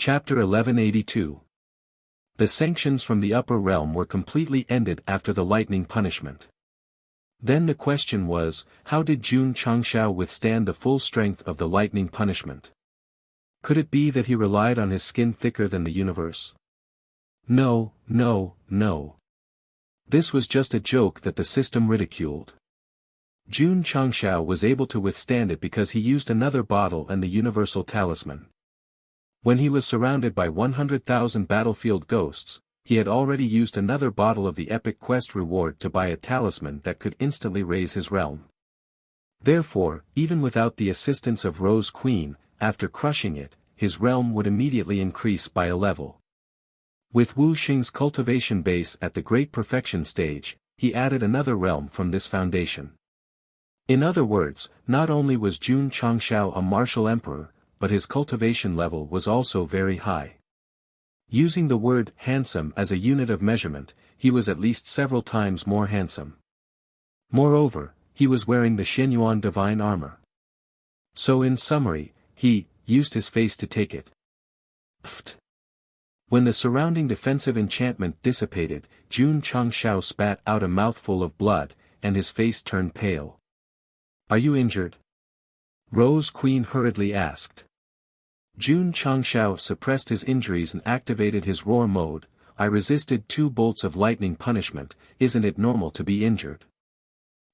Chapter 1182. The sanctions from the upper realm were completely ended after the lightning punishment. Then the question was, how did Jun Changshao withstand the full strength of the lightning punishment? Could it be that he relied on his skin thicker than the universe? No, no, no. This was just a joke that the system ridiculed. Jun Changshao was able to withstand it because he used another bottle and the universal talisman. When he was surrounded by 100,000 battlefield ghosts, he had already used another bottle of the epic quest reward to buy a talisman that could instantly raise his realm. Therefore, even without the assistance of Rose Queen, after crushing it, his realm would immediately increase by a level. With Wu Xing's cultivation base at the Great Perfection stage, he added another realm from this foundation. In other words, not only was Jun Changshao a martial emperor, but his cultivation level was also very high. Using the word handsome as a unit of measurement, he was at least several times more handsome. Moreover, he was wearing the Shenyuan divine armor. So in summary, he used his face to take it. Pfft. When the surrounding defensive enchantment dissipated, Jun Changshao spat out a mouthful of blood, and his face turned pale. "Are you injured?" Rose Queen hurriedly asked. Jun Changshao suppressed his injuries and activated his roar mode. "I resisted 2 bolts of lightning punishment, isn't it normal to be injured?"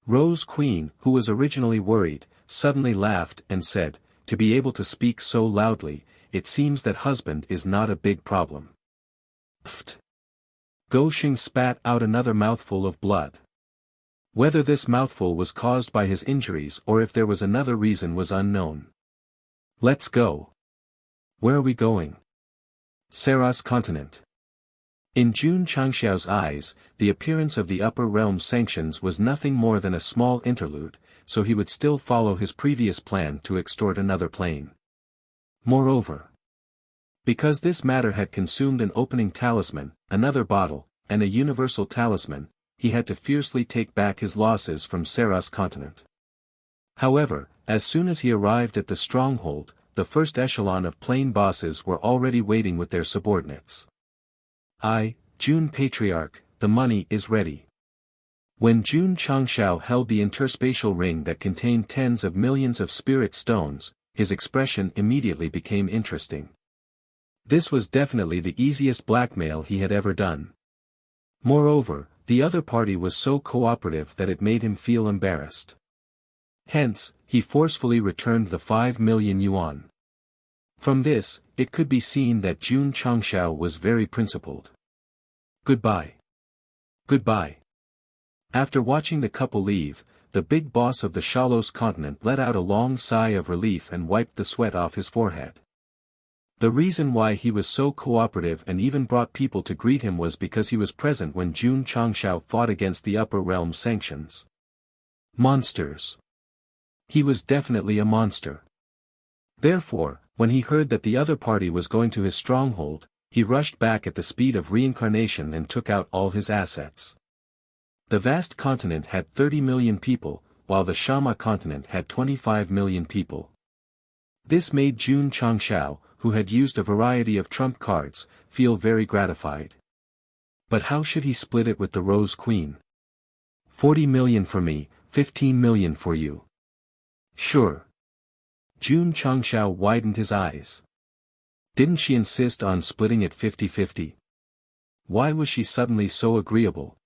Rose Queen, who was originally worried, suddenly laughed and said, "To be able to speak so loudly, it seems that husband is not a big problem." Pfft. Go Xing spat out another mouthful of blood. Whether this mouthful was caused by his injuries or if there was another reason was unknown. "Let's go." "Where are we going?" "Saras continent." In Jun Changshao's eyes, the appearance of the upper realm sanctions was nothing more than a small interlude, so he would still follow his previous plan to extort another plane. Moreover, because this matter had consumed an opening talisman, another bottle, and a universal talisman, he had to fiercely take back his losses from Saras continent. However, as soon as he arrived at the stronghold, the first echelon of plain bosses were already waiting with their subordinates. Jun Patriarch, the money is ready." When Jun Changshao held the interspatial ring that contained tens of millions of spirit stones, his expression immediately became interesting. This was definitely the easiest blackmail he had ever done. Moreover, the other party was so cooperative that it made him feel embarrassed. Hence, he forcefully returned the 5 million yuan. From this, it could be seen that Jun Changshao was very principled. "Goodbye. Goodbye." After watching the couple leave, the big boss of the Shalos continent let out a long sigh of relief and wiped the sweat off his forehead. The reason why he was so cooperative and even brought people to greet him was because he was present when Jun Changshao fought against the upper realm sanctions. Monsters. He was definitely a monster. Therefore, when he heard that the other party was going to his stronghold, he rushed back at the speed of reincarnation and took out all his assets. The vast continent had 30 million people, while the Shama continent had 25 million people. This made Jun Changshao, who had used a variety of trump cards, feel very gratified. But how should he split it with the Rose Queen? 40 million for me, 15 million for you. Sure. Jun Changshao widened his eyes. Didn't she insist on splitting it 50-50? Why was she suddenly so agreeable?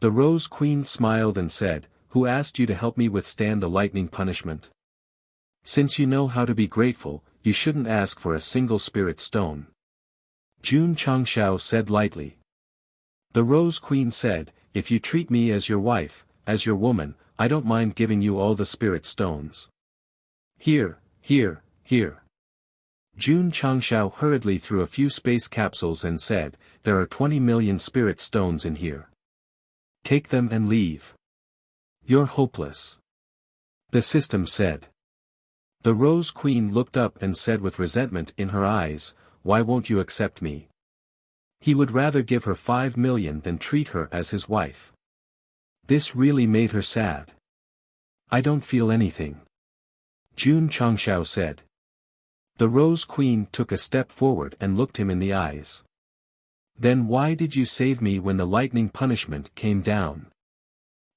The Rose Queen smiled and said, "Who asked you to help me withstand the lightning punishment? Since you know how to be grateful, you shouldn't ask for a single spirit stone." Jun Changshao said lightly. The Rose Queen said, "If you treat me as your wife, as your woman, I don't mind giving you all the spirit stones. Here, here, here." Jun Changshao hurriedly threw a few space capsules and said, "There are 20 million spirit stones in here. Take them and leave. You're hopeless." The system said. The Rose Queen looked up and said with resentment in her eyes, "Why won't you accept me?" He would rather give her 5 million than treat her as his wife. This really made her sad. "I don't feel anything," Jun Changshao said. The Rose Queen took a step forward and looked him in the eyes. Then why did you save me when the lightning punishment came down?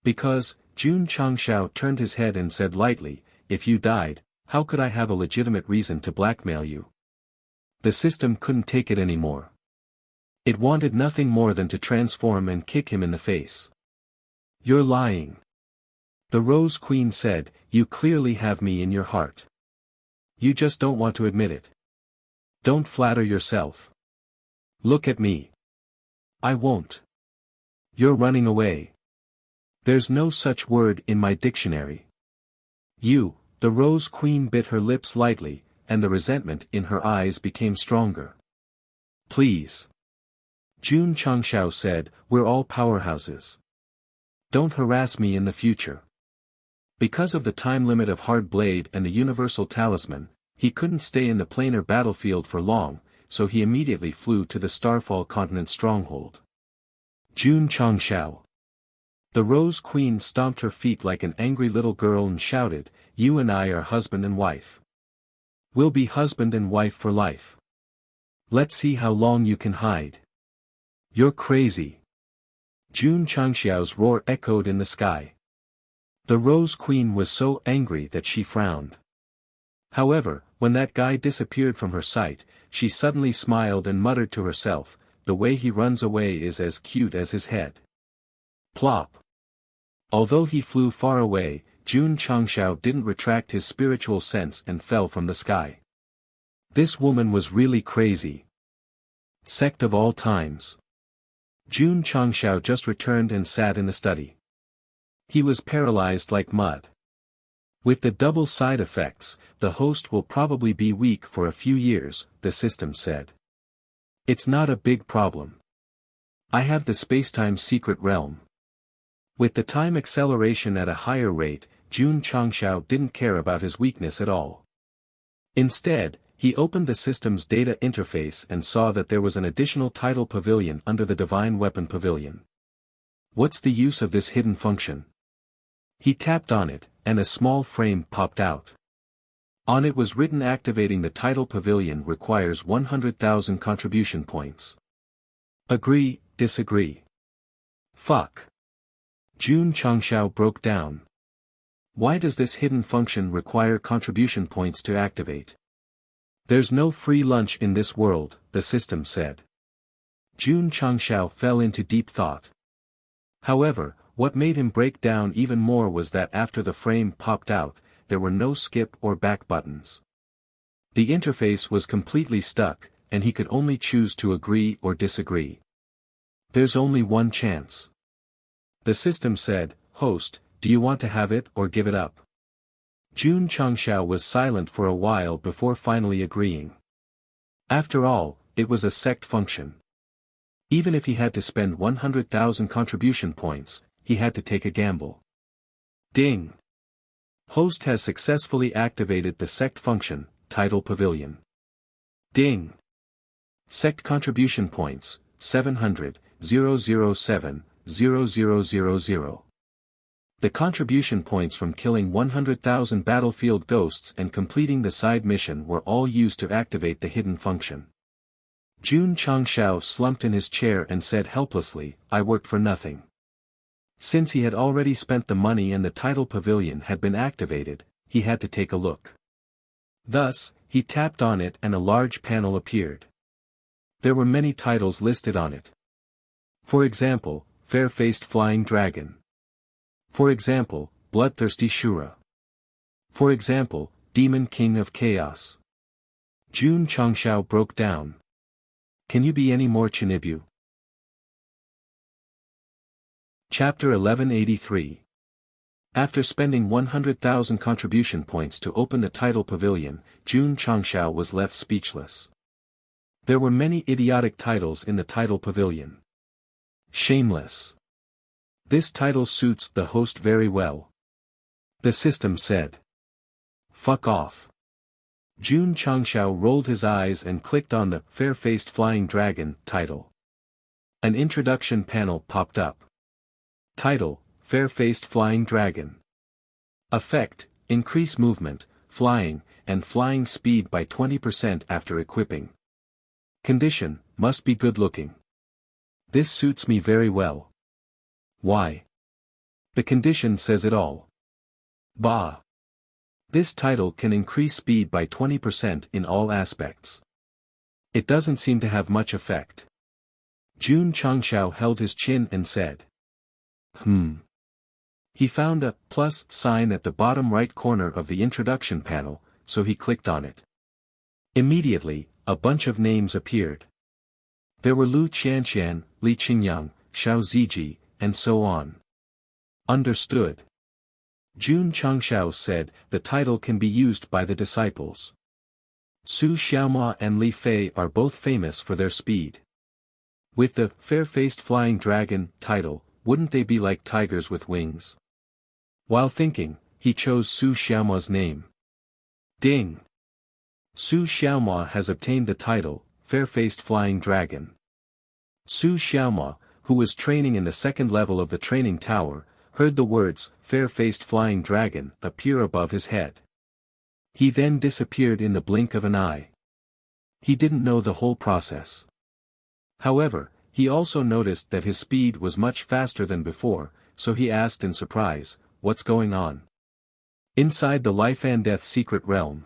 Because, Jun Changshao turned his head and said lightly, if you died, how could I have a legitimate reason to blackmail you? The system couldn't take it anymore. It wanted nothing more than to transform and kick him in the face. You're lying. The Rose Queen said, you clearly have me in your heart. You just don't want to admit it. Don't flatter yourself. Look at me. I won't. You're running away. There's no such word in my dictionary. You, the Rose Queen bit her lips lightly, and the resentment in her eyes became stronger. Please. Jun Changshao said, we're all powerhouses. Don't harass me in the future. Because of the time limit of Hard Blade and the Universal Talisman, he couldn't stay in the planar battlefield for long, so he immediately flew to the Starfall Continent stronghold. Jun Changshao. The Rose Queen stomped her feet like an angry little girl and shouted, you and I are husband and wife. We'll be husband and wife for life. Let's see how long you can hide. You're crazy. Jun Changxiao's roar echoed in the sky. The Rose Queen was so angry that she frowned. However, when that guy disappeared from her sight, she suddenly smiled and muttered to herself, the way he runs away is as cute as his head. Plop. Although he flew far away, Jun Changshao didn't retract his spiritual sense and fell from the sky. This woman was really crazy. Sect of all times. Jun Changshao just returned and sat in the study. He was paralyzed like mud. With the double side effects, the host will probably be weak for a few years, the system said. It's not a big problem. I have the spacetime secret realm. With the time acceleration at a higher rate, Jun Changshao didn't care about his weakness at all. Instead, he opened the system's data interface and saw that there was an additional tidal pavilion under the Divine Weapon Pavilion. What's the use of this hidden function? He tapped on it, and a small frame popped out. On it was written activating the tidal pavilion requires 100,000 contribution points. Agree, disagree. Fuck. Jun Changshao broke down. Why does this hidden function require contribution points to activate? There's no free lunch in this world, the system said. Jun Changshao fell into deep thought. However, what made him break down even more was that after the frame popped out, there were no skip or back buttons. The interface was completely stuck, and he could only choose to agree or disagree. There's only one chance. The system said, host, do you want to have it or give it up? Jun Changshao was silent for a while before finally agreeing. After all, it was a sect function. Even if he had to spend 100,000 contribution points, he had to take a gamble. Ding! Host has successfully activated the sect function, Tidal Pavilion. Ding! Sect contribution points, 700, 007, 0000. The contribution points from killing 100,000 battlefield ghosts and completing the side mission were all used to activate the hidden function. Jun Changshao slumped in his chair and said helplessly, I worked for nothing. Since he had already spent the money and the tidal pavilion had been activated, he had to take a look. Thus, he tapped on it and a large panel appeared. There were many titles listed on it. For example, Fair-Faced Flying Dragon. For example, Bloodthirsty Shura. For example, Demon King of Chaos. Jun Changshao broke down. Can you be any more Chinibu? Chapter 1183. After spending 100,000 contribution points to open the tidal pavilion, Jun Changshao was left speechless. There were many idiotic titles in the tidal pavilion. Shameless. This title suits the host very well. The system said. Fuck off. Jun Changshao rolled his eyes and clicked on the Fair-Faced Flying Dragon title. An introduction panel popped up. Title, Fair-Faced Flying Dragon. Effect, increase movement, flying, and flying speed by 20% after equipping. Condition, must be good looking. This suits me very well. Why? The condition says it all. Bah! This title can increase speed by 20% in all aspects. It doesn't seem to have much effect. Jun Changshao held his chin and said. He found a plus sign at the bottom right corner of the introduction panel, so he clicked on it. Immediately, a bunch of names appeared. There were Lu Qianqian, Li Qingyang, Xiao Ziji, and so on. Understood. Jun Changshao said, the title can be used by the disciples. Su Xiaomua and Li Fei are both famous for their speed. With the fair-faced flying dragon title, wouldn't they be like tigers with wings? While thinking, he chose Su Xiaomua's name. Ding! Su Xiaomua has obtained the title, fair-faced flying dragon. Su Xiaomua, who was training in the second level of the training tower, heard the words, fair-faced flying dragon, appear above his head. He then disappeared in the blink of an eye. He didn't know the whole process. However, he also noticed that his speed was much faster than before, so he asked in surprise, what's going on? Inside the life and death secret realm.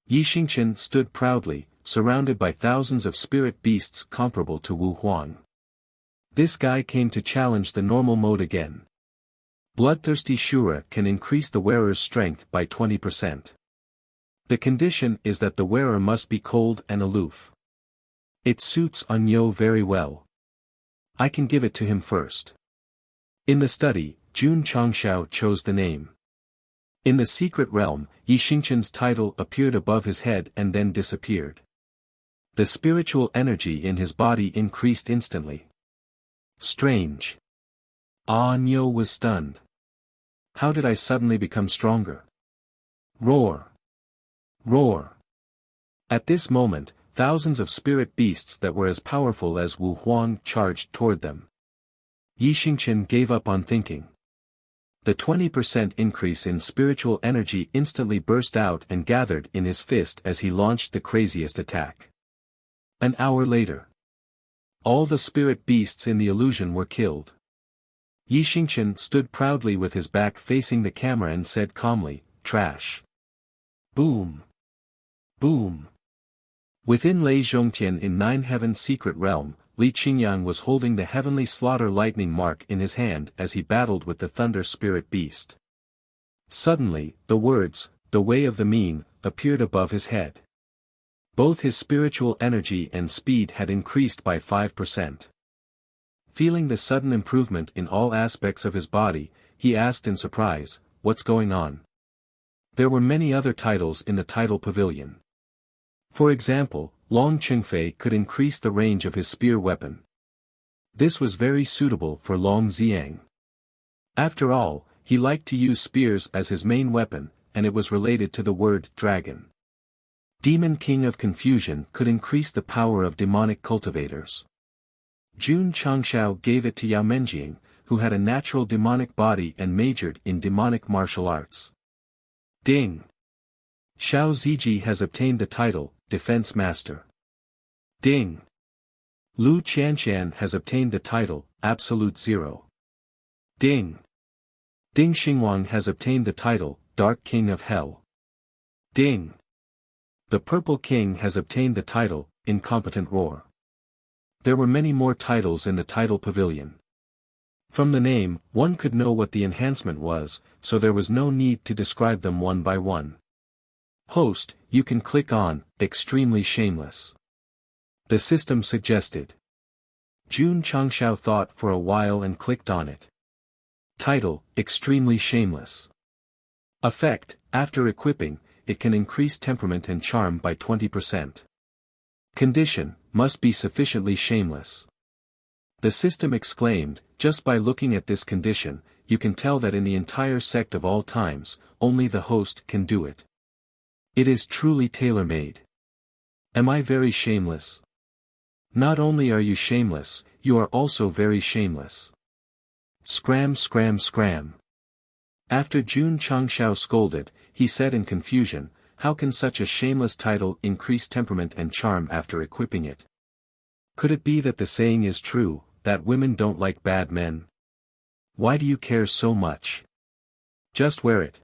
Yi Xingqian stood proudly, surrounded by thousands of spirit beasts comparable to Wu Huang. This guy came to challenge the normal mode again. Bloodthirsty Shura can increase the wearer's strength by 20%. The condition is that the wearer must be cold and aloof. It suits Anyo very well. I can give it to him first. In the study, Jun Changshao chose the name. In the secret realm, Yi Xingqian's title appeared above his head and then disappeared. The spiritual energy in his body increased instantly. Strange. Anyo was stunned. How did I suddenly become stronger? Roar! Roar! At this moment, thousands of spirit beasts that were as powerful as Wu Huang charged toward them. Yi Xingqian gave up on thinking. The 20% increase in spiritual energy instantly burst out and gathered in his fist as he launched the craziest attack. An hour later, all the spirit beasts in the illusion were killed. Yi Xingqian stood proudly with his back facing the camera and said calmly, trash. Boom! Boom! Within Lei Zhongtian in Nine Heaven's secret realm, Li Qingyang was holding the heavenly slaughter lightning mark in his hand as he battled with the thunder spirit beast. Suddenly, the words, the way of the mean, appeared above his head. Both his spiritual energy and speed had increased by 5%. Feeling the sudden improvement in all aspects of his body, he asked in surprise, what's going on? There were many other titles in the title pavilion. For example, Long Chengfei could increase the range of his spear weapon. This was very suitable for Long Xiang. After all, he liked to use spears as his main weapon, and it was related to the word dragon. Demon King of Confusion could increase the power of demonic cultivators. Jun Changshao gave it to Yao Menjing, who had a natural demonic body and majored in demonic martial arts. Ding! Xiao Ziji has obtained the title, Defense Master. Ding! Lu Qianqian has obtained the title, Absolute Zero. Ding! Ding Xingwang has obtained the title, Dark King of Hell. Ding! The Purple King has obtained the title, Incompetent Roar. There were many more titles in the title pavilion. From the name, one could know what the enhancement was, so there was no need to describe them one by one. Host, you can click on, Extremely Shameless. The system suggested. Jun Changshao thought for a while and clicked on it. Title, Extremely Shameless. Effect, after equipping, it can increase temperament and charm by 20%. Condition, must be sufficiently shameless. The system exclaimed, just by looking at this condition, you can tell that in the entire sect of all times, only the host can do it. It is truly tailor-made. Am I very shameless? Not only are you shameless, you are also very shameless. Scram scram scram. After Jun Changshao scolded, he said in confusion, how can such a shameless title increase temperament and charm after equipping it? Could it be that the saying is true, that women don't like bad men? Why do you care so much? Just wear it.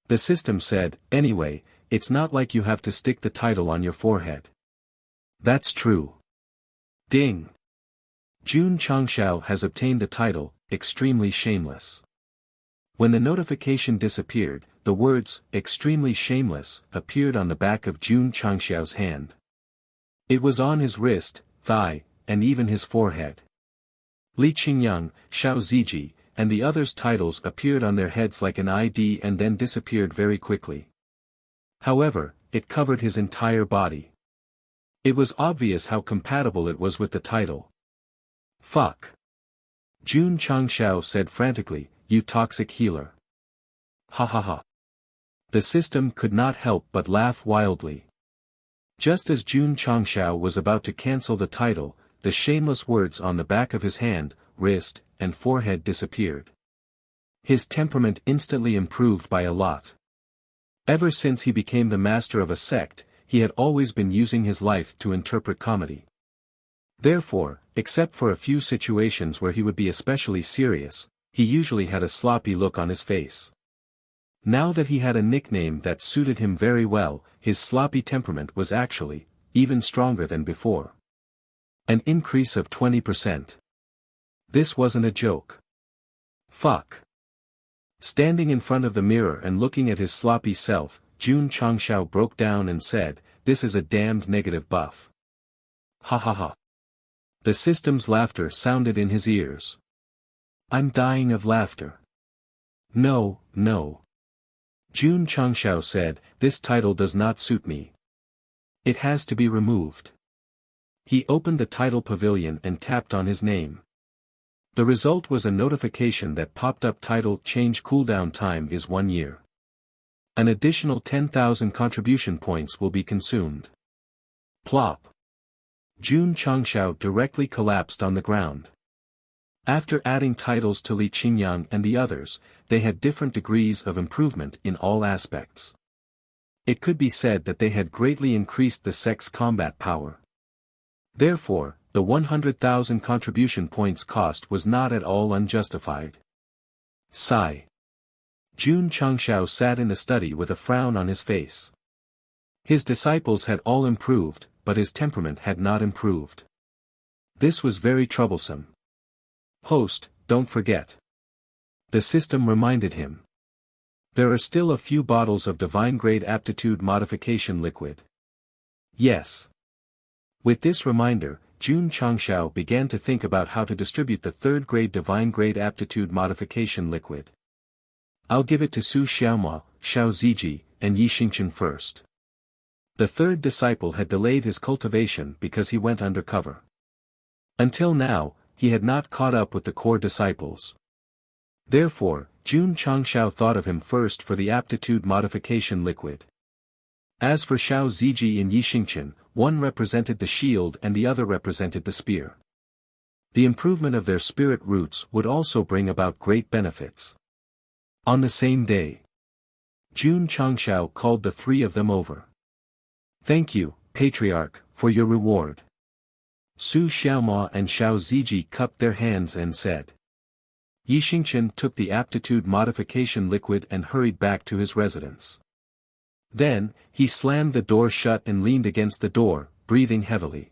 The system said, anyway, it's not like you have to stick the title on your forehead. That's true. Ding! Jun Changshao has obtained the title, Extremely Shameless. When the notification disappeared, the words, Extremely Shameless, appeared on the back of Jun Changshao's hand. It was on his wrist, thigh, and even his forehead. Li Qingyang, Xiao Ziji, and the others' titles appeared on their heads like an ID and then disappeared very quickly. However, it covered his entire body. It was obvious how compatible it was with the title. Fuck. Jun Changshao said frantically, you toxic healer. Ha ha ha. The system could not help but laugh wildly. Just as Jun Changshao was about to cancel the title, the shameless words on the back of his hand, wrist, and forehead disappeared. His temperament instantly improved by a lot. Ever since he became the master of a sect, he had always been using his life to interpret comedy. Therefore, except for a few situations where he would be especially serious, he usually had a sloppy look on his face. Now that he had a nickname that suited him very well, his sloppy temperament was actually, even stronger than before. An increase of 20%. This wasn't a joke. Fuck. Standing in front of the mirror and looking at his sloppy self, Jun Changshao broke down and said, this is a damned negative buff. Ha ha ha. The system's laughter sounded in his ears. I'm dying of laughter. No, no. Jun Changshao said, this title does not suit me. It has to be removed. He opened the title pavilion and tapped on his name. The result was a notification that popped up title change cooldown time is 1 year. An additional 10,000 contribution points will be consumed. Plop. Jun Changshao directly collapsed on the ground. After adding titles to Li Qingyang and the others, they had different degrees of improvement in all aspects. It could be said that they had greatly increased the sect's combat power. Therefore, the 100,000 contribution points cost was not at all unjustified. Sigh. Jun Changshao sat in the study with a frown on his face. His disciples had all improved, but his temperament had not improved. This was very troublesome. Host, don't forget. The system reminded him. There are still a few bottles of divine-grade aptitude modification liquid. Yes. With this reminder, Jun Changshao began to think about how to distribute the third-grade divine-grade aptitude modification liquid. I'll give it to Su Xiaoma, Xiao Ziji, and Yi Xingchen first. The third disciple had delayed his cultivation because he went undercover. Until now, he had not caught up with the core disciples. Therefore, Jun Changshao thought of him first for the aptitude modification liquid. As for Xiao Ziji and Yi Xingchen, one represented the shield and the other represented the spear. The improvement of their spirit roots would also bring about great benefits. On the same day, Jun Changshao called the three of them over. Thank you, Patriarch, for your reward. Su Xiaoma and Xiao Ziji cupped their hands and said. Yi Xingchen took the aptitude modification liquid and hurried back to his residence. Then, he slammed the door shut and leaned against the door, breathing heavily.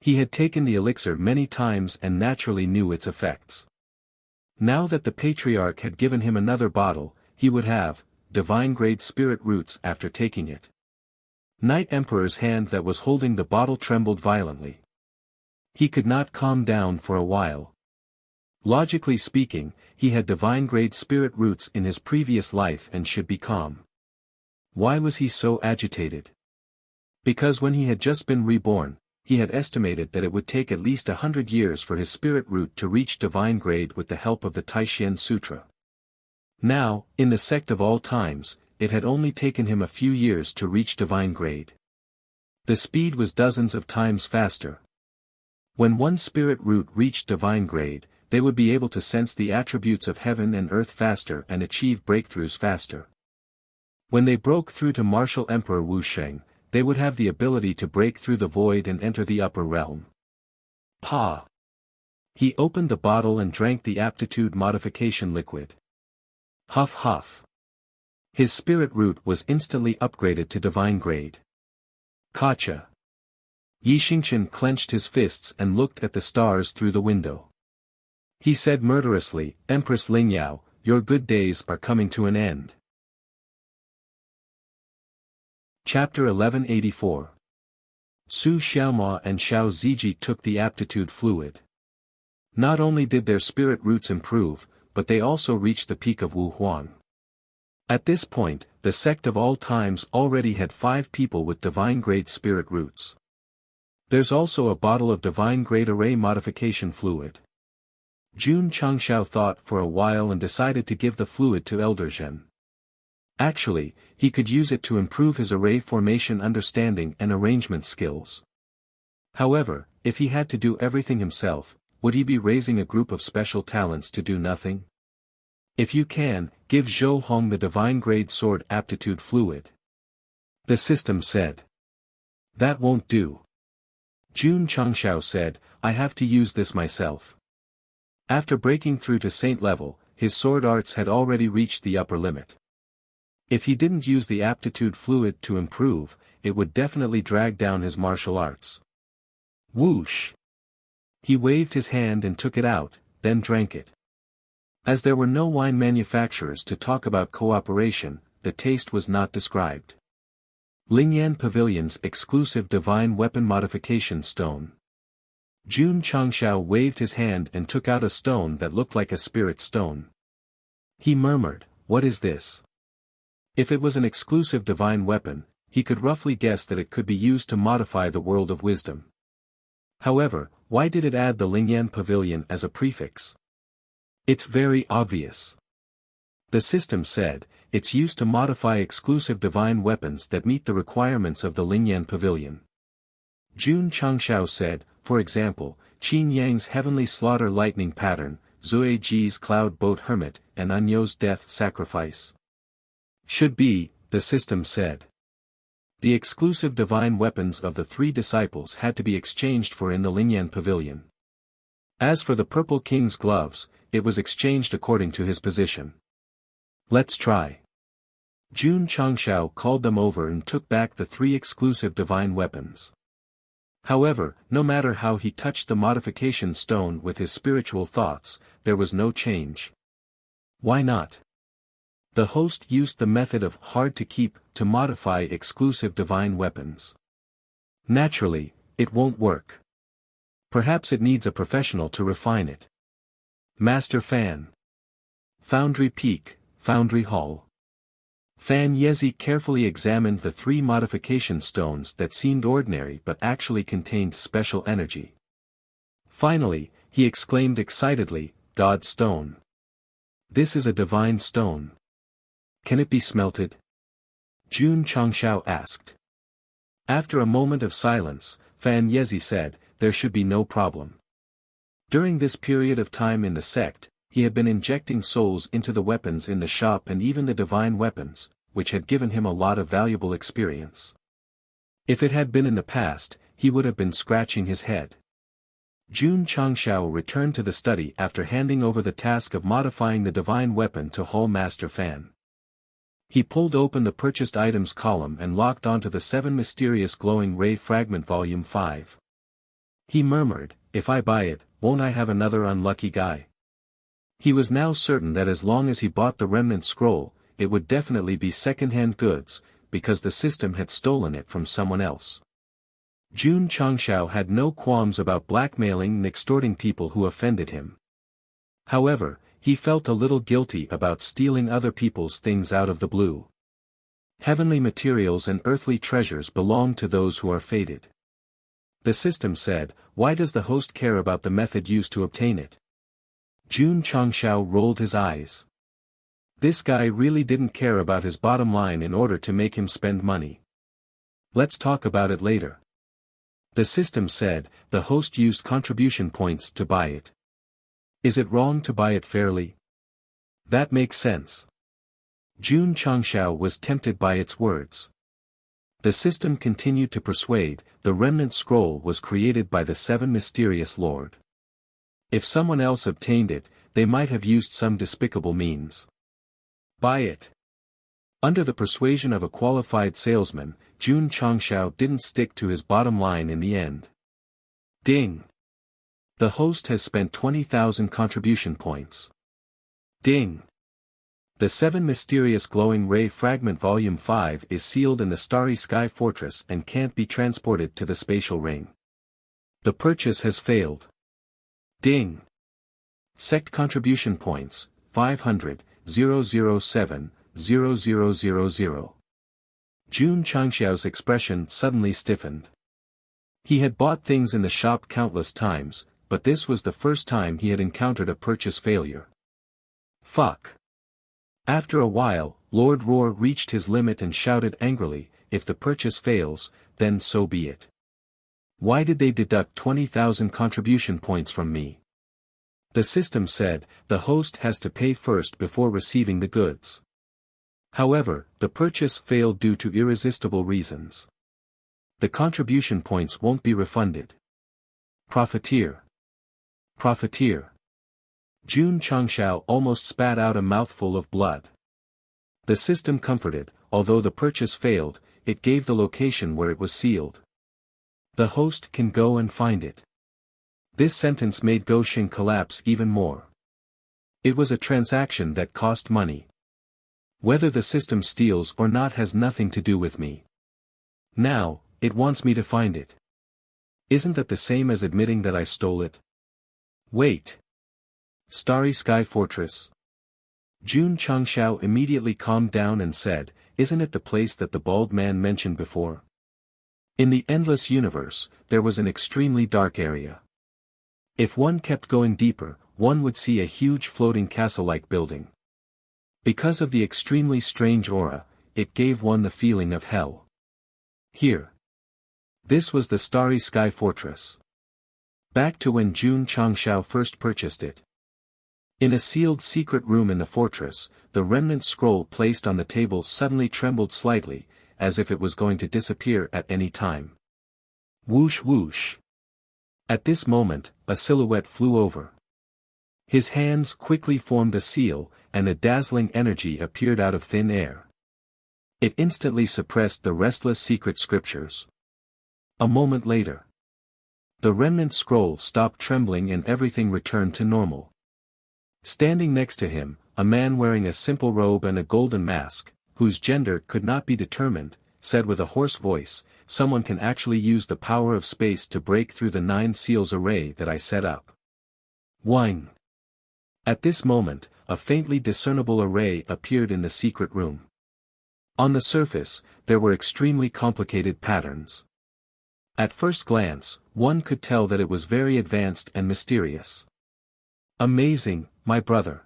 He had taken the elixir many times and naturally knew its effects. Now that the Patriarch had given him another bottle, he would have divine-grade spirit roots after taking it. Night Emperor's hand that was holding the bottle trembled violently. He could not calm down for a while. Logically speaking, he had divine-grade spirit roots in his previous life and should be calm. Why was he so agitated? Because when he had just been reborn, he had estimated that it would take at least 100 years for his spirit root to reach divine grade with the help of the Taishan Sutra. Now, in the sect of all times, it had only taken him a few years to reach divine grade. The speed was dozens of times faster. When one spirit root reached divine grade, they would be able to sense the attributes of heaven and earth faster and achieve breakthroughs faster. When they broke through to martial Emperor Wuxia, they would have the ability to break through the void and enter the upper realm. Pa! He opened the bottle and drank the aptitude modification liquid. Huff huff. His spirit root was instantly upgraded to divine grade. Gotcha. Yi Xingqian clenched his fists and looked at the stars through the window. He said murderously, Empress Lingyao, your good days are coming to an end. Chapter 1184. Su Xiaoma and Xiao Ziji took the aptitude fluid. Not only did their spirit roots improve, but they also reached the peak of Wu Huan. At this point, the sect of all times already had 5 people with divine grade spirit roots. There's also a bottle of divine grade array modification fluid. Jun Changshao thought for a while and decided to give the fluid to Elder Zhen. Actually, he could use it to improve his array formation understanding and arrangement skills. However, if he had to do everything himself, would he be raising a group of special talents to do nothing? If you can, give Zhou Hong the divine grade sword aptitude fluid. The system said. That won't do. Jun Changshao said, I have to use this myself. After breaking through to saint level, his sword arts had already reached the upper limit. If he didn't use the aptitude fluid to improve, it would definitely drag down his martial arts. Whoosh! He waved his hand and took it out, then drank it. As there were no wine manufacturers to talk about cooperation, the taste was not described. Lingyan Pavilion's exclusive divine weapon modification stone. Jun Changshao waved his hand and took out a stone that looked like a spirit stone. He murmured, what is this? If it was an exclusive divine weapon, he could roughly guess that it could be used to modify the world of wisdom. However, why did it add the Lingyan Pavilion as a prefix? It's very obvious. The system said, it's used to modify exclusive divine weapons that meet the requirements of the Lingyan Pavilion. Jun Changshao said, for example, Qin Yang's Heavenly Slaughter Lightning Pattern, Zui Ji's Cloud Boat Hermit, and Anyo's Death Sacrifice. Should be, the system said. The exclusive divine weapons of the 3 disciples had to be exchanged for in the Lingyan Pavilion. As for the Purple King's gloves, it was exchanged according to his position. Let's try. Jun Changshao called them over and took back the 3 exclusive divine weapons. However, no matter how he touched the modification stone with his spiritual thoughts, there was no change. Why not? The host used the method of hard to keep to modify exclusive divine weapons. Naturally, it won't work. Perhaps it needs a professional to refine it. Master Fan. Foundry Peak, Foundry Hall. Fan Yezi carefully examined the 3 modification stones that seemed ordinary but actually contained special energy. Finally, he exclaimed excitedly, God Stone. This is a divine stone. Can it be smelted? Jun Changshao asked. After a moment of silence, Fan Yezi said, there should be no problem. During this period of time in the sect, he had been injecting souls into the weapons in the shop and even the divine weapons, which had given him a lot of valuable experience. If it had been in the past, he would have been scratching his head. Jun Changshao returned to the study after handing over the task of modifying the divine weapon to Hall Master Fan. He pulled open the purchased items column and locked onto the 7 mysterious glowing ray fragment volume 5. He murmured, if I buy it, won't I have another unlucky guy? He was now certain that as long as he bought the remnant scroll, it would definitely be second-hand goods, because the system had stolen it from someone else. Jun Changshao had no qualms about blackmailing and extorting people who offended him. However, he felt a little guilty about stealing other people's things out of the blue. Heavenly materials and earthly treasures belong to those who are fated. The system said, why does the host care about the method used to obtain it? Jun Changshao rolled his eyes. This guy really didn't care about his bottom line in order to make him spend money. Let's talk about it later. The system said, the host used contribution points to buy it. Is it wrong to buy it fairly? That makes sense. Jun Changshao was tempted by its words. The system continued to persuade, the remnant scroll was created by the seven mysterious lord. If someone else obtained it, they might have used some despicable means. Buy it. Under the persuasion of a qualified salesman, Jun Changshao didn't stick to his bottom line in the end. Ding. The host has spent 20,000 contribution points. Ding. The 7 Mysterious Glowing Ray Fragment Volume 5 is sealed in the Starry Sky Fortress and can't be transported to the spatial ring. The purchase has failed. Ding. Sect contribution points, 500, 007, 0000. Jun Changxiao's expression suddenly stiffened. He had bought things in the shop countless times, but this was the first time he had encountered a purchase failure. Fuck. After a while, Lord Roar reached his limit and shouted angrily, if the purchase fails, then so be it. Why did they deduct 20,000 contribution points from me? The system said, the host has to pay first before receiving the goods. However, the purchase failed due to irresistible reasons. The contribution points won't be refunded. Profiteer. Profiteer. Jun Changxiao almost spat out a mouthful of blood. The system comforted, although the purchase failed, it gave the location where it was sealed. The host can go and find it. This sentence made Goshin collapse even more. It was a transaction that cost money. Whether the system steals or not has nothing to do with me. Now, it wants me to find it. Isn't that the same as admitting that I stole it? Wait. Starry Sky Fortress. Jun Changxiao immediately calmed down and said, isn't it the place that the bald man mentioned before? In the endless universe, there was an extremely dark area. If one kept going deeper, one would see a huge floating castle-like building. Because of the extremely strange aura, it gave one the feeling of hell. Here. This was the Starry Sky Fortress. Back to when Jun Changxiao first purchased it. In a sealed secret room in the fortress, the remnant scroll placed on the table suddenly trembled slightly, as if it was going to disappear at any time. Whoosh whoosh. At this moment, a silhouette flew over. His hands quickly formed a seal, and a dazzling energy appeared out of thin air. It instantly suppressed the restless secret scriptures. A moment later, the remnant scroll stopped trembling and everything returned to normal. Standing next to him, a man wearing a simple robe and a golden mask, whose gender could not be determined, said with a hoarse voice, someone can actually use the power of space to break through the 9 seals array that I set up. Whine. At this moment, a faintly discernible array appeared in the secret room. On the surface, there were extremely complicated patterns. At first glance, one could tell that it was very advanced and mysterious. Amazing, my brother.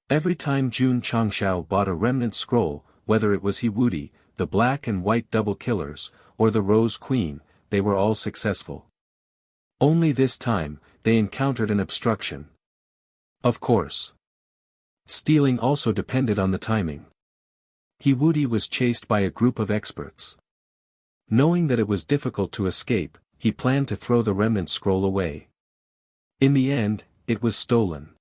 Every time Jun Changxiao bought a remnant scroll, whether it was Wudi, the black and white double killers, or the Rose Queen, they were all successful. Only this time, they encountered an obstruction. Of course. Stealing also depended on the timing. Wudi was chased by a group of experts. Knowing that it was difficult to escape, he planned to throw the remnant scroll away. In the end, it was stolen.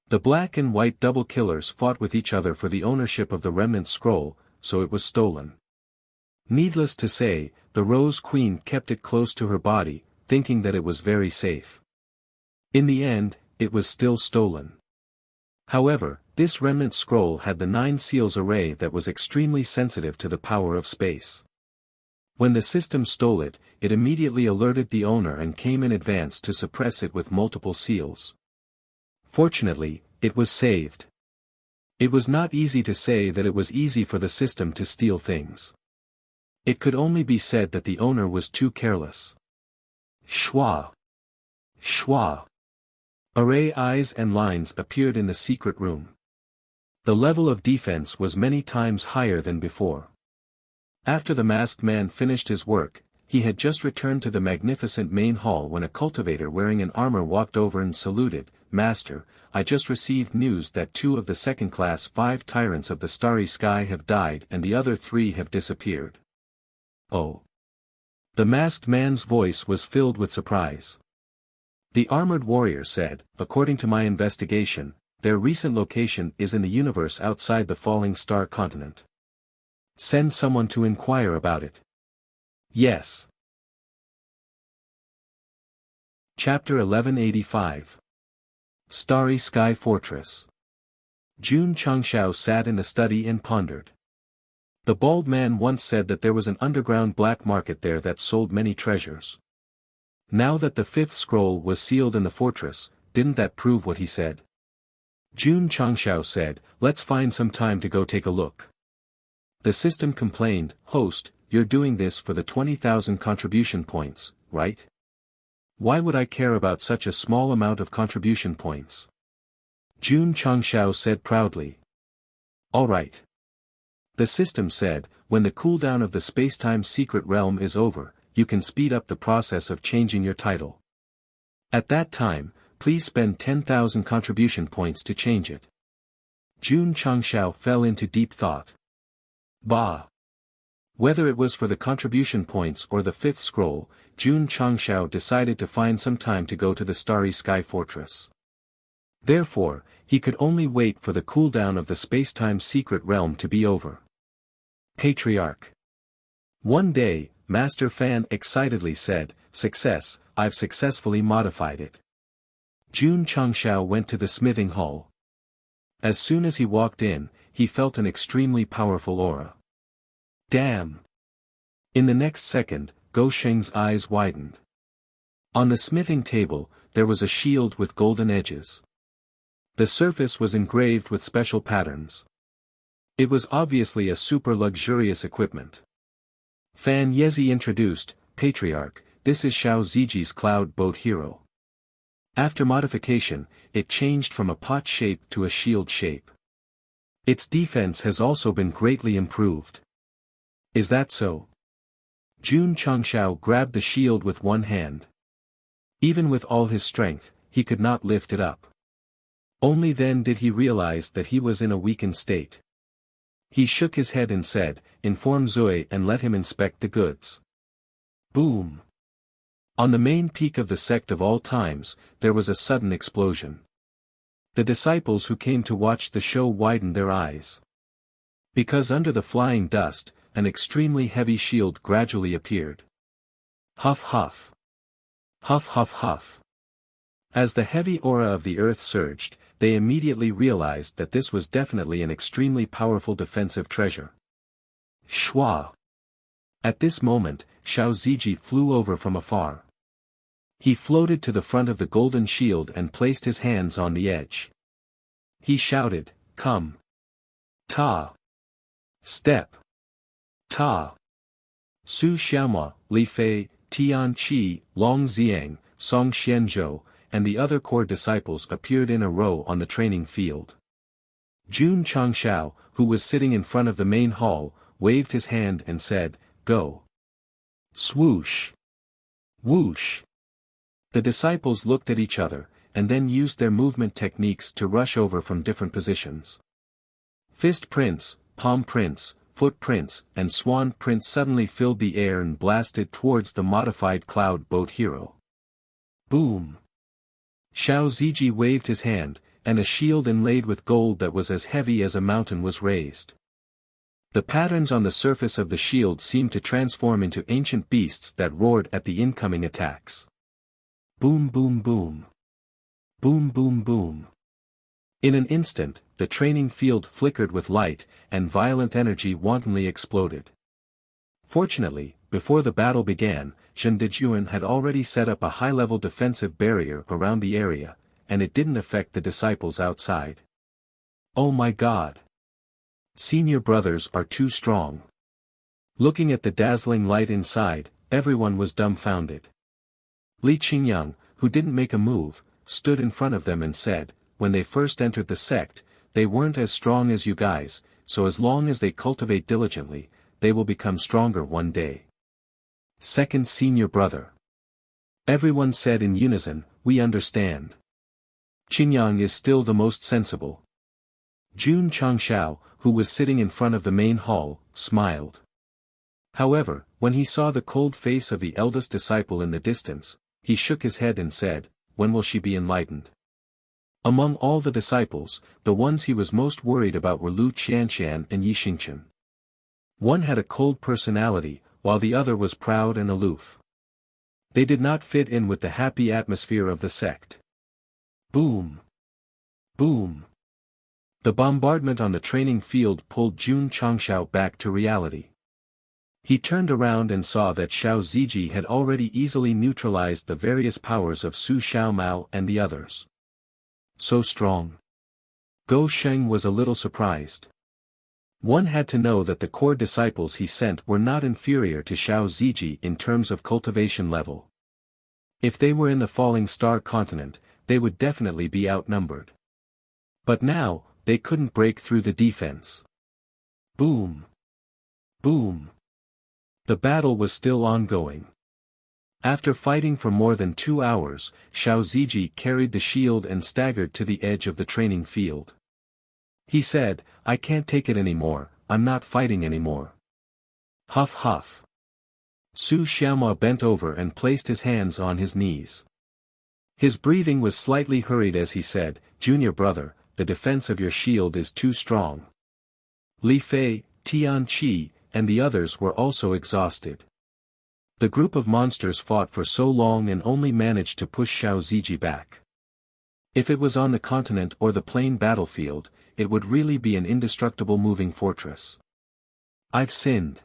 The black and white double killers fought with each other for the ownership of the remnant scroll, so it was stolen. Needless to say, the Rose Queen kept it close to her body, thinking that it was very safe. In the end, it was still stolen. However, this remnant scroll had the 9 seals array that was extremely sensitive to the power of space. When the system stole it, it immediately alerted the owner and came in advance to suppress it with multiple seals. Fortunately, it was saved. It was not easy to say that it was easy for the system to steal things. It could only be said that the owner was too careless. Schwa. Schwa. Array eyes and lines appeared in the secret room. The level of defense was many times higher than before. After the masked man finished his work, he had just returned to the magnificent main hall when a cultivator wearing an armor walked over and saluted, Master, I just received news that 2 of the second-class 5 tyrants of the starry sky have died and the other 3 have disappeared. Oh. The masked man's voice was filled with surprise. The armored warrior said, according to my investigation, their recent location is in the universe outside the falling star continent. Send someone to inquire about it. Yes. Chapter 1185. Starry Sky Fortress. Jun Changshao sat in a study and pondered. The bald man once said that there was an underground black market there that sold many treasures. Now that the 5th scroll was sealed in the fortress, didn't that prove what he said? Jun Changshao said, let's find some time to go take a look. The system complained, host, you're doing this for the 20,000 contribution points, right? Why would I care about such a small amount of contribution points? Jun Changshao said proudly. All right. The system said, when the cooldown of the spacetime secret realm is over, you can speed up the process of changing your title. At that time, please spend 10,000 contribution points to change it. Jun Changshao fell into deep thought. Bah! Whether it was for the contribution points or the 5th scroll, Jun Changshao decided to find some time to go to the Starry Sky Fortress. Therefore, he could only wait for the cooldown of the spacetime secret realm to be over. Patriarch. One day, Master Fan excitedly said, success, I've successfully modified it. Jun Changshao went to the smithing hall. As soon as he walked in, he felt an extremely powerful aura. Damn! In the next second, Go Sheng's eyes widened. On the smithing table, there was a shield with golden edges. The surface was engraved with special patterns. It was obviously a super luxurious equipment. Fan Yezi introduced, Patriarch, this is Xiao Ziji's cloud boat hero. After modification, it changed from a pot shape to a shield shape. Its defense has also been greatly improved. Is that so? Jun Changshao grabbed the shield with one hand. Even with all his strength, he could not lift it up. Only then did he realize that he was in a weakened state. He shook his head and said, inform Zui and let him inspect the goods. Boom! On the main peak of the sect of all times, there was a sudden explosion. The disciples who came to watch the show widened their eyes. Because under the flying dust, an extremely heavy shield gradually appeared. Huff huff. Huff huff huff. As the heavy aura of the earth surged, they immediately realized that this was definitely an extremely powerful defensive treasure. Shwa! At this moment, Xiao Ziji flew over from afar. He floated to the front of the golden shield and placed his hands on the edge. He shouted, come. Ta. Step. Ta. Su Xiaoma, Li Fei, Tian Qi, Long Xiang, Song Xianzhou, and the other core disciples appeared in a row on the training field. Jun Changshao, who was sitting in front of the main hall, waved his hand and said, go. Swoosh. Whoosh. The disciples looked at each other, and then used their movement techniques to rush over from different positions. Fist Prince, Palm Prince, Foot Prince, and Swan Prince suddenly filled the air and blasted towards the modified cloud boat hero. Boom! Xiao Ziji waved his hand, and a shield inlaid with gold that was as heavy as a mountain was raised. The patterns on the surface of the shield seemed to transform into ancient beasts that roared at the incoming attacks. Boom boom boom. Boom boom boom. In an instant, the training field flickered with light, and violent energy wantonly exploded. Fortunately, before the battle began, Zhen Dejuan had already set up a high-level defensive barrier around the area, and it didn't affect the disciples outside. Oh my God! Senior brothers are too strong. Looking at the dazzling light inside, everyone was dumbfounded. Li Qingyang, who didn't make a move, stood in front of them and said, when they first entered the sect, they weren't as strong as you guys, so as long as they cultivate diligently, they will become stronger one day. Second senior brother. Everyone said in unison, we understand. Qingyang is still the most sensible. Jun Changshao, who was sitting in front of the main hall, smiled. However, when he saw the cold face of the eldest disciple in the distance, he shook his head and said, "When will she be enlightened?" Among all the disciples, the ones he was most worried about were Lu Qianqian and Yi Xingqian. One had a cold personality, while the other was proud and aloof. They did not fit in with the happy atmosphere of the sect. Boom! Boom! The bombardment on the training field pulled Jun Changshao back to reality. He turned around and saw that Xiao Ziji had already easily neutralized the various powers of Su Xiaomao and the others. So strong. Go Sheng was a little surprised. One had to know that the core disciples he sent were not inferior to Xiao Ziji in terms of cultivation level. If they were in the falling star continent, they would definitely be outnumbered. But now, they couldn't break through the defense. Boom! Boom! The battle was still ongoing. After fighting for more than 2 hours, Xiao Ziji carried the shield and staggered to the edge of the training field. He said, "I can't take it anymore, I'm not fighting anymore." Huff huff. Su Xiaomao bent over and placed his hands on his knees. His breathing was slightly hurried as he said, "Junior brother, the defense of your shield is too strong." Li Fei, Tian Qi, and the others were also exhausted. The group of monsters fought for so long and only managed to push Xiao Ziji back. If it was on the continent or the plain battlefield, it would really be an indestructible moving fortress. "I've sinned."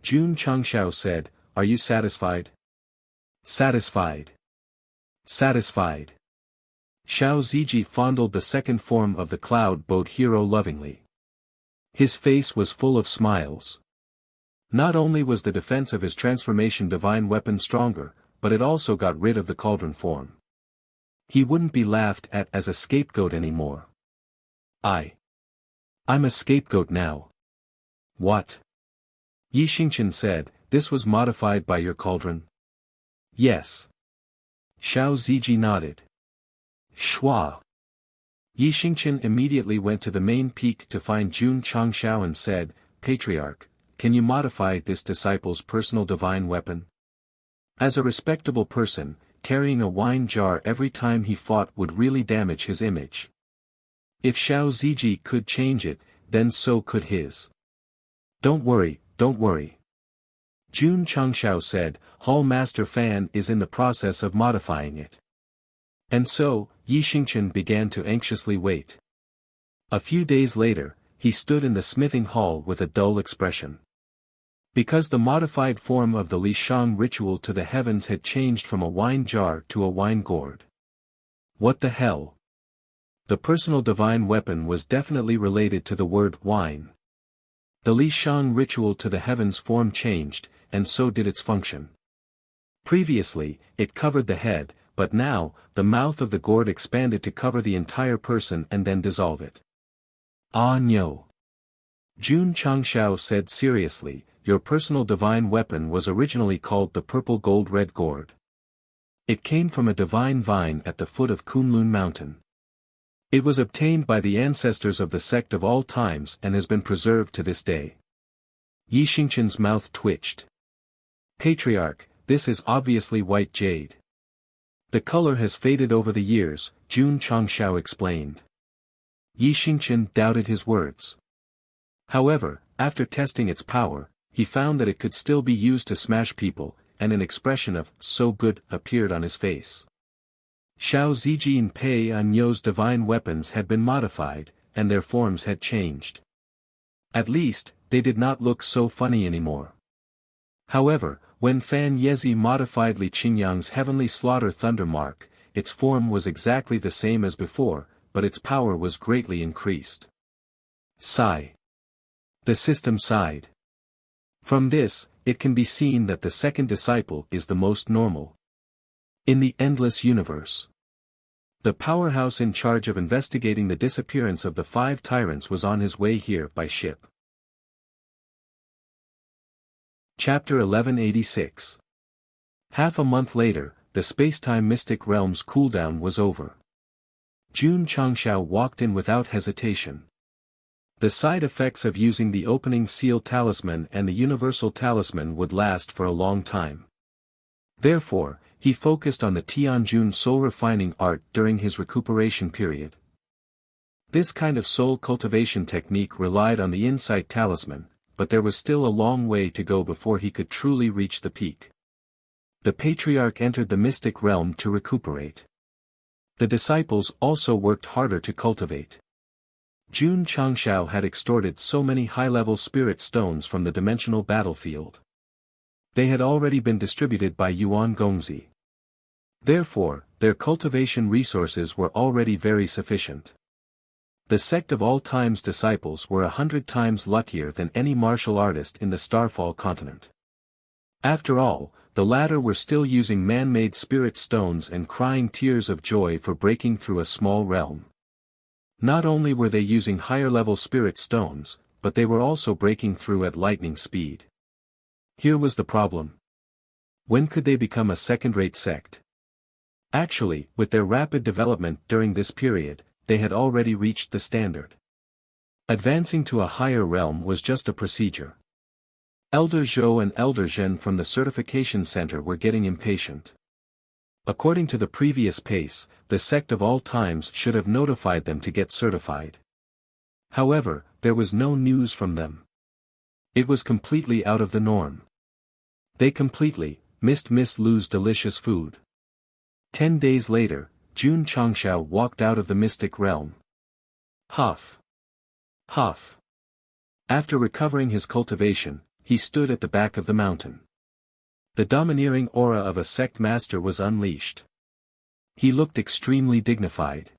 Jun Changshao said, "Are you satisfied?" "Satisfied. Satisfied." Xiao Ziji fondled the second form of the cloud boat hero lovingly. His face was full of smiles. Not only was the defense of his transformation divine weapon stronger, but it also got rid of the cauldron form. He wouldn't be laughed at as a scapegoat anymore. I'm a scapegoat now." "What?" Yi Xingqian said, "This was modified by your cauldron?" "Yes." Xiao Ziji nodded. Schwa. Yi Xingqian immediately went to the main peak to find Jun Changshao and said, "Patriarch, can you modify this disciple's personal divine weapon?" As a respectable person, carrying a wine jar every time he fought would really damage his image. If Xiao Ziji could change it, then so could his. Don't worry. Jun Changshao said, "Hall Master Fan is in the process of modifying it." And so, Yi Xingqian began to anxiously wait. A few days later, he stood in the smithing hall with a dull expression. Because the modified form of the Li Shang ritual to the heavens had changed from a wine jar to a wine gourd. What the hell? The personal divine weapon was definitely related to the word wine. The Li Shang ritual to the heavens form changed, and so did its function. Previously, it covered the head, but now, the mouth of the gourd expanded to cover the entire person and then dissolve it. "Ah no." Jun Changshao said seriously, "Your personal divine weapon was originally called the purple gold red gourd. It came from a divine vine at the foot of Kunlun Mountain. It was obtained by the ancestors of the sect of all times and has been preserved to this day." Yi Xingqian's mouth twitched. "Patriarch, this is obviously white jade. The color has faded over the years," Jun Changshao explained. Yi Xingqian doubted his words. However, after testing its power, he found that it could still be used to smash people, and an expression of "so good" appeared on his face. Xiao Ziji and Pei Anyo's divine weapons had been modified, and their forms had changed. At least, they did not look so funny anymore. However, when Fan Yezi modified Li Qingyang's heavenly slaughter thunder mark, its form was exactly the same as before, but its power was greatly increased. Sigh. The system sighed. From this, it can be seen that the second disciple is the most normal. In the endless universe. The powerhouse in charge of investigating the disappearance of the 5 tyrants was on his way here by ship. Chapter 1186. Half a month later, the spacetime mystic realm's cooldown was over. Jun Changshao walked in without hesitation. The side effects of using the opening seal talisman and the universal talisman would last for a long time. Therefore, he focused on the Tianjun soul refining art during his recuperation period. This kind of soul cultivation technique relied on the insight talisman, but there was still a long way to go before he could truly reach the peak. The patriarch entered the mystic realm to recuperate. The disciples also worked harder to cultivate. Jun Changshao had extorted so many high-level spirit stones from the dimensional battlefield. They had already been distributed by Yuan Gongzi. Therefore, their cultivation resources were already very sufficient. The Sect of All Time's disciples were 100 times luckier than any martial artist in the Starfall continent. After all, the latter were still using man-made spirit stones and crying tears of joy for breaking through a small realm. Not only were they using higher-level spirit stones, but they were also breaking through at lightning speed. Here was the problem. When could they become a second-rate sect? Actually, with their rapid development during this period, they had already reached the standard. Advancing to a higher realm was just a procedure. Elder Zhou and Elder Zhen from the certification center were getting impatient. According to the previous pace, the Sect of All Times should have notified them to get certified. However, there was no news from them. It was completely out of the norm. They completely missed Miss Lu's delicious food. 10 days later, Jun Changshao walked out of the mystic realm. Huff. Huff. After recovering his cultivation, he stood at the back of the mountain. The domineering aura of a sect master was unleashed. He looked extremely dignified.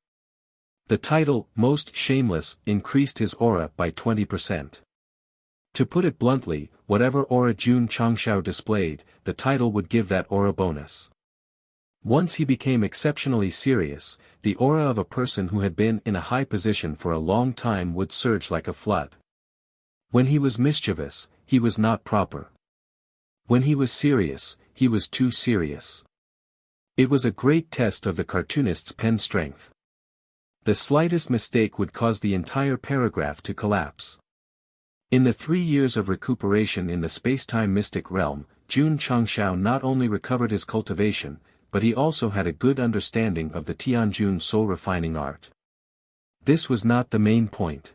The title, Most Shameless, increased his aura by 20%. To put it bluntly, whatever aura Jun Changshao displayed, the title would give that aura bonus. Once he became exceptionally serious, the aura of a person who had been in a high position for a long time would surge like a flood. When he was mischievous, he was not proper. When he was serious, he was too serious. It was a great test of the cartoonist's pen strength. The slightest mistake would cause the entire paragraph to collapse. In the 3 years of recuperation in the space-time mystic realm, Jun Changshao not only recovered his cultivation, but he also had a good understanding of the Tianjun soul refining art. This was not the main point.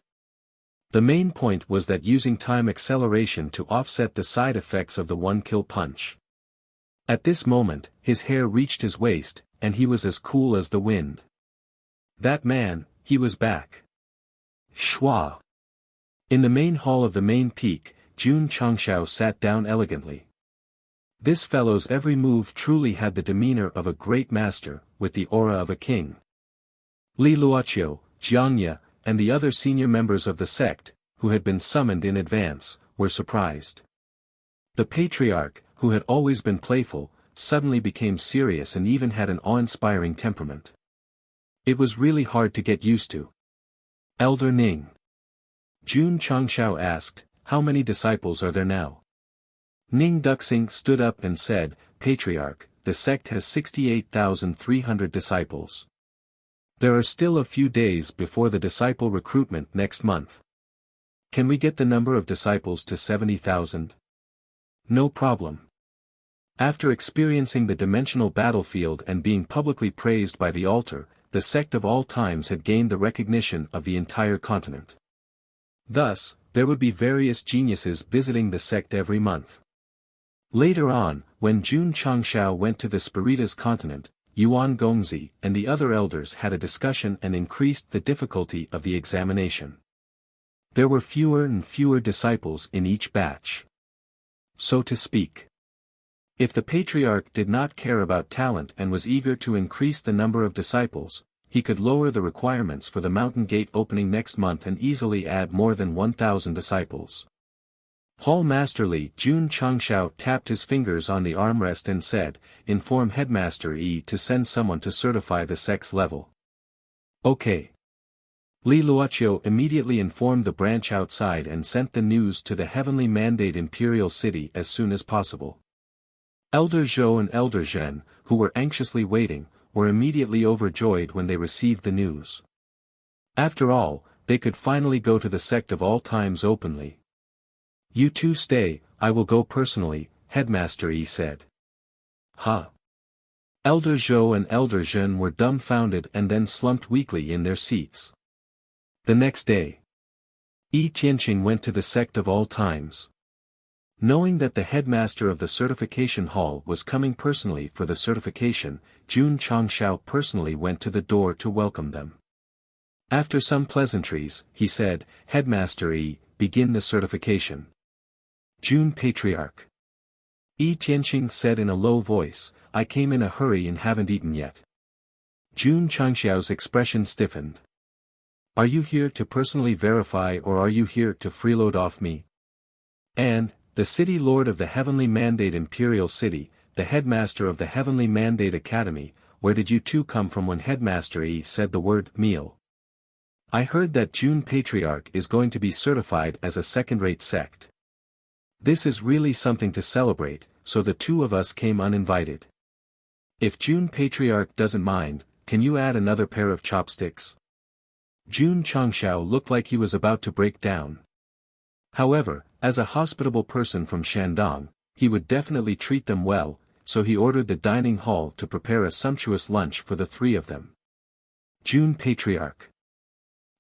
The main point was that using time acceleration to offset the side effects of the one-kill punch. At this moment, his hair reached his waist, and he was as cool as the wind. That man, he was back. Schwa. In the main hall of the main peak, Jun Changshao sat down elegantly. This fellow's every move truly had the demeanor of a great master, with the aura of a king. Li Luoqiu, Jiangye, and the other senior members of the sect, who had been summoned in advance, were surprised. The patriarch, who had always been playful, suddenly became serious and even had an awe-inspiring temperament. It was really hard to get used to. Elder Ning. Jun Changshao asked, how many disciples are there now? Ning Duxing stood up and said, Patriarch, the sect has 68,300 disciples. There are still a few days before the disciple recruitment next month. Can we get the number of disciples to 70,000? No problem. After experiencing the dimensional battlefield and being publicly praised by the altar, the Sect of All Times had gained the recognition of the entire continent. Thus, there would be various geniuses visiting the sect every month. Later on, when Jun Changshao went to the Spiritas continent, Yuan Gongzi and the other elders had a discussion and increased the difficulty of the examination. There were fewer and fewer disciples in each batch. So to speak. If the patriarch did not care about talent and was eager to increase the number of disciples, he could lower the requirements for the mountain gate opening next month and easily add more than 1,000 disciples. Hall Masterly Jun Changshao tapped his fingers on the armrest and said, inform Headmaster Yi to send someone to certify the sect's level. Okay. Li Luoqiu immediately informed the branch outside and sent the news to the heavenly mandate imperial city as soon as possible. Elder Zhou and Elder Zhen, who were anxiously waiting, were immediately overjoyed when they received the news. After all, they could finally go to the sect of all times openly. "You two stay, I will go personally," Headmaster Yi said. "Huh?" Elder Zhou and Elder Zhen were dumbfounded and then slumped weakly in their seats. The next day, Yi Tianqing went to the sect of all times. Knowing that the headmaster of the certification hall was coming personally for the certification, Jun Changshao personally went to the door to welcome them. After some pleasantries, he said, "Headmaster Yi, begin the certification." Jun Patriarch. Yi Tianqing said in a low voice, "I came in a hurry and haven't eaten yet." Jun Changxiao's expression stiffened. "Are you here to personally verify or are you here to freeload off me?" And, the City Lord of the Heavenly Mandate Imperial City, the headmaster of the Heavenly Mandate Academy, where did you two come from when Headmaster Yi said the word meal? I heard that Jun Patriarch is going to be certified as a second-rate sect. This is really something to celebrate, so the two of us came uninvited. If Jun Patriarch doesn't mind, can you add another pair of chopsticks? Jun Changshao looked like he was about to break down. However, as a hospitable person from Shandong, he would definitely treat them well, so he ordered the dining hall to prepare a sumptuous lunch for the three of them. Jun Patriarch.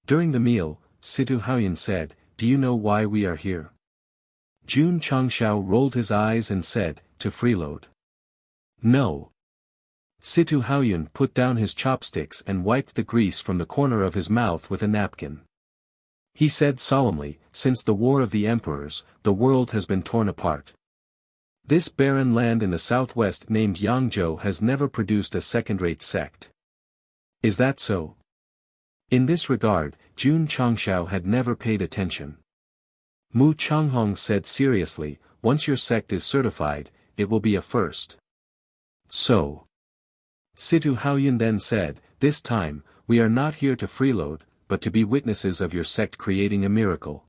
During the meal, Situ Haoyan said, "Do you know why we are here?" Jun Changshao rolled his eyes and said, "To freeload." "No." Situ Haoyan put down his chopsticks and wiped the grease from the corner of his mouth with a napkin. He said solemnly, "Since the War of the Emperors, the world has been torn apart. This barren land in the southwest named Yangzhou has never produced a second-rate sect. Is that so?" In this regard, Jun Changshao had never paid attention. Mu Changhong said seriously, "Once your sect is certified, it will be a first." So. Situ Haoyan then said, "This time, we are not here to freeload, but to be witnesses of your sect creating a miracle."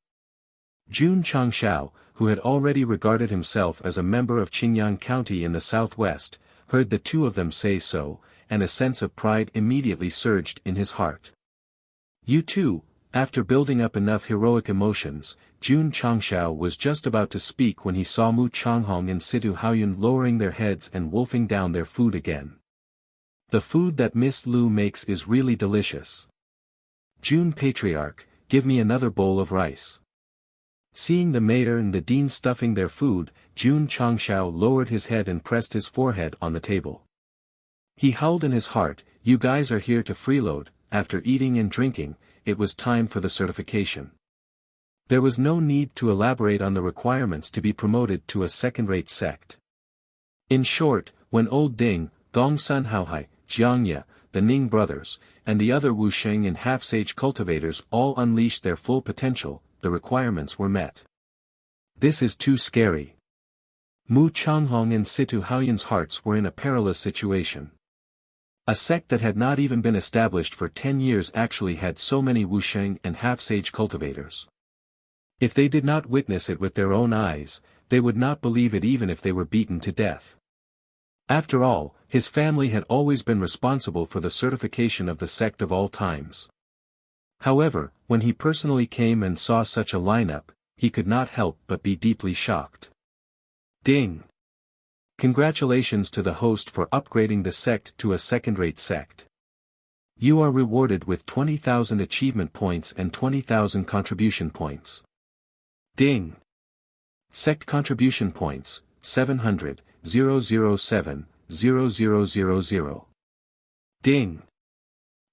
Jun Changshao, who had already regarded himself as a member of Qingyang County in the southwest, heard the two of them say so, and a sense of pride immediately surged in his heart. "You too." After building up enough heroic emotions, Jun Changshao was just about to speak when he saw Mu Changhong and Situ Haoyan lowering their heads and wolfing down their food again. "The food that Miss Lu makes is really delicious. Jun Patriarch, give me another bowl of rice." Seeing the mayor and the dean stuffing their food, Jun Changshao lowered his head and pressed his forehead on the table. He howled in his heart, "You guys are here to freeload." After eating and drinking, it was time for the certification. There was no need to elaborate on the requirements to be promoted to a second-rate sect. In short, when Old Ding, Gongsun Haohai, Jiangye, the Ning brothers, and the other Wuxia and half-sage cultivators all unleashed their full potential, the requirements were met. This is too scary. Mu Changhong and Situ Haoyan's hearts were in a perilous situation. A sect that had not even been established for 10 years actually had so many Wuxia and half-sage cultivators. If they did not witness it with their own eyes, they would not believe it even if they were beaten to death. After all, his family had always been responsible for the certification of the sect of all times. However, when he personally came and saw such a lineup, he could not help but be deeply shocked. Ding! Congratulations to the host for upgrading the sect to a second-rate sect. You are rewarded with 20,000 achievement points and 20,000 contribution points. Ding! Sect contribution points, 700, 007, 0000. Ding!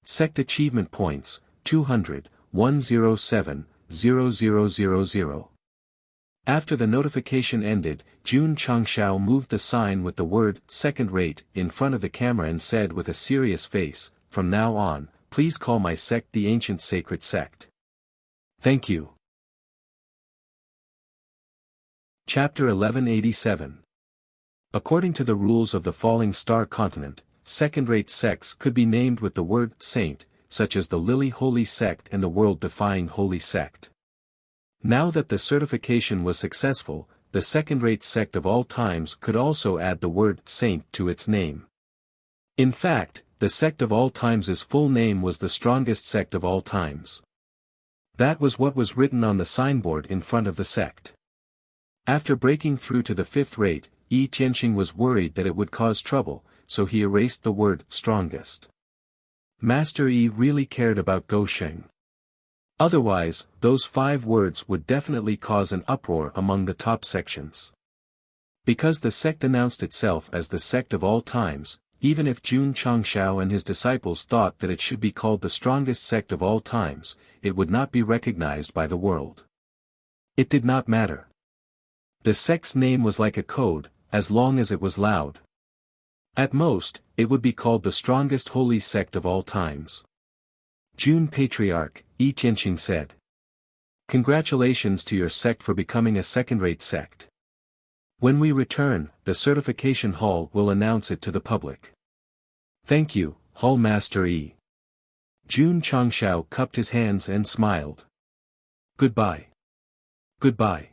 Sect achievement points, 200, 107, 0000. After the notification ended, Jun Changshao moved the sign with the word "second rate" in front of the camera and said with a serious face, "From now on, please call my sect the Ancient Sacred Sect. Thank you." Chapter 1187. According to the rules of the Falling Star Continent, second-rate sects could be named with the word "saint", such as the Lily Holy Sect and the World-Defying Holy Sect. Now that the certification was successful, the second-rate sect of all times could also add the word "saint" to its name. In fact, the sect of all times' full name was the strongest sect of all times. That was what was written on the signboard in front of the sect. After breaking through to the 5th rate, Yi Tianxing was worried that it would cause trouble, so he erased the word strongest. Master Yi really cared about Go Sheng. Otherwise, those 5 words would definitely cause an uproar among the top sections. Because the sect announced itself as the sect of all times, even if Jun Changshao and his disciples thought that it should be called the strongest sect of all times, it would not be recognized by the world. It did not matter. The sect's name was like a code, as long as it was loud. At most, it would be called the strongest holy sect of all times. Jun Patriarch, Yi Tianxing said. Congratulations to your sect for becoming a second-rate sect. When we return, the certification hall will announce it to the public. Thank you, Hall Master Yi. Jun Changshao cupped his hands and smiled. Goodbye. Goodbye.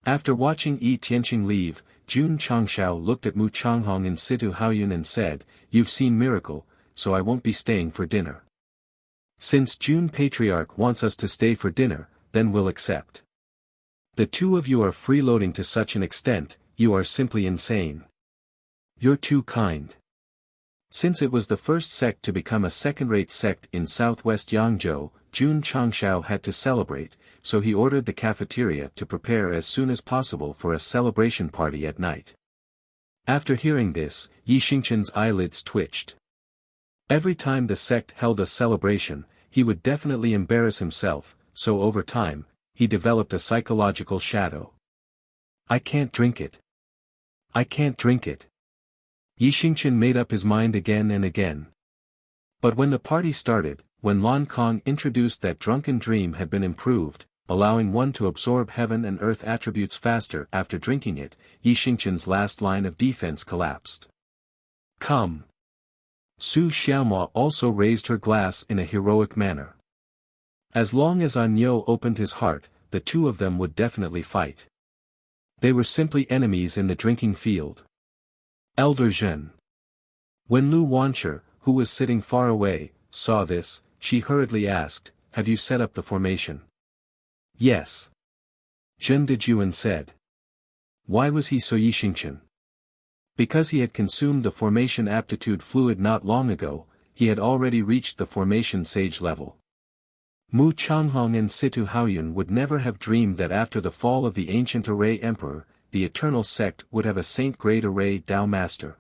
After watching Yi Tianxing leave, Jun Changshao looked at Mu Changhong and Situ Haoyun and said, You've seen miracle, so I won't be staying for dinner. Since Jun Patriarch wants us to stay for dinner, then we'll accept. The two of you are freeloading to such an extent, you are simply insane. You're too kind. Since it was the first sect to become a second-rate sect in southwest Yangzhou, Jun Changshao had to celebrate, so he ordered the cafeteria to prepare as soon as possible for a celebration party at night. After hearing this, Yi Xingchen's eyelids twitched. Every time the sect held a celebration, he would definitely embarrass himself, so over time, he developed a psychological shadow. I can't drink it. I can't drink it. Yi Xingchen made up his mind again and again. But when the party started, when Lan Kong introduced that drunken dream had been improved, allowing one to absorb heaven and earth attributes faster after drinking it, Yi Xingchen's last line of defense collapsed. Come. Su Xiaomao also raised her glass in a heroic manner. As long as An Yo opened his heart, the two of them would definitely fight. They were simply enemies in the drinking field. Elder Zhen. When Lu Wanshi, who was sitting far away, saw this, she hurriedly asked, Have you set up the formation? Yes. Zhen Dejuan said. Why was he so Yi Xingchen? Because he had consumed the formation aptitude fluid not long ago, he had already reached the formation sage level. Mu Changhong and Situ Haoyun would never have dreamed that after the fall of the ancient Array Emperor, the Eternal Sect would have a saint-grade Array Dao Master.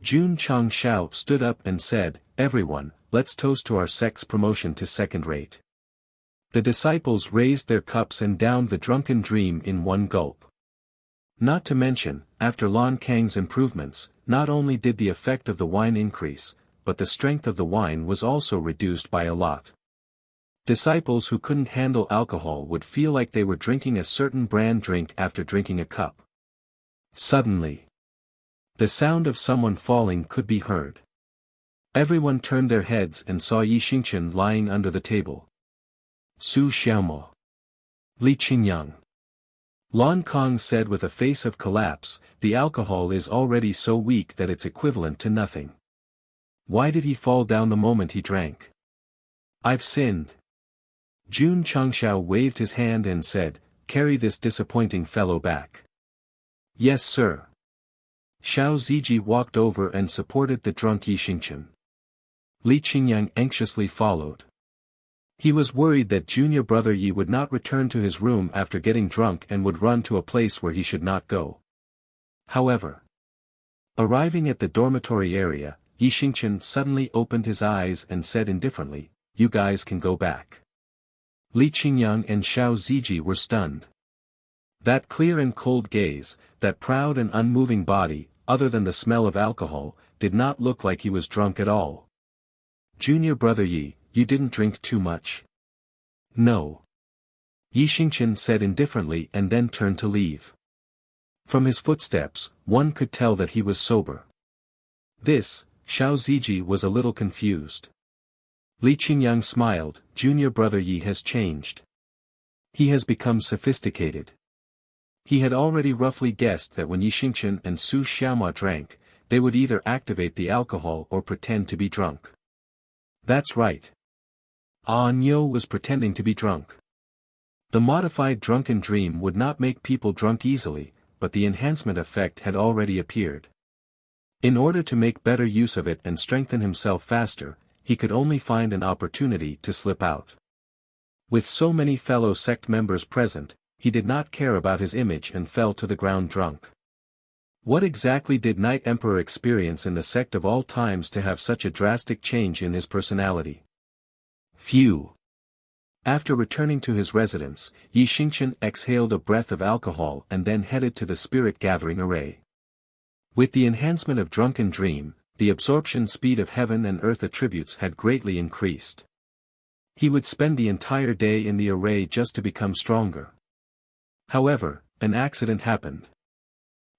Jun Changshao stood up and said, Everyone, let's toast to our sect's promotion to second-rate. The disciples raised their cups and downed the drunken dream in one gulp. Not to mention, after Lan Kang's improvements, not only did the effect of the wine increase, but the strength of the wine was also reduced by a lot. Disciples who couldn't handle alcohol would feel like they were drinking a certain brand drink after drinking a cup. Suddenly, the sound of someone falling could be heard. Everyone turned their heads and saw Yi Xingchen lying under the table. Su Xiaomao. Li Qingyang. Lan Kong said with a face of collapse, the alcohol is already so weak that it's equivalent to nothing. Why did he fall down the moment he drank? I've sinned. Jun Changshao waved his hand and said, Carry this disappointing fellow back. Yes sir. Xiao Ziji walked over and supported the drunk Yi Xingchen. Li Qingyang anxiously followed. He was worried that junior brother Yi would not return to his room after getting drunk and would run to a place where he should not go. However, arriving at the dormitory area, Yi Xingchen suddenly opened his eyes and said indifferently, You guys can go back. Li Qingyang and Xiao Ziji were stunned. That clear and cold gaze, that proud and unmoving body, other than the smell of alcohol, did not look like he was drunk at all. Junior brother Yi, you didn't drink too much? No. Yi Xingchen said indifferently and then turned to leave. From his footsteps, one could tell that he was sober. This, Xiao Ziji was a little confused. Li Qingyang smiled, Junior brother Yi has changed. He has become sophisticated. He had already roughly guessed that when Yi Xingchen and Su Xiaomao drank, they would either activate the alcohol or pretend to be drunk. That's right. Nyo was pretending to be drunk. The modified drunken dream would not make people drunk easily, but the enhancement effect had already appeared. In order to make better use of it and strengthen himself faster, he could only find an opportunity to slip out. With so many fellow sect members present, he did not care about his image and fell to the ground drunk. What exactly did Night Emperor experience in the sect of all times to have such a drastic change in his personality? Phew! After returning to his residence, Yi Xingqian exhaled a breath of alcohol and then headed to the spirit gathering array. With the enhancement of drunken dream, the absorption speed of heaven and earth attributes had greatly increased. He would spend the entire day in the array just to become stronger. However, an accident happened.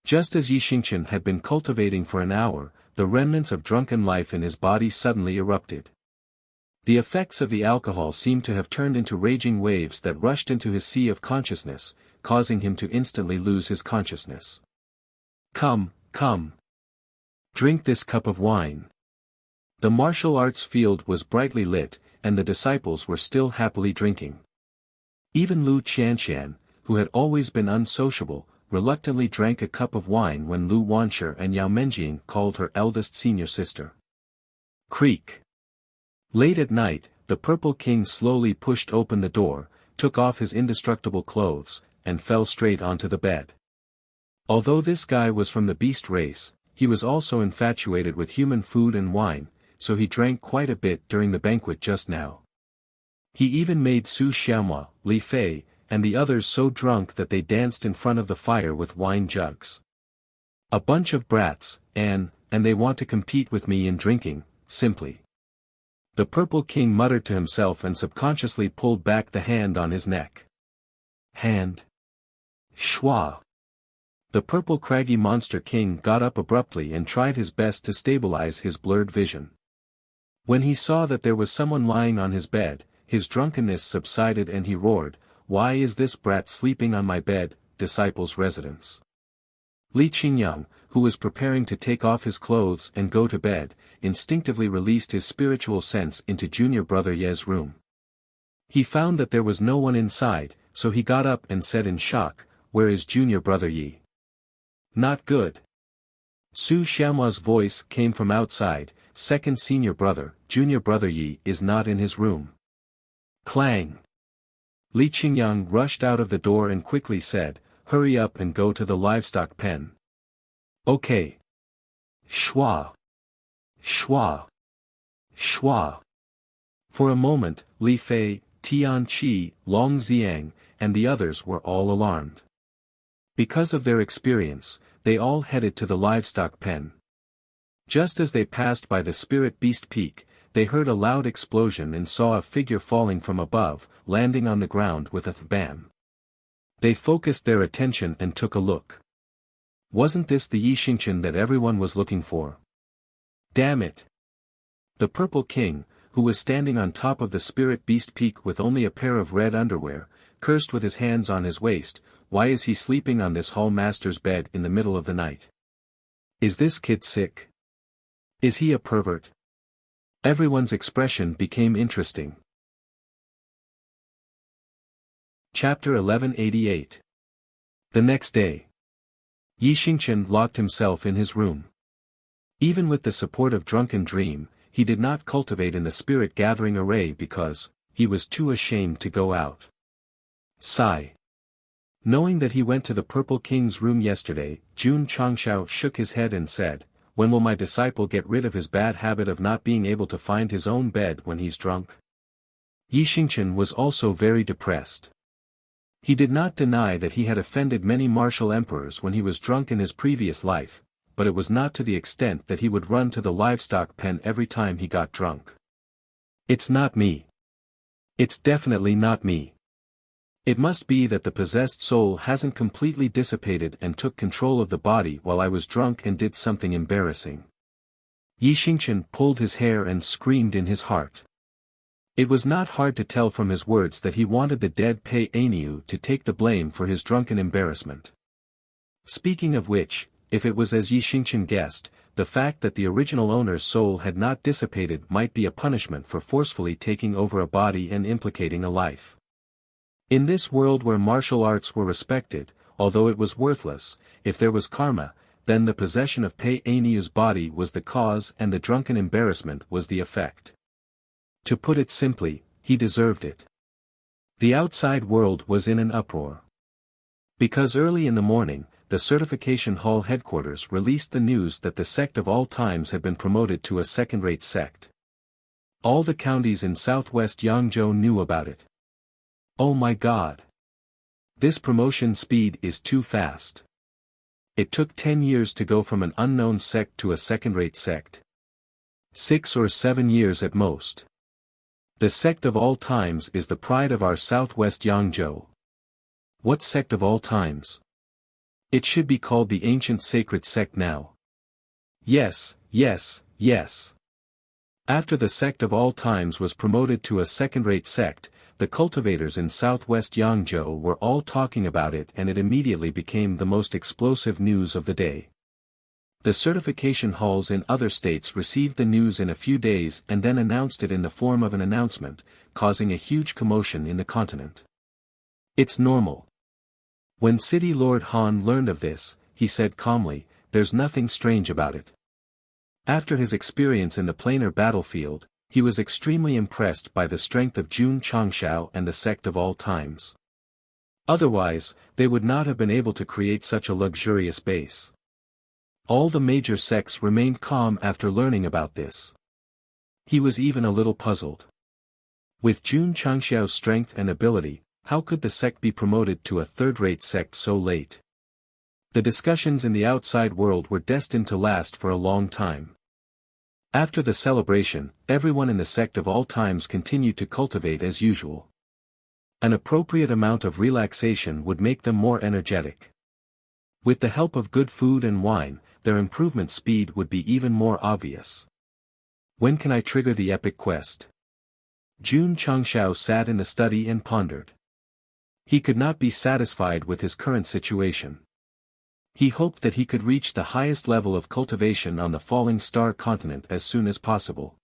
Just as Yi Xingqian had been cultivating for an hour, the remnants of drunken life in his body suddenly erupted. The effects of the alcohol seemed to have turned into raging waves that rushed into his sea of consciousness, causing him to instantly lose his consciousness. Come, come. Drink this cup of wine. The martial arts field was brightly lit, and the disciples were still happily drinking. Even Lu Qianxian, who had always been unsociable, reluctantly drank a cup of wine when Lu Wanshi and Yao Menjing called her eldest senior sister. Creak. Late at night, the Purple King slowly pushed open the door, took off his indestructible clothes, and fell straight onto the bed. Although this guy was from the beast race, he was also infatuated with human food and wine, so he drank quite a bit during the banquet just now. He even made Su Xiaomao, Li Fei, and the others so drunk that they danced in front of the fire with wine jugs. A bunch of brats, and they want to compete with me in drinking, simply. The Purple King muttered to himself and subconsciously pulled back the hand on his neck. Hand. Shua. The purple craggy monster king got up abruptly and tried his best to stabilize his blurred vision. When he saw that there was someone lying on his bed, his drunkenness subsided and he roared, "Why is this brat sleeping on my bed, disciple's residence?" Li Qingyang, who was preparing to take off his clothes and go to bed, instinctively released his spiritual sense into junior brother Ye's room. He found that there was no one inside, so he got up and said in shock, "Where is junior brother Yi?" Not good. Su Xiaoma's voice came from outside, "Second senior brother, junior brother Yi is not in his room." Clang. Li Qingyang rushed out of the door and quickly said, "Hurry up and go to the livestock pen." Okay. Shua. Shua. Shua. For a moment, Li Fei, Tian Qi, Long Xiang, and the others were all alarmed. Because of their experience, they all headed to the livestock pen. Just as they passed by the Spirit Beast Peak, they heard a loud explosion and saw a figure falling from above, landing on the ground with a bam. They focused their attention and took a look. Wasn't this the Yi Xingqian that everyone was looking for? Damn it! The Purple King, who was standing on top of the Spirit Beast Peak with only a pair of red underwear, cursed with his hands on his waist, "Why is he sleeping on this hall master's bed in the middle of the night? Is this kid sick? Is he a pervert?" Everyone's expression became interesting. Chapter 1188. The next day. Yi Xingqian locked himself in his room. Even with the support of drunken dream, he did not cultivate in the spirit gathering array because he was too ashamed to go out. Sigh. Knowing that he went to the Purple King's room yesterday, Jun Changshao shook his head and said, "When will my disciple get rid of his bad habit of not being able to find his own bed when he's drunk?" Yi Xingqian was also very depressed. He did not deny that he had offended many martial emperors when he was drunk in his previous life, but it was not to the extent that he would run to the livestock pen every time he got drunk. It's not me. It's definitely not me. It must be that the possessed soul hasn't completely dissipated and took control of the body while I was drunk and did something embarrassing. Yi Xingqian pulled his hair and screamed in his heart. It was not hard to tell from his words that he wanted the dead Pei Aniu to take the blame for his drunken embarrassment. Speaking of which, if it was as Yi Xingqian guessed, the fact that the original owner's soul had not dissipated might be a punishment for forcefully taking over a body and implicating a life. In this world where martial arts were respected, although it was worthless, if there was karma, then the possession of Pei Aniu's body was the cause and the drunken embarrassment was the effect. To put it simply, he deserved it. The outside world was in an uproar. Because early in the morning, the Certification Hall headquarters released the news that the Sect of All Times had been promoted to a second-rate sect. All the counties in southwest Yangzhou knew about it. Oh my God! This promotion speed is too fast. It took 10 years to go from an unknown sect to a second-rate sect. 6 or 7 years at most. The Sect of All Times is the pride of our southwest Yangzhou. What Sect of All Times? It should be called the Ancient Sacred Sect now. Yes, yes, yes. After the Sect of All Times was promoted to a second-rate sect, the cultivators in southwest Yangzhou were all talking about it and it immediately became the most explosive news of the day. The certification halls in other states received the news in a few days and then announced it in the form of an announcement, causing a huge commotion in the continent. It's normal. When City Lord Han learned of this, he said calmly, "There's nothing strange about it." After his experience in the planar battlefield, he was extremely impressed by the strength of Jun Changshao and the Sect of All Times. Otherwise, they would not have been able to create such a luxurious base. All the major sects remained calm after learning about this. He was even a little puzzled. With Jun Changshao's strength and ability, how could the sect be promoted to a third-rate sect so late? The discussions in the outside world were destined to last for a long time. After the celebration, everyone in the Sect of All Times continued to cultivate as usual. An appropriate amount of relaxation would make them more energetic. With the help of good food and wine, their improvement speed would be even more obvious. When can I trigger the epic quest? Jun Changshao sat in the study and pondered. He could not be satisfied with his current situation. He hoped that he could reach the highest level of cultivation on the Falling Star continent as soon as possible.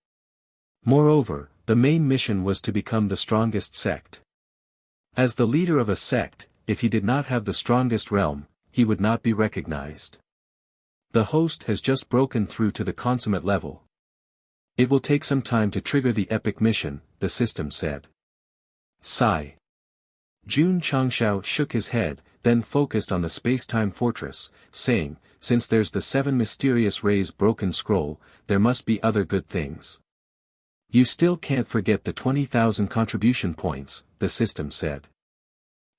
Moreover, the main mission was to become the strongest sect. As the leader of a sect, if he did not have the strongest realm, he would not be recognized. The host has just broken through to the consummate level. It will take some time to trigger the epic mission, the system said. Sigh. Jun Changshao shook his head, then focused on the space-time fortress, saying, "Since there's the 7 mysterious rays broken scroll, there must be other good things." You still can't forget the 20,000 contribution points, the system said.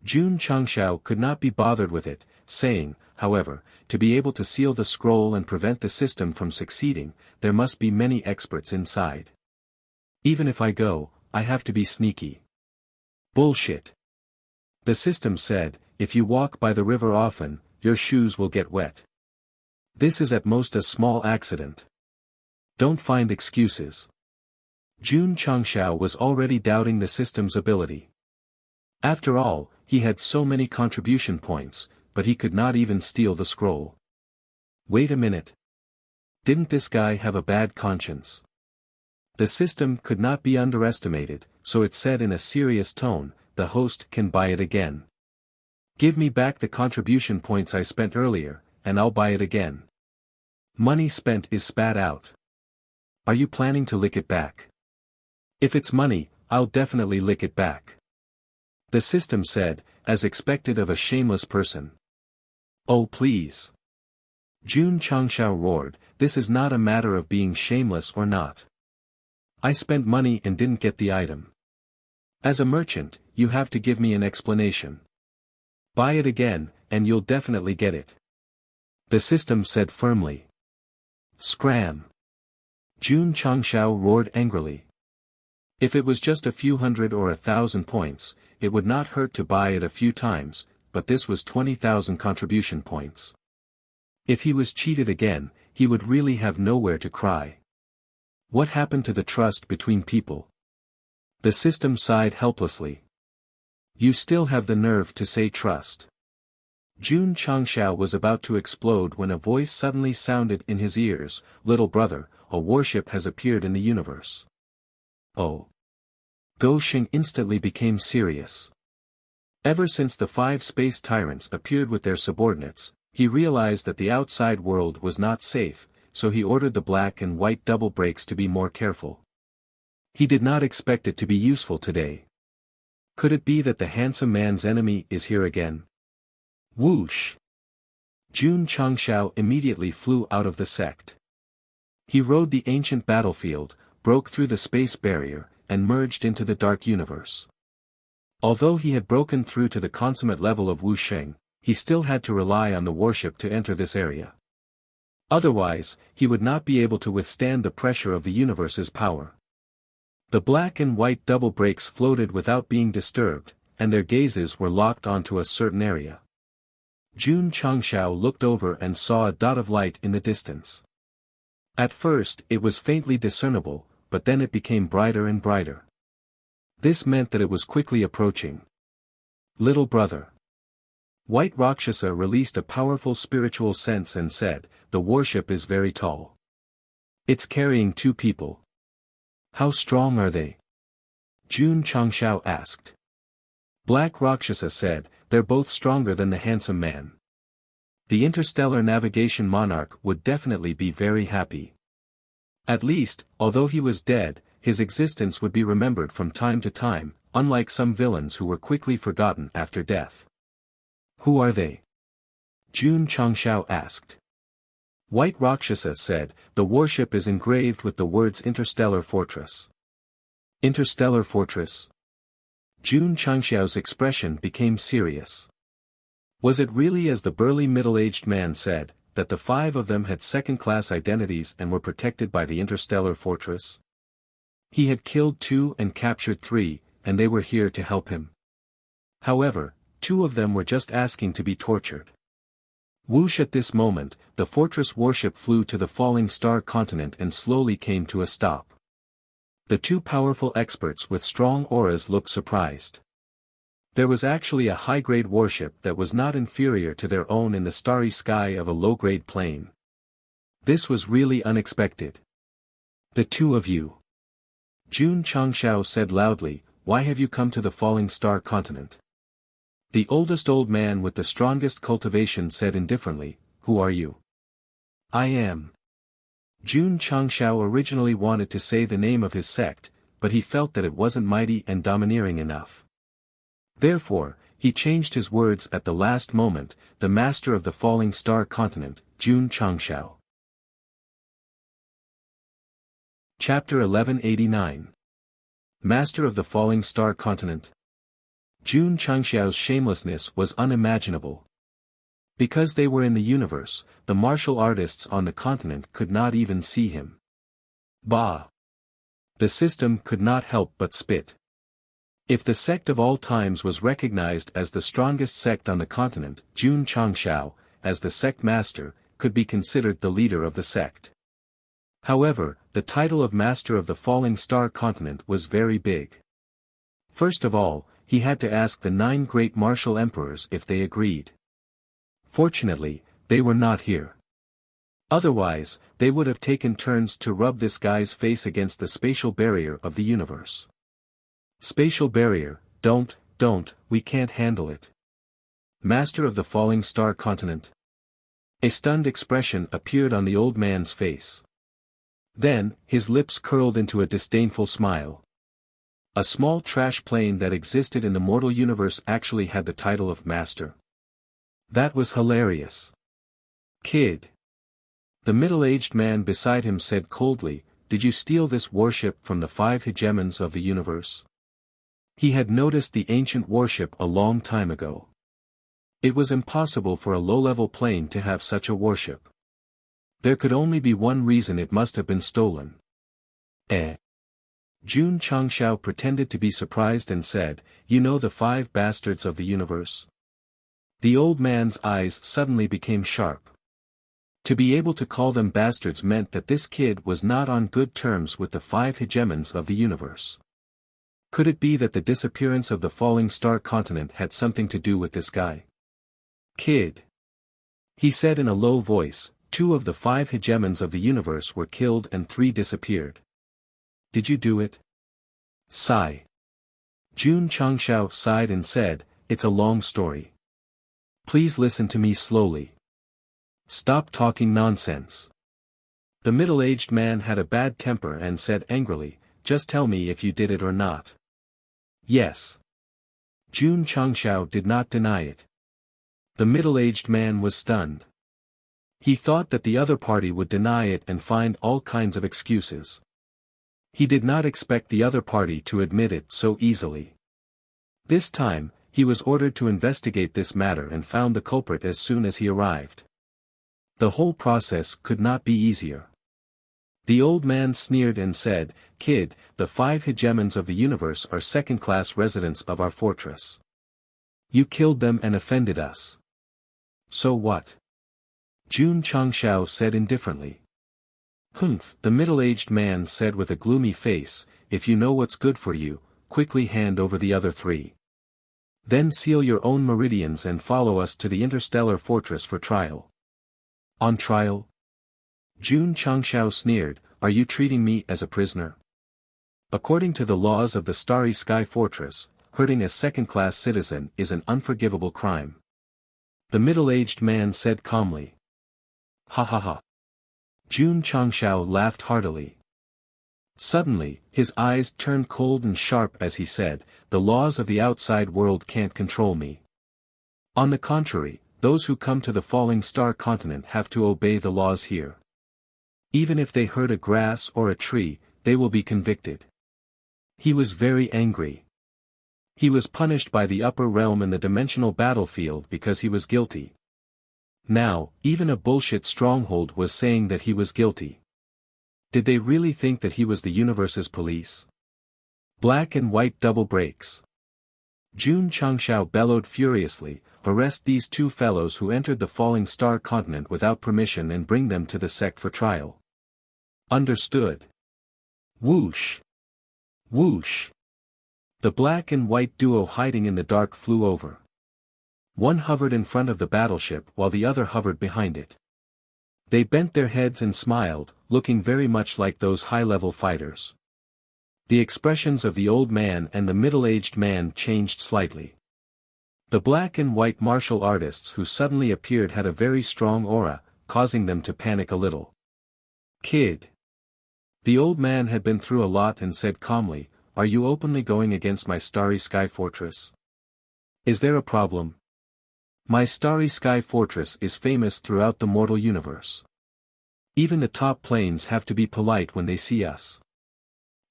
Jun Changshao could not be bothered with it, saying, however, to be able to seal the scroll and prevent the system from succeeding, there must be many experts inside. Even if I go, I have to be sneaky. Bullshit. The system said, if you walk by the river often, your shoes will get wet. This is at most a small accident. Don't find excuses. Jun Changshao was already doubting the system's ability. After all, he had so many contribution points, but he could not even steal the scroll. Wait a minute. Didn't this guy have a bad conscience? The system could not be underestimated, so it said in a serious tone, the host can buy it again. Give me back the contribution points I spent earlier, and I'll buy it again. Money spent is spat out. Are you planning to lick it back? If it's money, I'll definitely lick it back. The system said, as expected of a shameless person. Oh please. Jun Changshao roared, this is not a matter of being shameless or not. I spent money and didn't get the item. As a merchant, you have to give me an explanation. Buy it again, and you'll definitely get it. The system said firmly. Scram. Jun Changshao roared angrily. If it was just a few hundred or 1,000 points, it would not hurt to buy it a few times, but this was 20,000 contribution points. If he was cheated again, he would really have nowhere to cry. What happened to the trust between people? The system sighed helplessly. You still have the nerve to say trust. Jun Changshao was about to explode when a voice suddenly sounded in his ears, "Little brother, a warship has appeared in the universe." Oh. Go Xing instantly became serious. Ever since the 5 space tyrants appeared with their subordinates, he realized that the outside world was not safe, so he ordered the black and white double breaks to be more careful. He did not expect it to be useful today. Could it be that the handsome man's enemy is here again? Whoosh! Jun Changshao immediately flew out of the sect. He rode the ancient battlefield, broke through the space barrier, and merged into the dark universe. Although he had broken through to the consummate level of Wuxia, he still had to rely on the warship to enter this area. Otherwise, he would not be able to withstand the pressure of the universe's power. The black and white double breaks floated without being disturbed, and their gazes were locked onto a certain area. Jun Changshao looked over and saw a dot of light in the distance. At first it was faintly discernible, but then it became brighter and brighter. This meant that it was quickly approaching. Little brother. White Rakshasa released a powerful spiritual sense and said, "The warship is very tall. It's carrying 2 people. How strong are they?" Jun Changshao asked. Black Rakshasa said, "They're both stronger than the handsome man. The interstellar navigation monarch would definitely be very happy. At least, although he was dead, his existence would be remembered from time to time, unlike some villains who were quickly forgotten after death." "Who are they?" Jun Changshao asked. White Rakshasa said, "The warship is engraved with the words Interstellar Fortress." Interstellar Fortress? Jun Changshao's expression became serious. Was it really as the burly middle-aged man said, that the 5 of them had second-class identities and were protected by the Interstellar Fortress? He had killed 2 and captured 3, and they were here to help him. However, 2 of them were just asking to be tortured. Whoosh! At this moment, the fortress warship flew to the falling star continent and slowly came to a stop. The 2 powerful experts with strong auras looked surprised. There was actually a high-grade warship that was not inferior to their own in the starry sky of a low-grade plane. This was really unexpected. "The 2 of you," Jun Changshao said loudly, "why have you come to the falling star continent?" The oldest old man with the strongest cultivation said indifferently, "Who are you?" "I am." Jun Changshao originally wanted to say the name of his sect, but he felt that it wasn't mighty and domineering enough. Therefore, he changed his words at the last moment, "The master of the falling star continent, Jun Changshao." Chapter 1189. Master of the falling star continent. Jun Changshao's shamelessness was unimaginable. Because they were in the universe, the martial artists on the continent could not even see him. Bah! The system could not help but spit. If the sect of all times was recognized as the strongest sect on the continent, Jun Changshao, as the sect master, could be considered the leader of the sect. However, the title of Master of the Falling Star Continent was very big. First of all, he had to ask the 9 great martial emperors if they agreed. Fortunately, they were not here. Otherwise, they would have taken turns to rub this guy's face against the spatial barrier of the universe. Spatial barrier, don't, we can't handle it. Master of the Falling Star Continent. A stunned expression appeared on the old man's face. Then, his lips curled into a disdainful smile. A small trash plane that existed in the mortal universe actually had the title of Master. That was hilarious. Kid. The middle-aged man beside him said coldly, "Did you steal this warship from the 5 hegemons of the universe?" He had noticed the ancient warship a long time ago. It was impossible for a low-level plane to have such a warship. There could only be one reason it must have been stolen. Jun Changshao pretended to be surprised and said, "You know the 5 bastards of the universe?" The old man's eyes suddenly became sharp. To be able to call them bastards meant that this kid was not on good terms with the 5 hegemons of the universe. Could it be that the disappearance of the falling star continent had something to do with this guy? Kid. He said in a low voice, 2 of the 5 hegemons of the universe were killed and 3 disappeared. Did you do it? Sigh. Jun Changshao sighed and said, it's a long story. Please listen to me slowly. Stop talking nonsense. The middle-aged man had a bad temper and said angrily, just tell me if you did it or not. Yes. Jun Changshao did not deny it. The middle-aged man was stunned. He thought that the other party would deny it and find all kinds of excuses. He did not expect the other party to admit it so easily. This time, he was ordered to investigate this matter and found the culprit as soon as he arrived. The whole process could not be easier. The old man sneered and said, Kid, the 5 hegemons of the universe are second-class residents of our fortress. You killed them and offended us. So what? Jun Changshao said indifferently. Humph, the middle-aged man said with a gloomy face, if you know what's good for you, quickly hand over the other 3. Then seal your own meridians and follow us to the interstellar fortress for trial. On trial? Jun Changshao sneered, are you treating me as a prisoner? According to the laws of the Starry Sky Fortress, hurting a second-class citizen is an unforgivable crime. The middle-aged man said calmly. Ha ha ha. Jun Changshao laughed heartily. Suddenly, his eyes turned cold and sharp as he said, the laws of the outside world can't control me. On the contrary, those who come to the falling star continent have to obey the laws here. Even if they hurt a grass or a tree, they will be convicted. He was very angry. He was punished by the upper realm in the dimensional battlefield because he was guilty. Now, even a bullshit stronghold was saying that he was guilty. Did they really think that he was the universe's police? Black and white double breaks. Jun Changshao bellowed furiously, arrest these 2 fellows who entered the falling star continent without permission and bring them to the sect for trial. Understood. Whoosh. Whoosh. The black and white duo hiding in the dark flew over. One hovered in front of the battleship while the other hovered behind it. They bent their heads and smiled, looking very much like those high-level fighters. The expressions of the old man and the middle-aged man changed slightly. The black and white martial artists who suddenly appeared had a very strong aura, causing them to panic a little. Kid. The old man had been through a lot and said calmly, are you openly going against my Starry Sky Fortress? Is there a problem? My Starry Sky Fortress is famous throughout the mortal universe. Even the top planes have to be polite when they see us.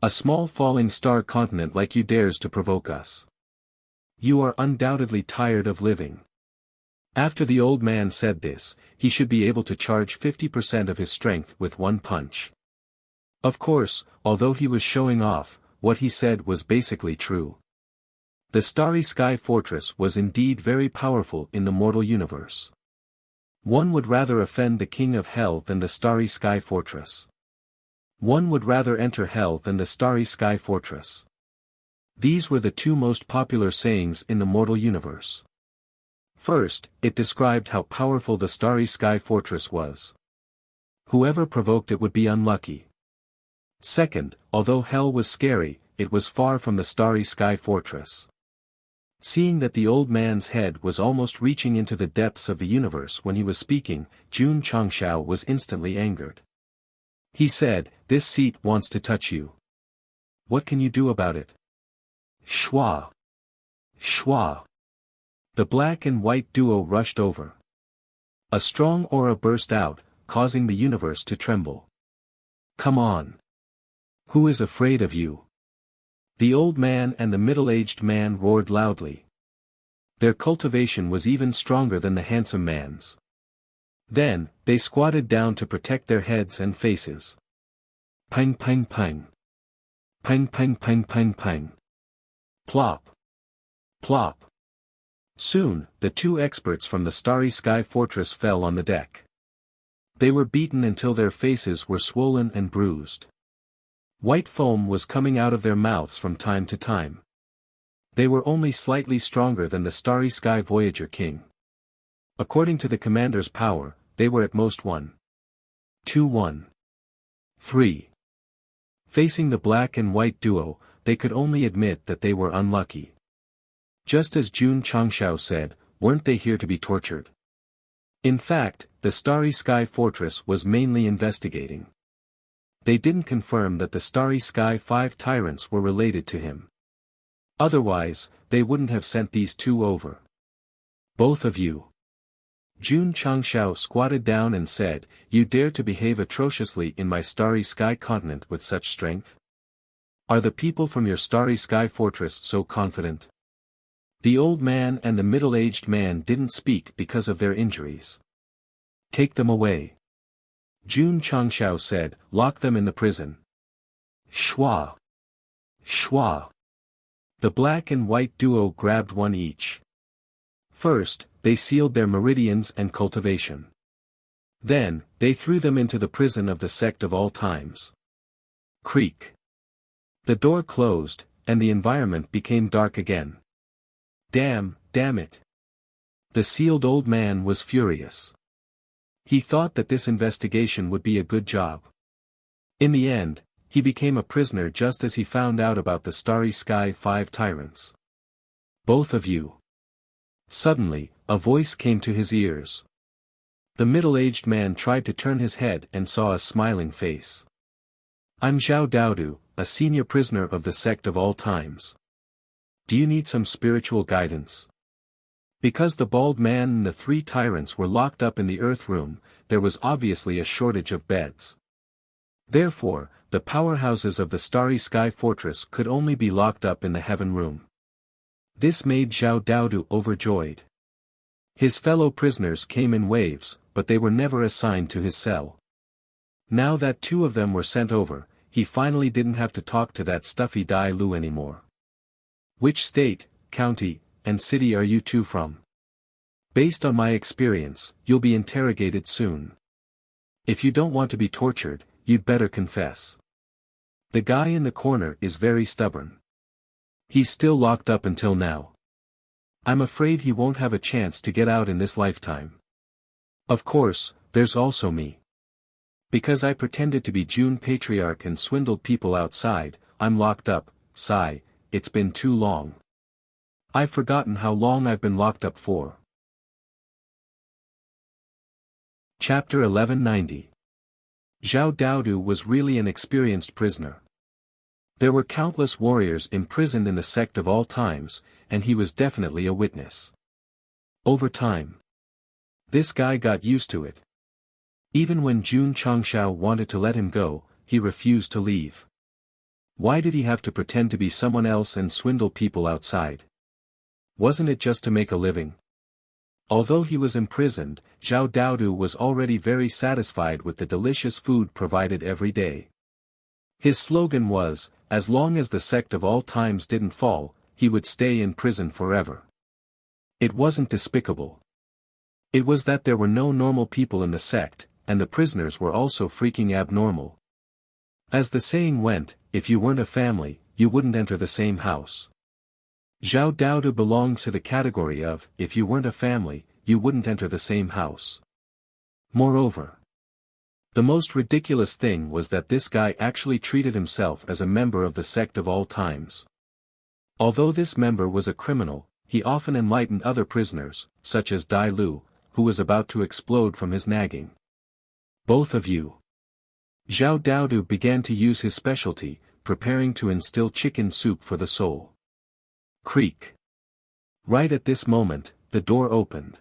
A small falling star continent like you dares to provoke us. You are undoubtedly tired of living. After the old man said this, he should be able to charge 50% of his strength with one punch. Of course, although he was showing off, what he said was basically true. The Starry Sky Fortress was indeed very powerful in the mortal universe. One would rather offend the King of Hell than the Starry Sky Fortress. One would rather enter hell than the Starry Sky Fortress. These were the 2 most popular sayings in the mortal universe. First, it described how powerful the Starry Sky Fortress was. Whoever provoked it would be unlucky. Second, although hell was scary, it was far from the Starry Sky Fortress. Seeing that the old man's head was almost reaching into the depths of the universe when he was speaking, Jun Changshao was instantly angered. He said, this seat wants to touch you. What can you do about it? Shwa. Shwa. The black and white duo rushed over. A strong aura burst out, causing the universe to tremble. Come on. Who is afraid of you? The old man and the middle-aged man roared loudly. Their cultivation was even stronger than the handsome man's. Then, they squatted down to protect their heads and faces. Pang pang pang. Pang pang pang pang pang. Plop. Plop. Soon, the 2 experts from the Starry Sky Fortress fell on the deck. They were beaten until their faces were swollen and bruised. White foam was coming out of their mouths from time to time. They were only slightly stronger than the Starry Sky Voyager King. According to the commander's power, they were at most 1, 2, 1, 3. Facing the black and white duo, they could only admit that they were unlucky. Just as Jun Changshao said, weren't they here to be tortured? In fact, the Starry Sky Fortress was mainly investigating. They didn't confirm that the Starry Sky 5 tyrants were related to him. Otherwise, they wouldn't have sent these two over. Both of you. Jun Changshao squatted down and said, you dare to behave atrociously in my Starry Sky continent with such strength? Are the people from your Starry Sky Fortress so confident? The old man and the middle-aged man didn't speak because of their injuries. Take them away. Jun Changshao said, lock them in the prison. Shua. Shua. The black and white duo grabbed one each. First, they sealed their meridians and cultivation. Then, they threw them into the prison of the Sect of all times. Creak. The door closed, and the environment became dark again. Damn it. The sealed old man was furious. He thought that this investigation would be a good job. In the end, he became a prisoner just as he found out about the Starry Sky 5 tyrants. Both of you. Suddenly, a voice came to his ears. The middle-aged man tried to turn his head and saw a smiling face. I'm Zhao Daodu, a senior prisoner of the Sect of all times. Do you need some spiritual guidance? Because the bald man and the 3 tyrants were locked up in the Earth Room, there was obviously a shortage of beds. Therefore, the powerhouses of the Starry Sky Fortress could only be locked up in the Heaven Room. This made Zhao Daodu overjoyed. His fellow prisoners came in waves, but they were never assigned to his cell. Now that 2 of them were sent over, he finally didn't have to talk to that stuffy Dai Lu anymore. Which state, county, and city are you 2 from? Based on my experience, you'll be interrogated soon. If you don't want to be tortured, you'd better confess. The guy in the corner is very stubborn. He's still locked up until now. I'm afraid he won't have a chance to get out in this lifetime. Of course, there's also me. Because I pretended to be June Patriarch and swindled people outside, I'm locked up. Sigh, it's been too long. I've forgotten how long I've been locked up for. Chapter 1190. Zhao Daodu was really an experienced prisoner. There were countless warriors imprisoned in the Sect of all times, and he was definitely a witness. Over time, this guy got used to it. Even when Jun Changshao wanted to let him go, he refused to leave. Why did he have to pretend to be someone else and swindle people outside? Wasn't it just to make a living? Although he was imprisoned, Zhao Daodu was already very satisfied with the delicious food provided every day. His slogan was, as long as the Sect of all times didn't fall, he would stay in prison forever. It wasn't despicable. It was that there were no normal people in the Sect, and the prisoners were also freaking abnormal. As the saying went, if you weren't a family, you wouldn't enter the same house. Zhao Daodu belonged to the category of, if you weren't a family, you wouldn't enter the same house. Moreover, the most ridiculous thing was that this guy actually treated himself as a member of the Sect of all times. Although this member was a criminal, he often enlightened other prisoners, such as Dai Lu, who was about to explode from his nagging. Both of you. Zhao Daodu began to use his specialty, preparing to instill chicken soup for the soul. Creak. Right at this moment, the door opened.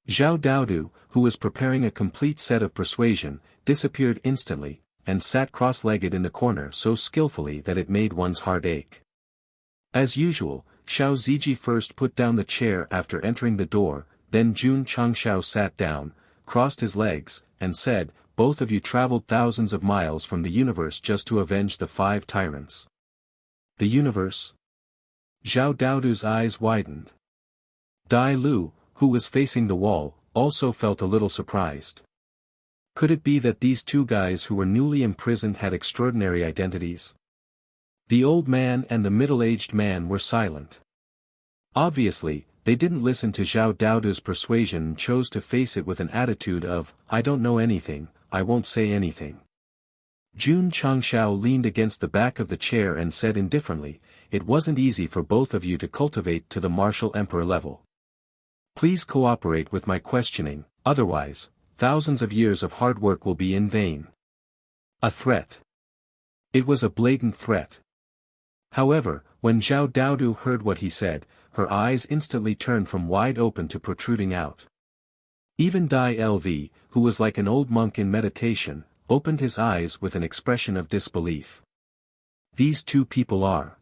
Zhao Daodu, who was preparing a complete set of persuasion, disappeared instantly, and sat cross-legged in the corner so skillfully that it made one's heart ache. As usual, Xiao Ziji first put down the chair after entering the door, then Jun Changshao sat down, crossed his legs, and said, both of you traveled thousands of miles from the universe just to avenge the 5 tyrants. The universe? Zhao Daodu's eyes widened. Dai Lu, who was facing the wall, also felt a little surprised. Could it be that these 2 guys who were newly imprisoned had extraordinary identities? The old man and the middle-aged man were silent. Obviously, they didn't listen to Zhao Daodu's persuasion and chose to face it with an attitude of, I don't know anything, I won't say anything. Jun Changshao leaned against the back of the chair and said indifferently, it wasn't easy for both of you to cultivate to the martial emperor level. Please cooperate with my questioning, otherwise, thousands of years of hard work will be in vain. A threat. It was a blatant threat. However, when Zhao Daodu heard what he said, her eyes instantly turned from wide open to protruding out. Even Dai Lv, who was like an old monk in meditation, opened his eyes with an expression of disbelief. These two people are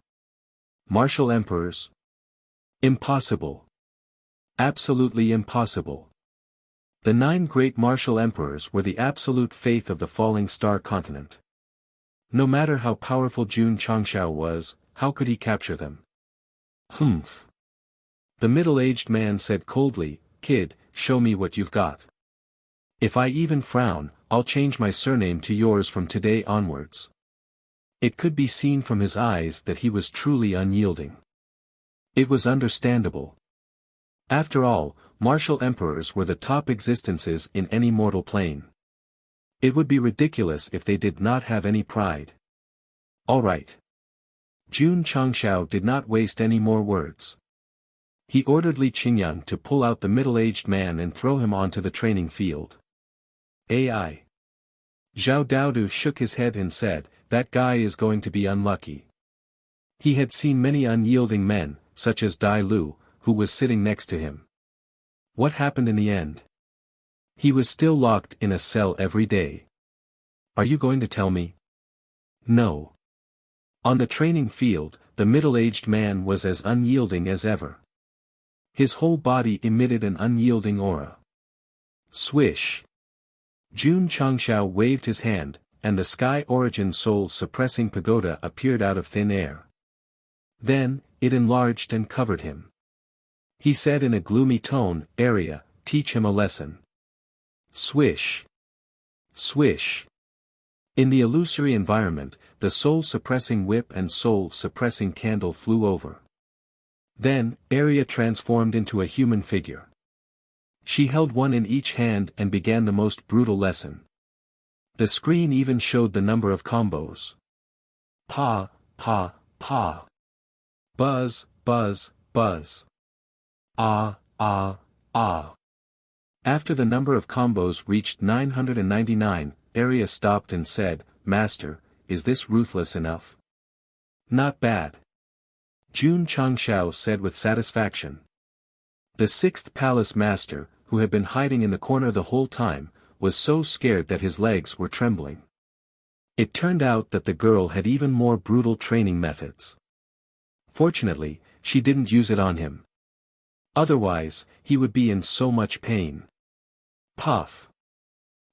martial emperors? Impossible. Absolutely impossible. The 9 great martial emperors were the absolute faith of the falling star continent. No matter how powerful Jun Changshao was, how could he capture them? Humph. The middle-aged man said coldly, Kid, show me what you've got. If I even frown, I'll change my surname to yours from today onwards. It could be seen from his eyes that he was truly unyielding. It was understandable. After all, martial emperors were the top existences in any mortal plane. It would be ridiculous if they did not have any pride. All right. Jun Changshao did not waste any more words. He ordered Li Qingyang to pull out the middle-aged man and throw him onto the training field. AI. Zhao Daodu shook his head and said, that guy is going to be unlucky. He had seen many unyielding men, such as Dai Lu, who was sitting next to him. What happened in the end? He was still locked in a cell every day. Are you going to tell me? No. On the training field, the middle-aged man was as unyielding as ever. His whole body emitted an unyielding aura. Swish. Jun Changshao waved his hand, and the Sky Origin soul-suppressing pagoda appeared out of thin air. Then, it enlarged and covered him. He said in a gloomy tone, Area, teach him a lesson. Swish. Swish. In the illusory environment, the soul-suppressing whip and soul-suppressing candle flew over. Then, Area transformed into a human figure. She held one in each hand and began the most brutal lesson. The screen even showed the number of combos. Pa, pa, pa. Buzz, buzz, buzz. Ah, ah, ah. After the number of combos reached 999, Area stopped and said, Master, is this ruthless enough? Not bad. Jun Changshao said with satisfaction. The 6th Palace Master, who had been hiding in the corner the whole time, was so scared that his legs were trembling. It turned out that the girl had even more brutal training methods. Fortunately, she didn't use it on him. Otherwise, he would be in so much pain. Puff.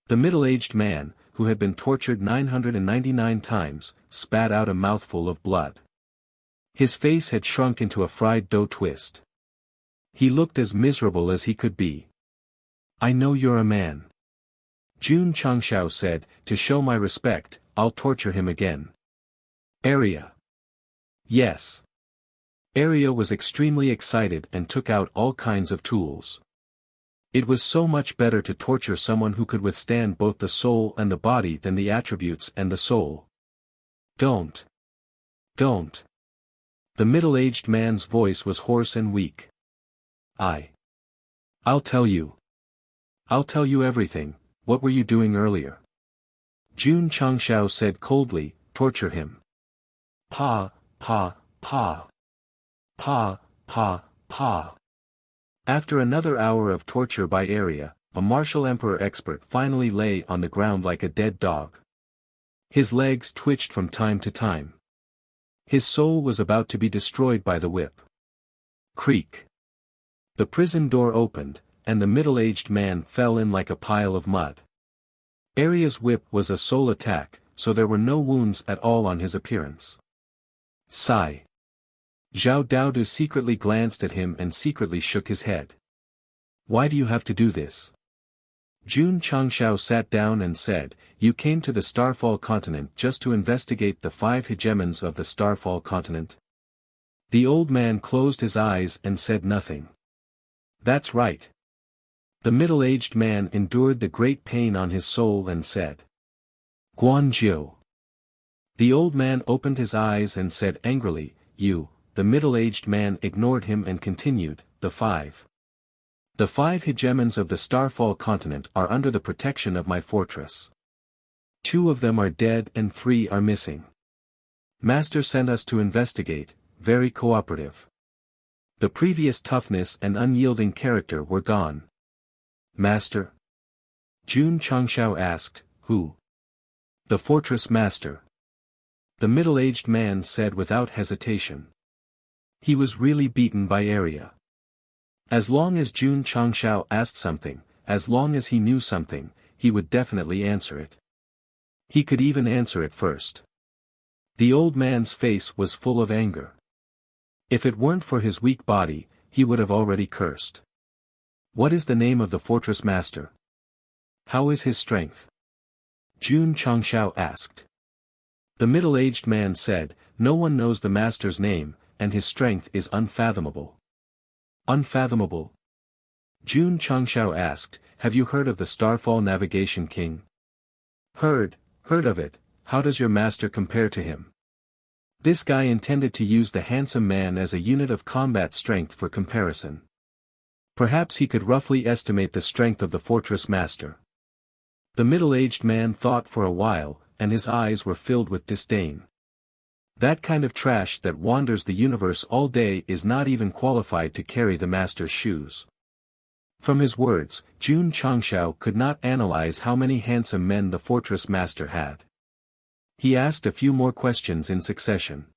The middle-aged man, who had been tortured 999 times, spat out a mouthful of blood. His face had shrunk into a fried dough twist. He looked as miserable as he could be. I know you're a man. Jun Changshao said, to show my respect, I'll torture him again. Area. Yes. Area was extremely excited and took out all kinds of tools. It was so much better to torture someone who could withstand both the soul and the body than the attributes and the soul. Don't. Don't. The middle-aged man's voice was hoarse and weak. I'll tell you. I'll tell you everything. What were you doing earlier? Jun Changshao said coldly, torture him. Pa, pa, pa. Pa, pa, pa. After another hour of torture by Area, a martial emperor expert finally lay on the ground like a dead dog. His legs twitched from time to time. His soul was about to be destroyed by the whip. Creak. The prison door opened, and the middle-aged man fell in like a pile of mud. Area's whip was a soul attack, so there were no wounds at all on his appearance. Sigh. Zhao Daodu secretly glanced at him and secretly shook his head. Why do you have to do this? Jun Changshao sat down and said, You came to the Starfall continent just to investigate the 5 hegemons of the Starfall continent? The old man closed his eyes and said nothing. That's right. The middle-aged man endured the great pain on his soul and said. Guanzhou. The old man opened his eyes and said angrily, You. The middle-aged man ignored him and continued, The five hegemons of the Starfall continent are under the protection of my fortress. 2 of them are dead and 3 are missing. Master sent us to investigate, very cooperative. The previous toughness and unyielding character were gone. Master? Jun Changshao asked, Who? The fortress master. The middle-aged man said without hesitation. He was really beaten by area. As long as Jun Changshao asked something, as long as he knew something, he would definitely answer it. He could even answer it first. The old man's face was full of anger. If it weren't for his weak body, he would have already cursed. What is the name of the fortress master? How is his strength? Jun Changshao asked. The middle-aged man said, No one knows the master's name, and his strength is unfathomable. Unfathomable? Jun Changshao asked, Have you heard of the Starfall Navigation King? Heard of it. How does your master compare to him? This guy intended to use the handsome man as a unit of combat strength for comparison. Perhaps he could roughly estimate the strength of the fortress master. The middle-aged man thought for a while, and his eyes were filled with disdain. That kind of trash that wanders the universe all day is not even qualified to carry the master's shoes. From his words, Jun Changshao could not analyze how many handsome men the fortress master had. He asked a few more questions in succession.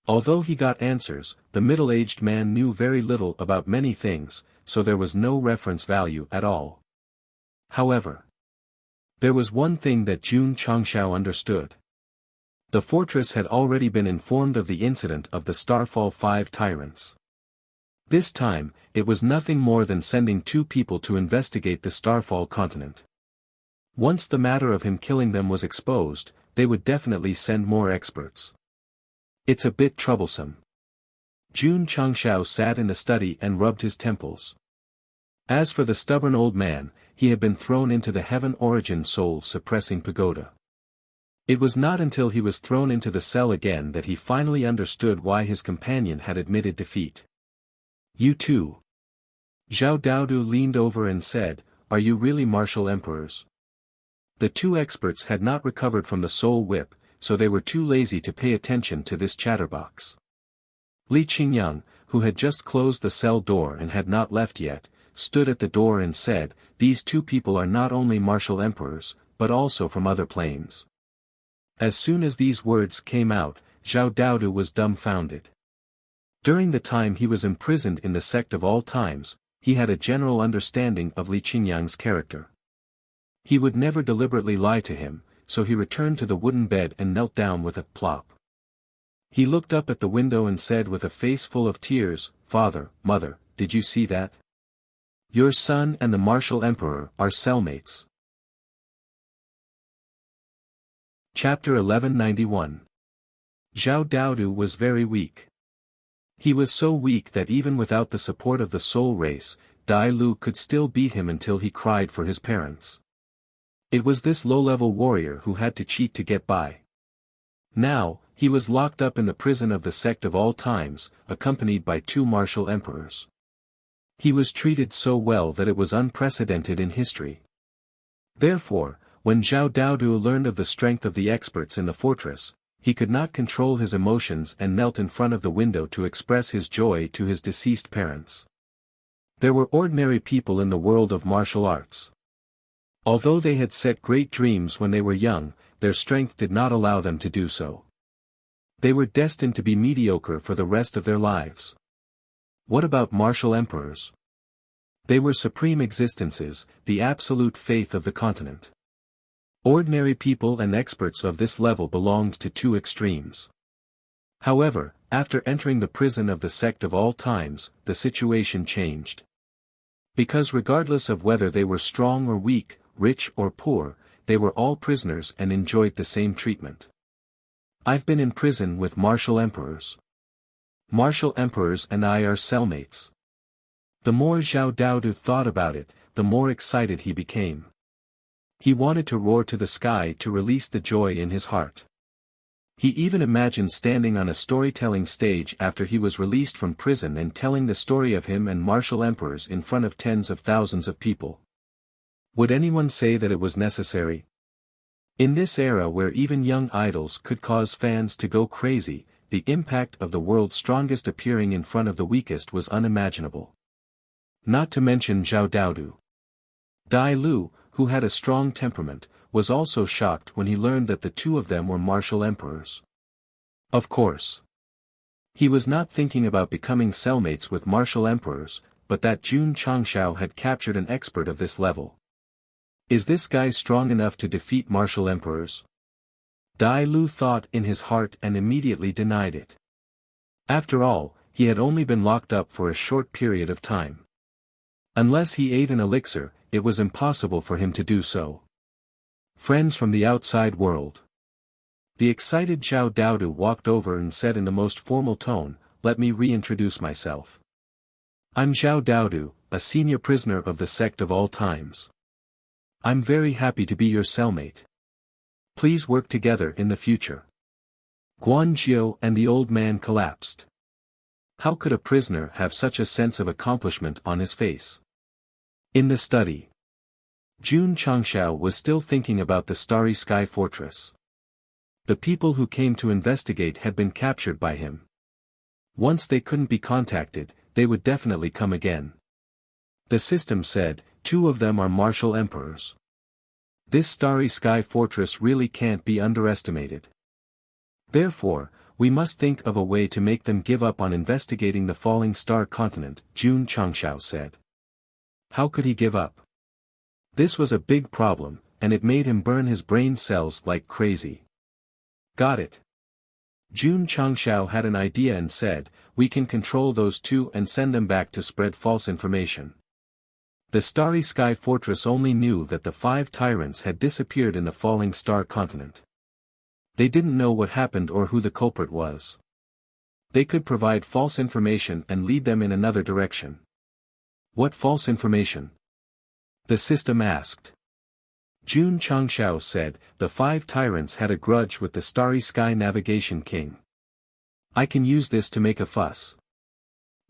Although he got answers, the middle-aged man knew very little about many things, so there was no reference value at all. However, there was one thing that Jun Changshao understood. The fortress had already been informed of the incident of the Starfall 5 tyrants. This time, it was nothing more than sending 2 people to investigate the Starfall continent. Once the matter of him killing them was exposed, they would definitely send more experts. It's a bit troublesome. Jun Changshao sat in the study and rubbed his temples. As for the stubborn old man, he had been thrown into the heaven origin soul-suppressing pagoda. It was not until he was thrown into the cell again that he finally understood why his companion had admitted defeat. You too. Zhao Daodu leaned over and said, Are you really martial emperors? The 2 experts had not recovered from the soul whip, so they were too lazy to pay attention to this chatterbox. Li Qingyang, who had just closed the cell door and had not left yet, stood at the door and said, These 2 people are not only martial emperors, but also from other planes. As soon as these words came out, Zhao Daodu was dumbfounded. During the time he was imprisoned in the Sect of all times, he had a general understanding of Li Qingyang's character. He would never deliberately lie to him, so he returned to the wooden bed and knelt down with a plop. He looked up at the window and said with a face full of tears, Father, Mother, did you see that? Your son and the martial emperor are cellmates. Chapter 1191. Zhao Daodu was very weak. He was so weak that even without the support of the soul race, Dai Lu could still beat him until he cried for his parents. It was this low-level warrior who had to cheat to get by. Now, he was locked up in the prison of the Sect of all times, accompanied by 2 martial emperors. He was treated so well that it was unprecedented in history. Therefore, when Zhao Daodu learned of the strength of the experts in the fortress, he could not control his emotions and knelt in front of the window to express his joy to his deceased parents. There were ordinary people in the world of martial arts. Although they had set great dreams when they were young, their strength did not allow them to do so. They were destined to be mediocre for the rest of their lives. What about martial emperors? They were supreme existences, the absolute faith of the continent. Ordinary people and experts of this level belonged to 2 extremes. However, after entering the prison of the Sect of all times, the situation changed. Because regardless of whether they were strong or weak, rich or poor, they were all prisoners and enjoyed the same treatment. I've been in prison with martial emperors. Martial emperors and I are cellmates. The more Zhao Daodu thought about it, the more excited he became. He wanted to roar to the sky to release the joy in his heart. He even imagined standing on a storytelling stage after he was released from prison and telling the story of him and martial emperors in front of tens of thousands of people. Would anyone say that it was necessary? In this era where even young idols could cause fans to go crazy, the impact of the world's strongest appearing in front of the weakest was unimaginable. Not to mention Zhao Daodu. Dai Lu, who had a strong temperament, was also shocked when he learned that the two of them were martial emperors. Of course. He was not thinking about becoming cellmates with martial emperors, but that Jun Changshao had captured an expert of this level. Is this guy strong enough to defeat martial emperors? Dai Lu thought in his heart and immediately denied it. After all, he had only been locked up for a short period of time. Unless he ate an elixir, it was impossible for him to do so. Friends from the outside world. The excited Zhao Daodu walked over and said in the most formal tone, "Let me reintroduce myself. I'm Zhao Daodu, a senior prisoner of the Sect of all times. I'm very happy to be your cellmate. Please work together in the future." Guan Jiu and the old man collapsed. How could a prisoner have such a sense of accomplishment on his face? In the study, Jun Changshao was still thinking about the Starry Sky Fortress. The people who came to investigate had been captured by him. Once they couldn't be contacted, they would definitely come again. The system said, 2 of them are martial emperors. This Starry Sky Fortress really can't be underestimated. Therefore, we must think of a way to make them give up on investigating the falling star continent, Jun Changshao said. How could he give up? This was a big problem, and it made him burn his brain cells like crazy. Got it. Jun Changshao had an idea and said, "We can control those 2 and send them back to spread false information." The Starry Sky Fortress only knew that the 5 tyrants had disappeared in the falling star continent. They didn't know what happened or who the culprit was. They could provide false information and lead them in another direction. What false information? The system asked. Jun Changshao said, "The 5 tyrants had a grudge with the Starry Sky Navigation King. I can use this to make a fuss."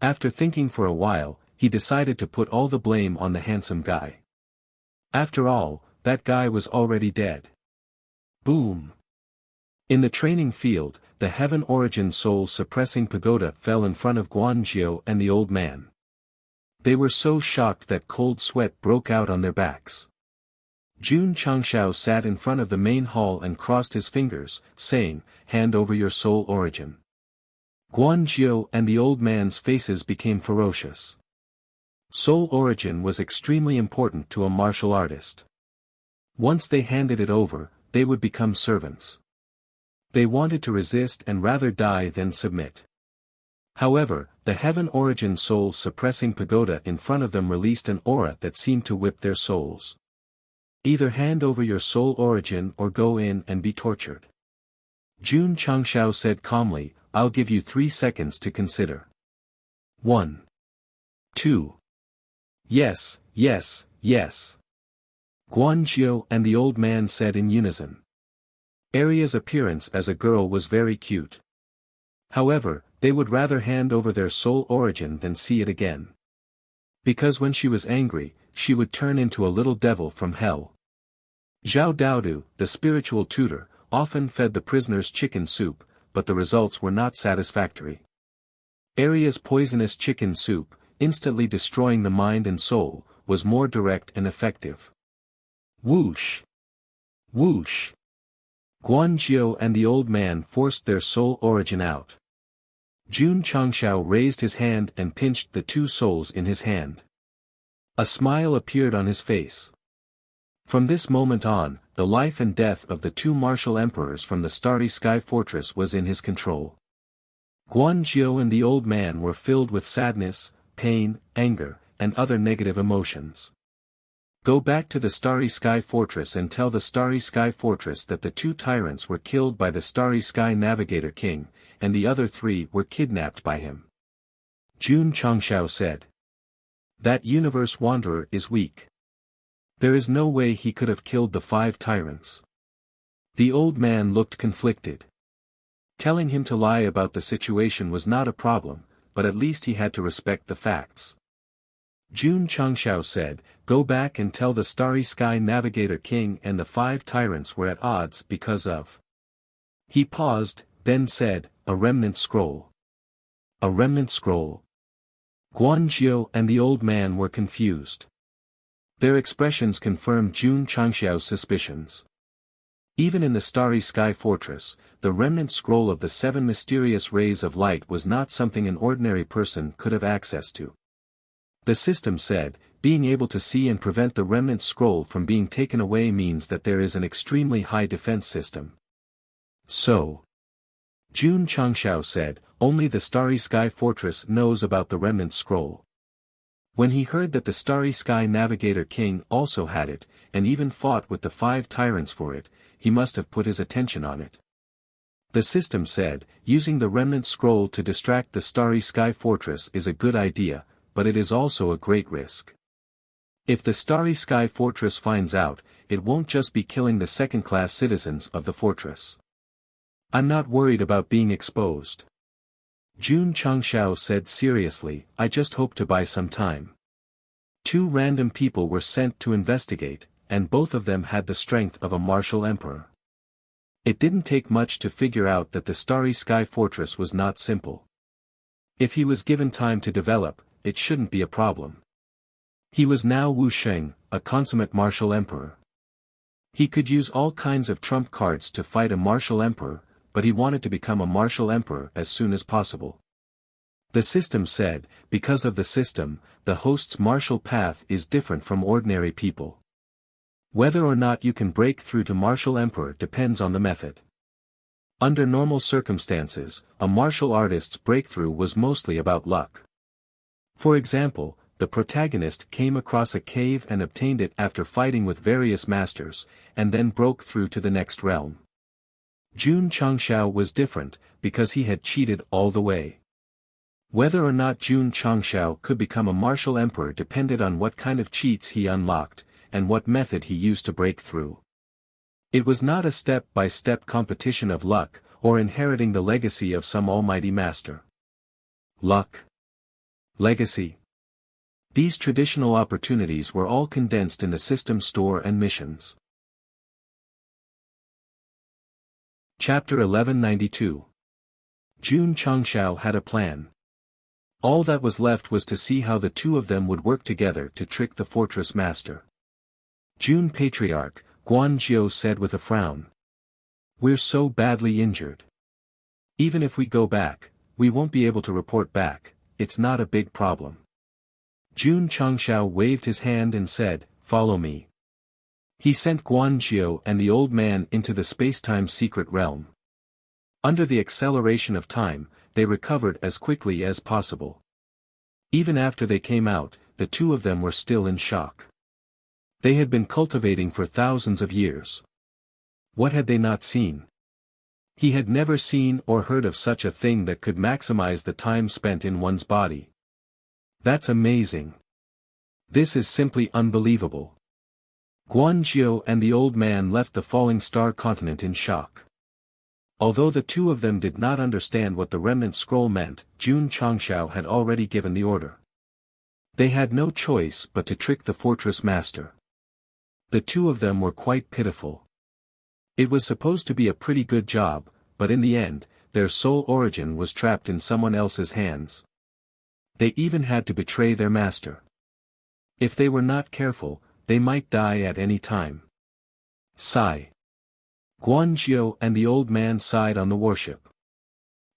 After thinking for a while, he decided to put all the blame on the handsome guy. After all, that guy was already dead. Boom! In the training field, the Heaven Origin Soul Suppressing Pagoda fell in front of Guan Jiu and the old man. They were so shocked that cold sweat broke out on their backs. Jun Changshao sat in front of the main hall and crossed his fingers, saying, "Hand over your soul origin." Guan Jiu and the old man's faces became ferocious. Soul origin was extremely important to a martial artist. Once they handed it over, they would become servants. They wanted to resist and rather die than submit. However, the Heaven Origin Soul Suppressing Pagoda in front of them released an aura that seemed to whip their souls. Either hand over your soul origin or go in and be tortured. Jun Changshao said calmly, "I'll give you 3 seconds to consider. 1. 2. Yes, yes, yes." Guan Jiu and the old man said in unison. Aria's appearance as a girl was very cute. However, they would rather hand over their soul origin than see it again. Because when she was angry, she would turn into a little devil from hell. Zhao Daodu, the spiritual tutor, often fed the prisoners chicken soup, but the results were not satisfactory. Aria's poisonous chicken soup, instantly destroying the mind and soul, was more direct and effective. Whoosh! Whoosh! Guan Jiu and the old man forced their soul origin out. Jun Changshao raised his hand and pinched the 2 souls in his hand. A smile appeared on his face. From this moment on, the life and death of the 2 martial emperors from the Starry Sky Fortress was in his control. Guan Jiu and the old man were filled with sadness, pain, anger, and other negative emotions. Go back to the Starry Sky Fortress and tell the Starry Sky Fortress that the 2 tyrants were killed by the Starry Sky Navigator King, and the other 3 were kidnapped by him. Jun Changshao said. That universe wanderer is weak. There is no way he could have killed the 5 tyrants. The old man looked conflicted. Telling him to lie about the situation was not a problem, but at least he had to respect the facts. Jun Changshao said, "Go back and tell the Starry Sky Navigator King and the 5 tyrants were at odds because of." He paused, then said, "A remnant scroll." A remnant scroll? Guanzhou and the old man were confused. Their expressions confirmed Jun Changshao's suspicions. Even in the Starry Sky Fortress, the remnant scroll of the 7 mysterious rays of light was not something an ordinary person could have access to. The system said, being able to see and prevent the remnant scroll from being taken away means that there is an extremely high defense system. So, Jun Changshao said, only the Starry Sky Fortress knows about the remnant scroll. When he heard that the Starry Sky Navigator King also had it, and even fought with the 5 tyrants for it, he must have put his attention on it. The system said, using the remnant scroll to distract the Starry Sky Fortress is a good idea, but it is also a great risk. If the Starry Sky Fortress finds out, it won't just be killing the second-class citizens of the fortress. I'm not worried about being exposed. Jun Changshao said seriously, I just hope to buy some time. 2 random people were sent to investigate, and both of them had the strength of a martial emperor. It didn't take much to figure out that the Starry Sky Fortress was not simple. If he was given time to develop, it shouldn't be a problem. He was now Wu Sheng, a consummate martial emperor. He could use all kinds of trump cards to fight a martial emperor, but he wanted to become a martial emperor as soon as possible. The system said, because of the system, the host's martial path is different from ordinary people. Whether or not you can break through to martial emperor depends on the method. Under normal circumstances, a martial artist's breakthrough was mostly about luck. For example, the protagonist came across a cave and obtained it after fighting with various masters, and then broke through to the next realm. Jun Changshao was different, because he had cheated all the way. Whether or not Jun Changshao could become a martial emperor depended on what kind of cheats he unlocked, and what method he used to break through. It was not a step-by-step competition of luck, or inheriting the legacy of some almighty master. Luck. Legacy. These traditional opportunities were all condensed in the system store and missions. Chapter 1192. Jun Changshao had a plan. All that was left was to see how the 2 of them would work together to trick the fortress master. Jun Patriarch, Guanzhou said with a frown. We're so badly injured. Even if we go back, we won't be able to report back, it's not a big problem. Jun Changshao waved his hand and said, follow me. He sent Guanzhou and the old man into the space-time secret realm. Under the acceleration of time, they recovered as quickly as possible. Even after they came out, the 2 of them were still in shock. They had been cultivating for thousands of years. What had they not seen? He had never seen or heard of such a thing that could maximize the time spent in one's body. That's amazing. This is simply unbelievable. Guanzhou and the old man left the falling star continent in shock. Although the 2 of them did not understand what the remnant scroll meant, Jun Changshao had already given the order. They had no choice but to trick the fortress master. The 2 of them were quite pitiful. It was supposed to be a pretty good job, but in the end, their sole origin was trapped in someone else's hands. They even had to betray their master. If they were not careful, they might die at any time. Sigh. Guanzhou and the old man sighed on the warship.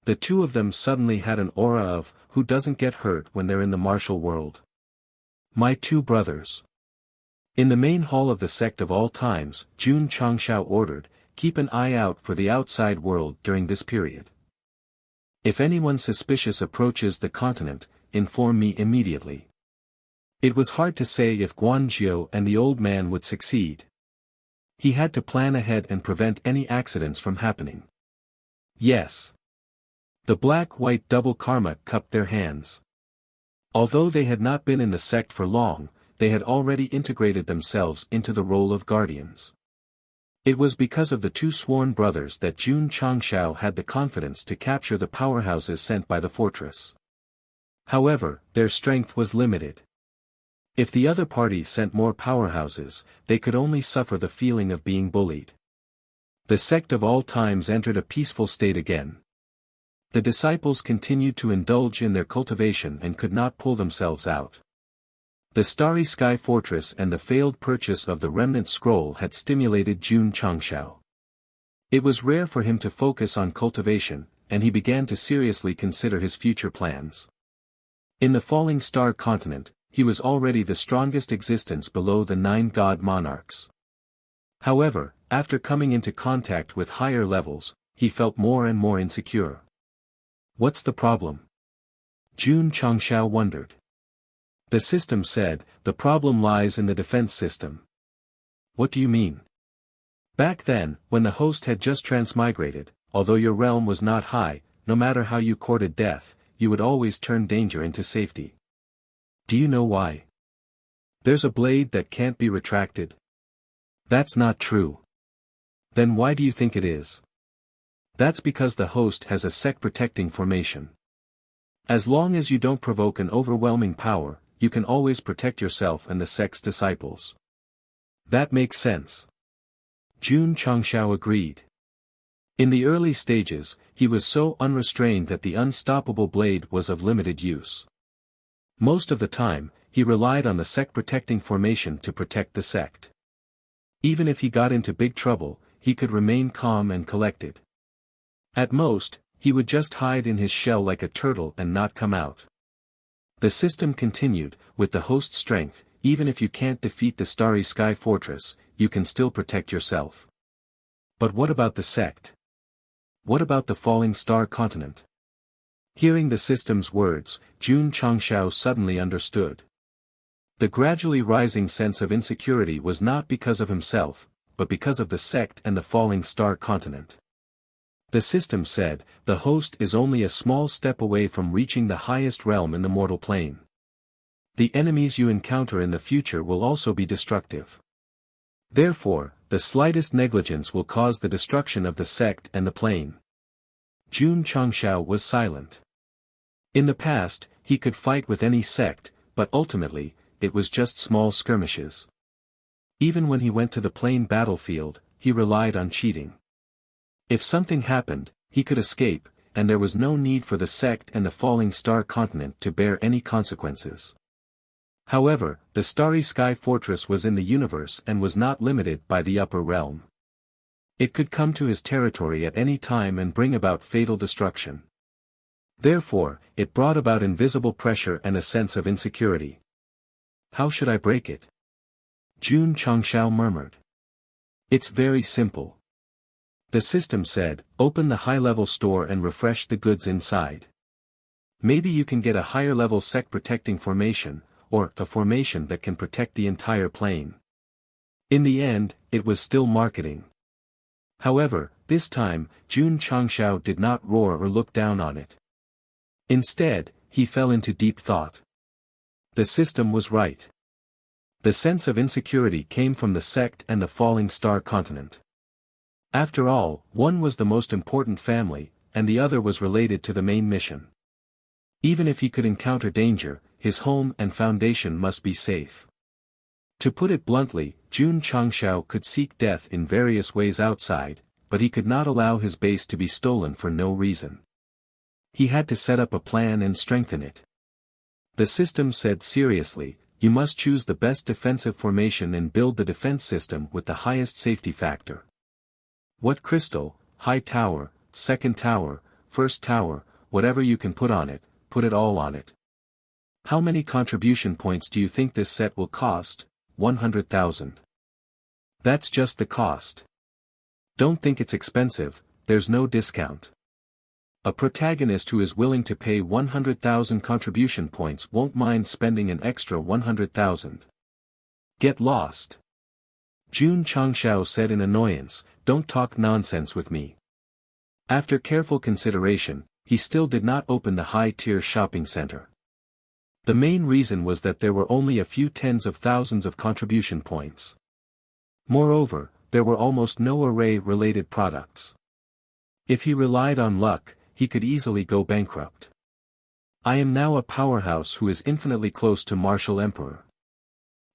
The 2 of them suddenly had an aura of, who doesn't get hurt when they're in the martial world? My 2 brothers. In the main hall of the Sect of all times, Jun Changshao ordered, keep an eye out for the outside world during this period. If anyone suspicious approaches the continent, inform me immediately. It was hard to say if Guanzhou and the old man would succeed. He had to plan ahead and prevent any accidents from happening. Yes. The black-white double karma cupped their hands. Although they had not been in the sect for long, they had already integrated themselves into the role of guardians. It was because of the two sworn brothers that Jun Changshao had the confidence to capture the powerhouses sent by the fortress. However, their strength was limited. If the other party sent more powerhouses, they could only suffer the feeling of being bullied. The sect of all times entered a peaceful state again. The disciples continued to indulge in their cultivation and could not pull themselves out. The Starry Sky Fortress and the failed purchase of the remnant scroll had stimulated Jun Changshao. It was rare for him to focus on cultivation, and he began to seriously consider his future plans. In the Falling Star continent, he was already the strongest existence below the 9 god monarchs. However, after coming into contact with higher levels, he felt more and more insecure. What's the problem? Jun Changshao wondered. The system said, the problem lies in the defense system. What do you mean? Back then, when the host had just transmigrated, although your realm was not high, no matter how you courted death, you would always turn danger into safety. Do you know why? There's a blade that can't be retracted. That's not true. Then why do you think it is? That's because the host has a sect protecting formation. As long as you don't provoke an overwhelming power, you can always protect yourself and the sect's disciples. That makes sense. Jun Changshao agreed. In the early stages, he was so unrestrained that the unstoppable blade was of limited use. Most of the time, he relied on the sect protecting formation to protect the sect. Even if he got into big trouble, he could remain calm and collected. At most, he would just hide in his shell like a turtle and not come out. The system continued, with the host's strength, even if you can't defeat the Starry Sky Fortress, you can still protect yourself. But what about the sect? What about the Falling Star continent? Hearing the system's words, Jun Changshao suddenly understood. The gradually rising sense of insecurity was not because of himself, but because of the sect and the Falling Star continent. The system said, the host is only a small step away from reaching the highest realm in the mortal plane. The enemies you encounter in the future will also be destructive. Therefore, the slightest negligence will cause the destruction of the sect and the plane. Jun Changshao was silent. In the past, he could fight with any sect, but ultimately, it was just small skirmishes. Even when he went to the plain battlefield, he relied on cheating. If something happened, he could escape, and there was no need for the sect and the Falling Star continent to bear any consequences. However, the Starry Sky Fortress was in the universe and was not limited by the upper realm. It could come to his territory at any time and bring about fatal destruction. Therefore, it brought about invisible pressure and a sense of insecurity. How should I break it? Jun Changshao murmured. It's very simple. The system said, open the high-level store and refresh the goods inside. Maybe you can get a higher-level sect protecting formation, or a formation that can protect the entire plane. In the end, it was still marketing. However, this time, Jun Changshao did not roar or look down on it. Instead, he fell into deep thought. The system was right. The sense of insecurity came from the sect and the Falling Star continent. After all, one was the most important family, and the other was related to the main mission. Even if he could encounter danger, his home and foundation must be safe. To put it bluntly, Jun Changshao could seek death in various ways outside, but he could not allow his base to be stolen for no reason. He had to set up a plan and strengthen it. The system said seriously, you must choose the best defensive formation and build the defense system with the highest safety factor. What crystal, high tower, second tower, first tower, whatever you can put on it, put it all on it. How many contribution points do you think this set will cost? 100,000. That's just the cost. Don't think it's expensive, there's no discount. A protagonist who is willing to pay 100,000 contribution points won't mind spending an extra 100,000. Get lost. Jun Changshao said in annoyance, don't talk nonsense with me. After careful consideration, he still did not open the high-tier shopping center. The main reason was that there were only a few tens of thousands of contribution points. Moreover, there were almost no array-related products. If he relied on luck, he could easily go bankrupt. I am now a powerhouse who is infinitely close to Martial Emperor.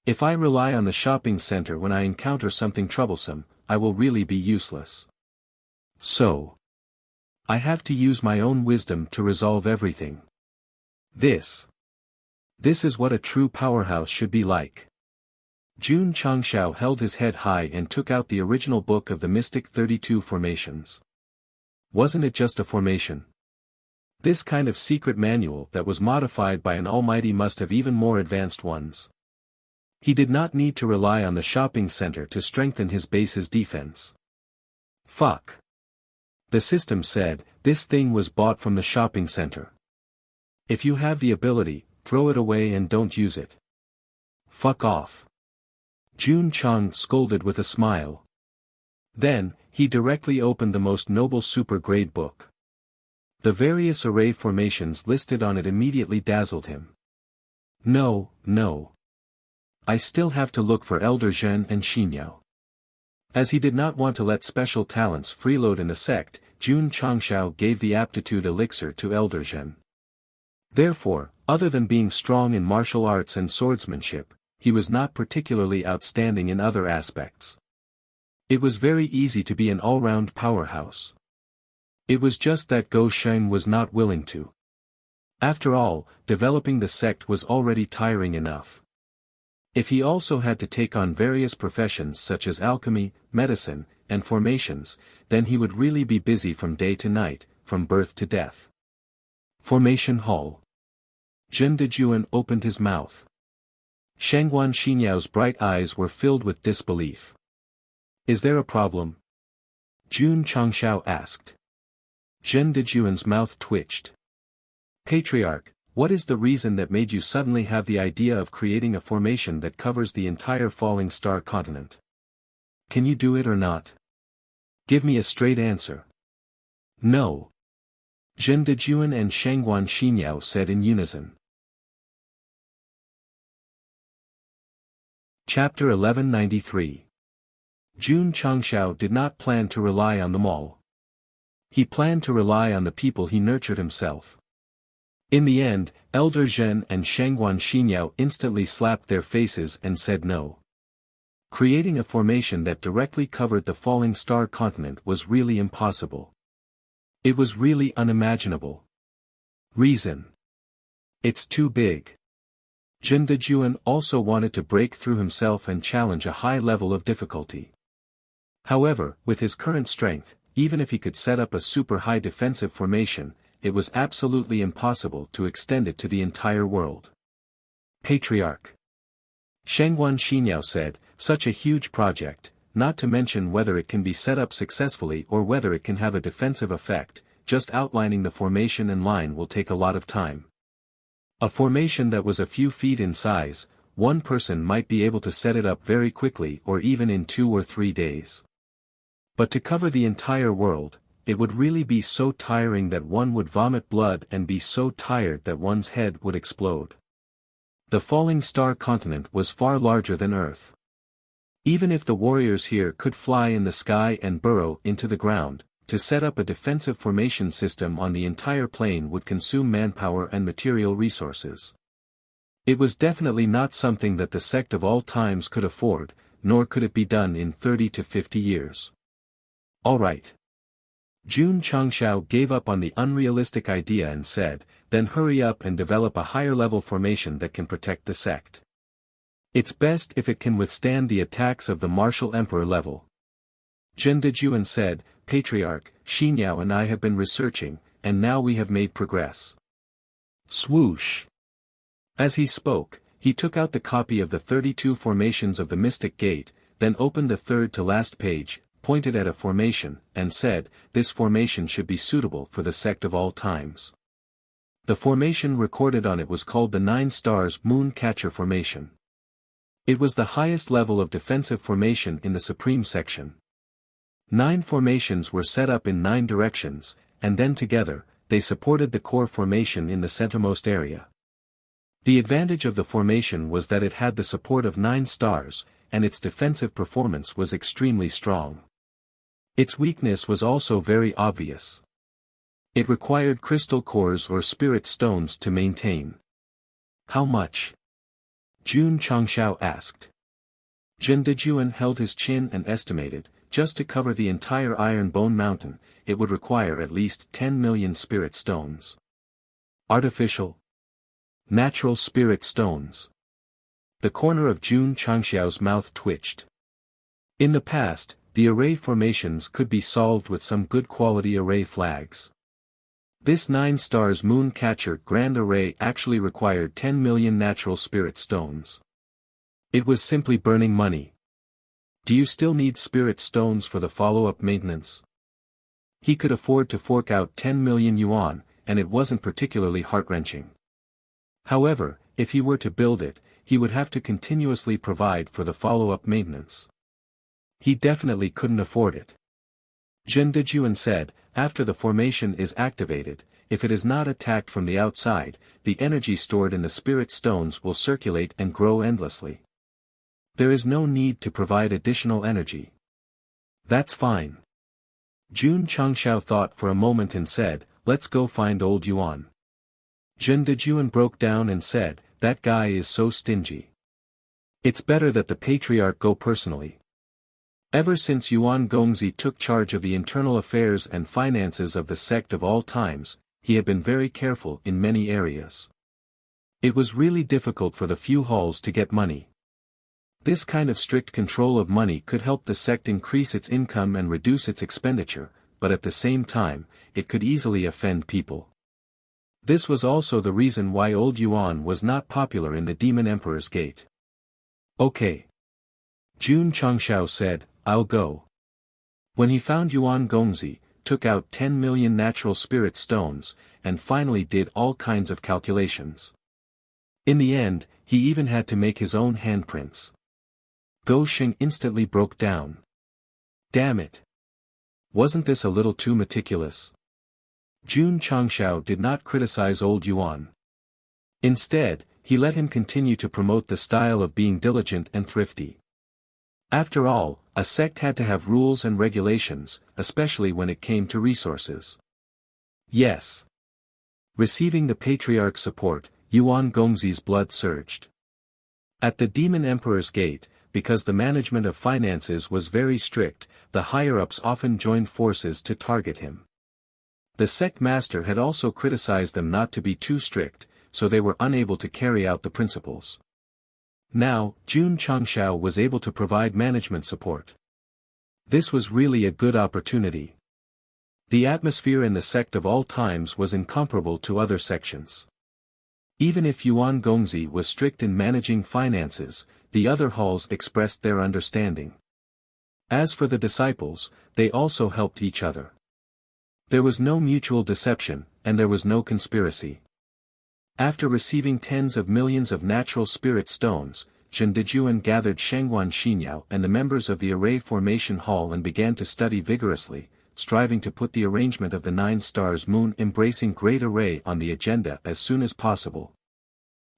If I rely on the shopping center when I encounter something troublesome, I will really be useless. So, I have to use my own wisdom to resolve everything. This is what a true powerhouse should be like. Jun Changshao held his head high and took out the original book of the Mystic 32 Formations. Wasn't it just a formation? This kind of secret manual that was modified by an almighty must have even more advanced ones. He did not need to rely on the shopping center to strengthen his base's defense. Fuck. The system said, this thing was bought from the shopping center. If you have the ability, throw it away and don't use it. Fuck off. Jun Chang scolded with a smile. Then, he directly opened the most noble super-grade book. The various array formations listed on it immediately dazzled him. No. I still have to look for Elder Zhen and Xinyao. As he did not want to let special talents freeload in the sect, Jun Changshao gave the aptitude elixir to Elder Zhen. Therefore, other than being strong in martial arts and swordsmanship, he was not particularly outstanding in other aspects. It was very easy to be an all-round powerhouse. It was just that Go Sheng was not willing to. After all, developing the sect was already tiring enough. If he also had to take on various professions such as alchemy, medicine, and formations, then he would really be busy from day to night, from birth to death. Formation Hall. Zhen Dejuan opened his mouth. Shangguan Xinyao's bright eyes were filled with disbelief. Is there a problem? Jun Changshao asked. Zhen Dejuan's mouth twitched. Patriarch, what is the reason that made you suddenly have the idea of creating a formation that covers the entire falling star continent? Can you do it or not? Give me a straight answer. No. Zhen Dejuan and Shangguan Xinyao said in unison. Chapter 1193. Jun Changshao did not plan to rely on them all. He planned to rely on the people he nurtured himself. In the end, Elder Zhen and Shangguan Xinyao instantly slapped their faces and said no. Creating a formation that directly covered the falling star continent was really impossible. It was really unimaginable. Reason. It's too big. Zhen Dejuan also wanted to break through himself and challenge a high level of difficulty. However, with his current strength, even if he could set up a super high defensive formation, it was absolutely impossible to extend it to the entire world. Patriarch. Shangguan Xinyao said, such a huge project, not to mention whether it can be set up successfully or whether it can have a defensive effect, just outlining the formation and line will take a lot of time. A formation that was a few feet in size, one person might be able to set it up very quickly or even in 2 or 3 days. But to cover the entire world, it would really be so tiring that one would vomit blood and be so tired that one's head would explode. The falling star continent was far larger than Earth. Even if the warriors here could fly in the sky and burrow into the ground, to set up a defensive formation system on the entire plane would consume manpower and material resources. It was definitely not something that the sect of all times could afford, nor could it be done in 30 to 50 years. Alright. Jun Changshao gave up on the unrealistic idea and said, then hurry up and develop a higher-level formation that can protect the sect. It's best if it can withstand the attacks of the Martial Emperor level. Zhen Dejuan said, Patriarch, Xinyao and I have been researching, and now we have made progress. Swoosh. As he spoke, he took out the copy of the 32 formations of the Mystic Gate, then opened the third to last page, pointed at a formation, and said, this formation should be suitable for the sect of all times. The formation recorded on it was called the 9 Stars Moon Catcher Formation. It was the highest level of defensive formation in the Supreme Section. 9 formations were set up in 9 directions, and then together, they supported the core formation in the centermost area. The advantage of the formation was that it had the support of 9 stars, and its defensive performance was extremely strong. Its weakness was also very obvious. It required crystal cores or spirit stones to maintain. How much? Jun Changshao asked. Jin Dejuan held his chin and estimated, just to cover the entire Iron Bone Mountain, it would require at least 10 million spirit stones. Artificial? Natural spirit stones. The corner of Jun Changxiao's mouth twitched. In the past, the array formations could be solved with some good quality array flags. This 9 stars moon catcher grand array actually required 10 million natural spirit stones. It was simply burning money. Do you still need spirit stones for the follow-up maintenance? He could afford to fork out 10 million yuan, and it wasn't particularly heart-wrenching. However, if he were to build it, he would have to continuously provide for the follow-up maintenance. He definitely couldn't afford it. Zhen Dejuan said, after the formation is activated, if it is not attacked from the outside, the energy stored in the spirit stones will circulate and grow endlessly. There is no need to provide additional energy. That's fine. Jun Changshao thought for a moment and said, let's go find old Yuan. Zhen Dejuan broke down and said, that guy is so stingy. It's better that the patriarch go personally. Ever since Yuan Gongzi took charge of the internal affairs and finances of the sect of all times, he had been very careful in many areas. It was really difficult for the few halls to get money. This kind of strict control of money could help the sect increase its income and reduce its expenditure, but at the same time, it could easily offend people. This was also the reason why old Yuan was not popular in the Demon Emperor's Gate. Okay. Jun Changshao said, I'll go. When he found Yuan Gongzi, took out 10 million natural spirit stones, and finally did all kinds of calculations. In the end, he even had to make his own handprints. Go Xing instantly broke down. Damn it. Wasn't this a little too meticulous? Jun Changshao did not criticize old Yuan. Instead, he let him continue to promote the style of being diligent and thrifty. After all, a sect had to have rules and regulations, especially when it came to resources. Yes. Receiving the patriarch's support, Yuan Gongzi's blood surged. At the Demon Emperor's Gate, because the management of finances was very strict, the higher-ups often joined forces to target him. The sect master had also criticized them not to be too strict, so they were unable to carry out the principles. Now, Jun Changshao was able to provide management support. This was really a good opportunity. The atmosphere in the sect of all times was incomparable to other sections. Even if Yuan Gongzi was strict in managing finances, the other halls expressed their understanding. As for the disciples, they also helped each other. There was no mutual deception, and there was no conspiracy. After receiving tens of millions of natural spirit stones, Zhen Dejuan gathered Shengguan Xinyao and the members of the Array Formation Hall and began to study vigorously, striving to put the arrangement of the 9 stars moon embracing Great Array on the agenda as soon as possible.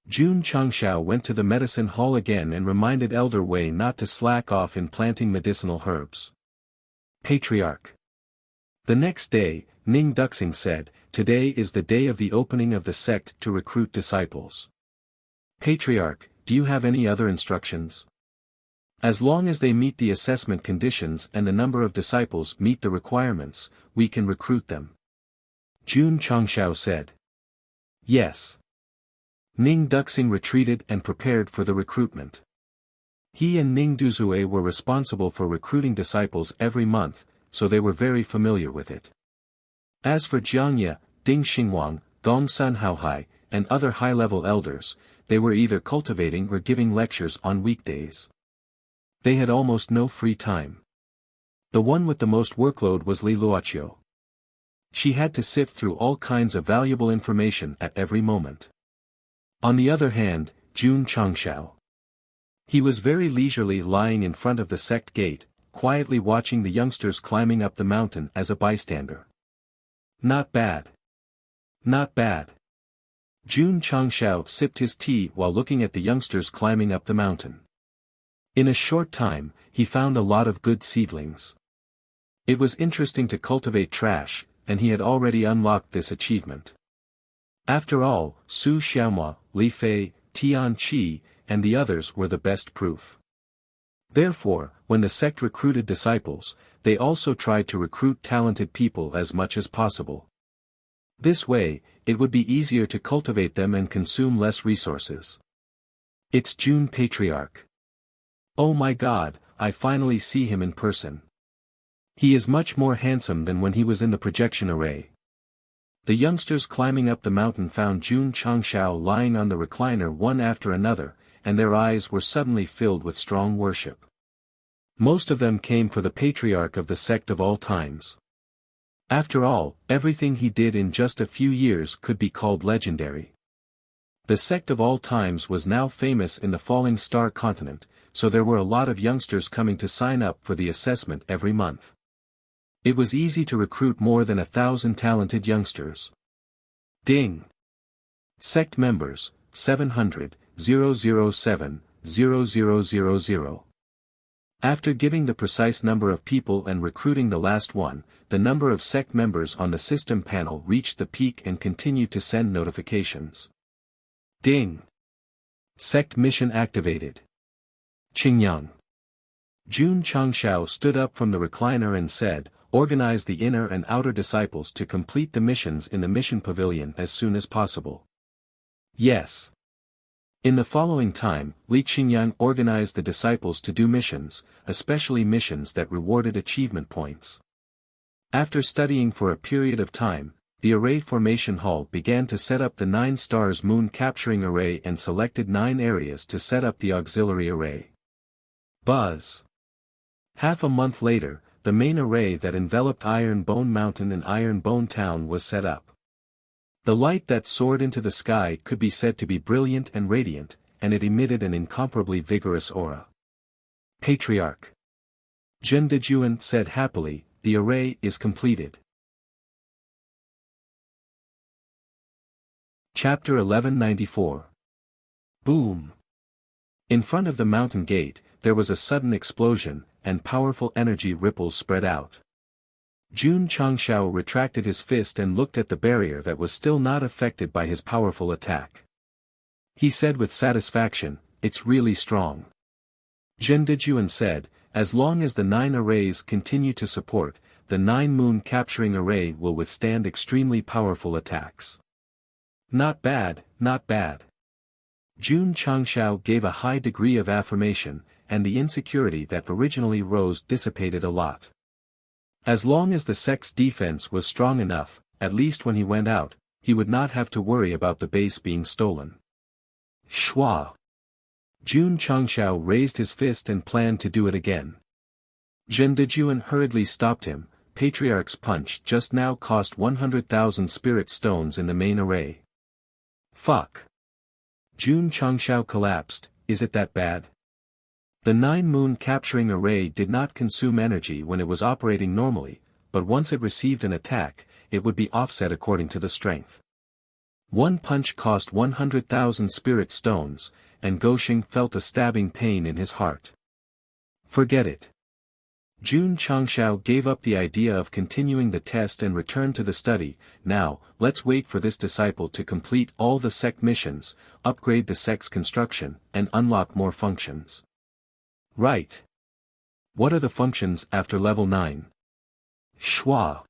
Jun Changshao went to the medicine hall again and reminded Elder Wei not to slack off in planting medicinal herbs. Patriarch. The next day, Ning Duxing said, today is the day of the opening of the sect to recruit disciples. Patriarch, do you have any other instructions? As long as they meet the assessment conditions and the number of disciples meet the requirements, we can recruit them. Jun Changshao said. Yes. Ning Duxing retreated and prepared for the recruitment. He and Ning Duzue were responsible for recruiting disciples every month, so they were very familiar with it. As for Jiangye, Ding Xingwang, Gong Sun Haohai, and other high-level elders, they were either cultivating or giving lectures on weekdays. They had almost no free time. The one with the most workload was Li Luoqiu. She had to sift through all kinds of valuable information at every moment. On the other hand, Jun Changshao. He was very leisurely lying in front of the sect gate, quietly watching the youngsters climbing up the mountain as a bystander. Not bad. Not bad. Jun Changshao sipped his tea while looking at the youngsters climbing up the mountain. In a short time, he found a lot of good seedlings. It was interesting to cultivate trash, and he had already unlocked this achievement. After all, Su Xiaomua, Li Fei, Tian Qi, and the others were the best proof. Therefore, when the sect recruited disciples, they also tried to recruit talented people as much as possible. This way, it would be easier to cultivate them and consume less resources. It's Jun Patriarch. Oh my God, I finally see him in person. He is much more handsome than when he was in the projection array. The youngsters climbing up the mountain found Jun Changshao lying on the recliner one after another, and their eyes were suddenly filled with strong worship. Most of them came for the patriarch of the sect of all times. After all, everything he did in just a few years could be called legendary. The sect of all times was now famous in the Falling Star continent, so there were a lot of youngsters coming to sign up for the assessment every month. It was easy to recruit more than 1,000 talented youngsters. Ding! Sect members, 700, 007, 0000. After giving the precise number of people and recruiting the last one, the number of sect members on the system panel reached the peak and continued to send notifications. Ding! Sect mission activated. Qingyang. Jun Changshao stood up from the recliner and said, "Organize the inner and outer disciples to complete the missions in the mission pavilion as soon as possible." Yes. In the following time, Li Qingyang organized the disciples to do missions, especially missions that rewarded achievement points. After studying for a period of time, the array formation hall began to set up the 9 stars moon capturing array and selected 9 areas to set up the auxiliary array. Buzz. Half a month later, the main array that enveloped Iron Bone Mountain and Iron Bone Town was set up. The light that soared into the sky could be said to be brilliant and radiant, and it emitted an incomparably vigorous aura. Patriarch. Zhen Dejuan said happily, "The array is completed." Chapter 1194. Boom! In front of the mountain gate, there was a sudden explosion, and powerful energy ripples spread out. Jun Changshao retracted his fist and looked at the barrier that was still not affected by his powerful attack. He said with satisfaction, "It's really strong." Zhen Dejuan said, "As long as the 9 arrays continue to support, the 9 moon capturing array will withstand extremely powerful attacks." Not bad, not bad. Jun Changshao gave a high degree of affirmation, and the insecurity that originally rose dissipated a lot. As long as the sect's defense was strong enough, at least when he went out, he would not have to worry about the base being stolen. Shwa! Jun Changshao raised his fist and planned to do it again. Zhen Dejuan hurriedly stopped him. Patriarch's punch just now cost 100,000 spirit stones in the main array. Fuck! Jun Changshao collapsed. Is it that bad? The 9 moon capturing array did not consume energy when it was operating normally, but once it received an attack, it would be offset according to the strength. One punch cost 100,000 spirit stones, and Gosheng felt a stabbing pain in his heart. Forget it. Jun Changshao gave up the idea of continuing the test and returned to the study. Now, let's wait for this disciple to complete all the sect missions, upgrade the sect's construction, and unlock more functions. Right. What are the functions after level 9? Shwa.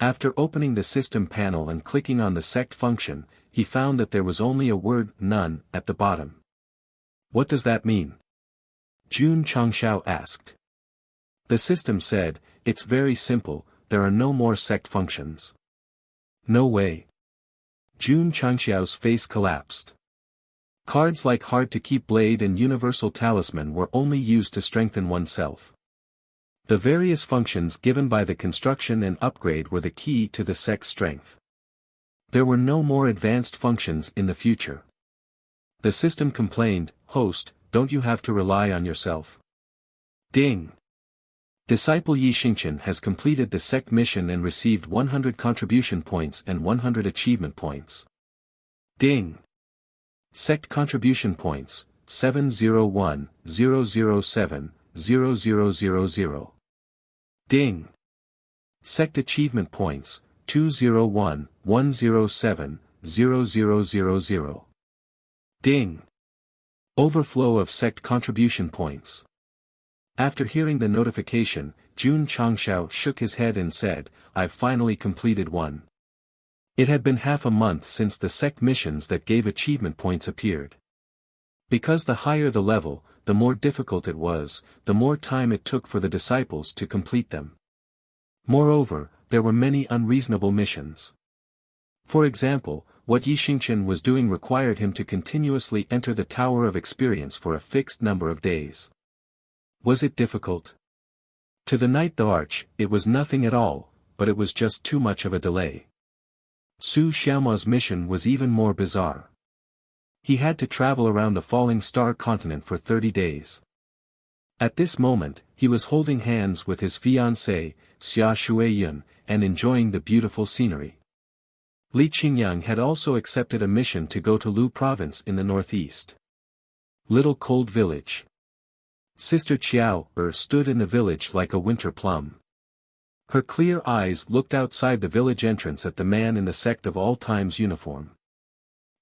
After opening the system panel and clicking on the sect function, he found that there was only a word, none, at the bottom. What does that mean? Jun Changshao asked. The system said, "It's very simple, there are no more sect functions." No way. Jun Changshao's face collapsed. Cards like Hard to Keep Blade and Universal Talisman were only used to strengthen oneself. The various functions given by the construction and upgrade were the key to the sect's strength. There were no more advanced functions in the future. The system complained, "Host, don't you have to rely on yourself?" Ding! Disciple Yi Xingqian has completed the sect mission and received 100 contribution points and 100 achievement points. Ding! Sect contribution points, 701,007,0000. Ding! Sect achievement points, 201,107,0000. Ding! Overflow of sect contribution points. After hearing the notification, Jun Changshao shook his head and said, "I've finally completed one." It had been half a month since the sect missions that gave achievement points appeared. Because the higher the level, the more difficult it was, the more time it took for the disciples to complete them. Moreover, there were many unreasonable missions. For example, what Yixingchen was doing required him to continuously enter the Tower of Experience for a fixed number of days. Was it difficult? To the Knight the Arch, it was nothing at all, but it was just too much of a delay. Su Xiaoma's mission was even more bizarre. He had to travel around the falling star continent for 30 days. At this moment, he was holding hands with his fiancée, Xia Shuiyun, and enjoying the beautiful scenery. Li Qingyang had also accepted a mission to go to Lu province in the northeast. Little cold village. Sister Qiao stood in the village like a winter plum. Her clear eyes looked outside the village entrance at the man in the Sect of All Times uniform.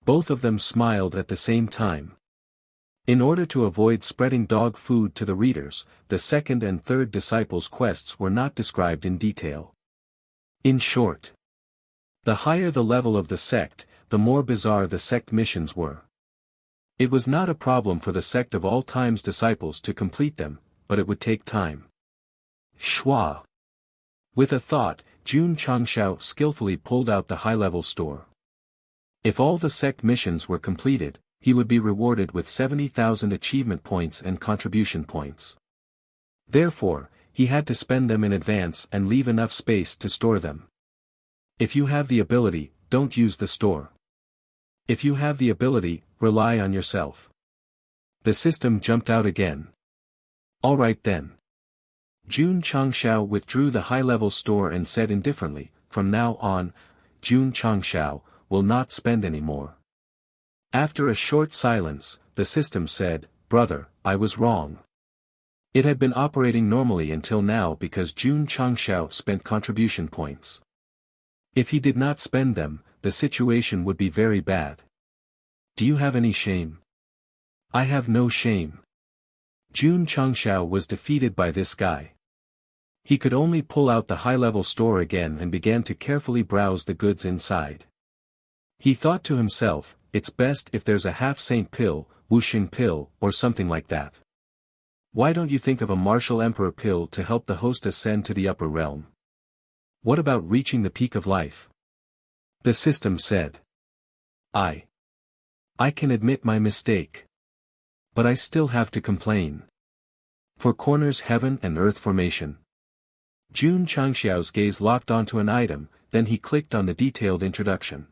Both of them smiled at the same time. In order to avoid spreading dog food to the readers, the second and third disciples' quests were not described in detail. In short, the higher the level of the sect, the more bizarre the sect missions were. It was not a problem for the Sect of All Times disciples to complete them, but it would take time. Schwa. With a thought, Jun Changshao skillfully pulled out the high-level store. If all the sect missions were completed, he would be rewarded with 70,000 achievement points and contribution points. Therefore, he had to spend them in advance and leave enough space to store them. If you have the ability, don't use the store. If you have the ability, rely on yourself. The system jumped out again. All right then. Jun Changshao withdrew the high-level store and said indifferently, "From now on, Jun Changshao will not spend any more." After a short silence, the system said, "Brother, I was wrong." It had been operating normally until now because Jun Changshao spent contribution points. If he did not spend them, the situation would be very bad. Do you have any shame? I have no shame. Jun Changshao was defeated by this guy. He could only pull out the high-level store again and began to carefully browse the goods inside. He thought to himself, it's best if there's a half-saint pill, Wuxia pill, or something like that. Why don't you think of a martial emperor pill to help the host ascend to the upper realm? What about reaching the peak of life? The system said. I can admit my mistake. But I still have to complain. Four corners heaven and earth formation. Jun Changshao's gaze locked onto an item, then he clicked on the detailed introduction.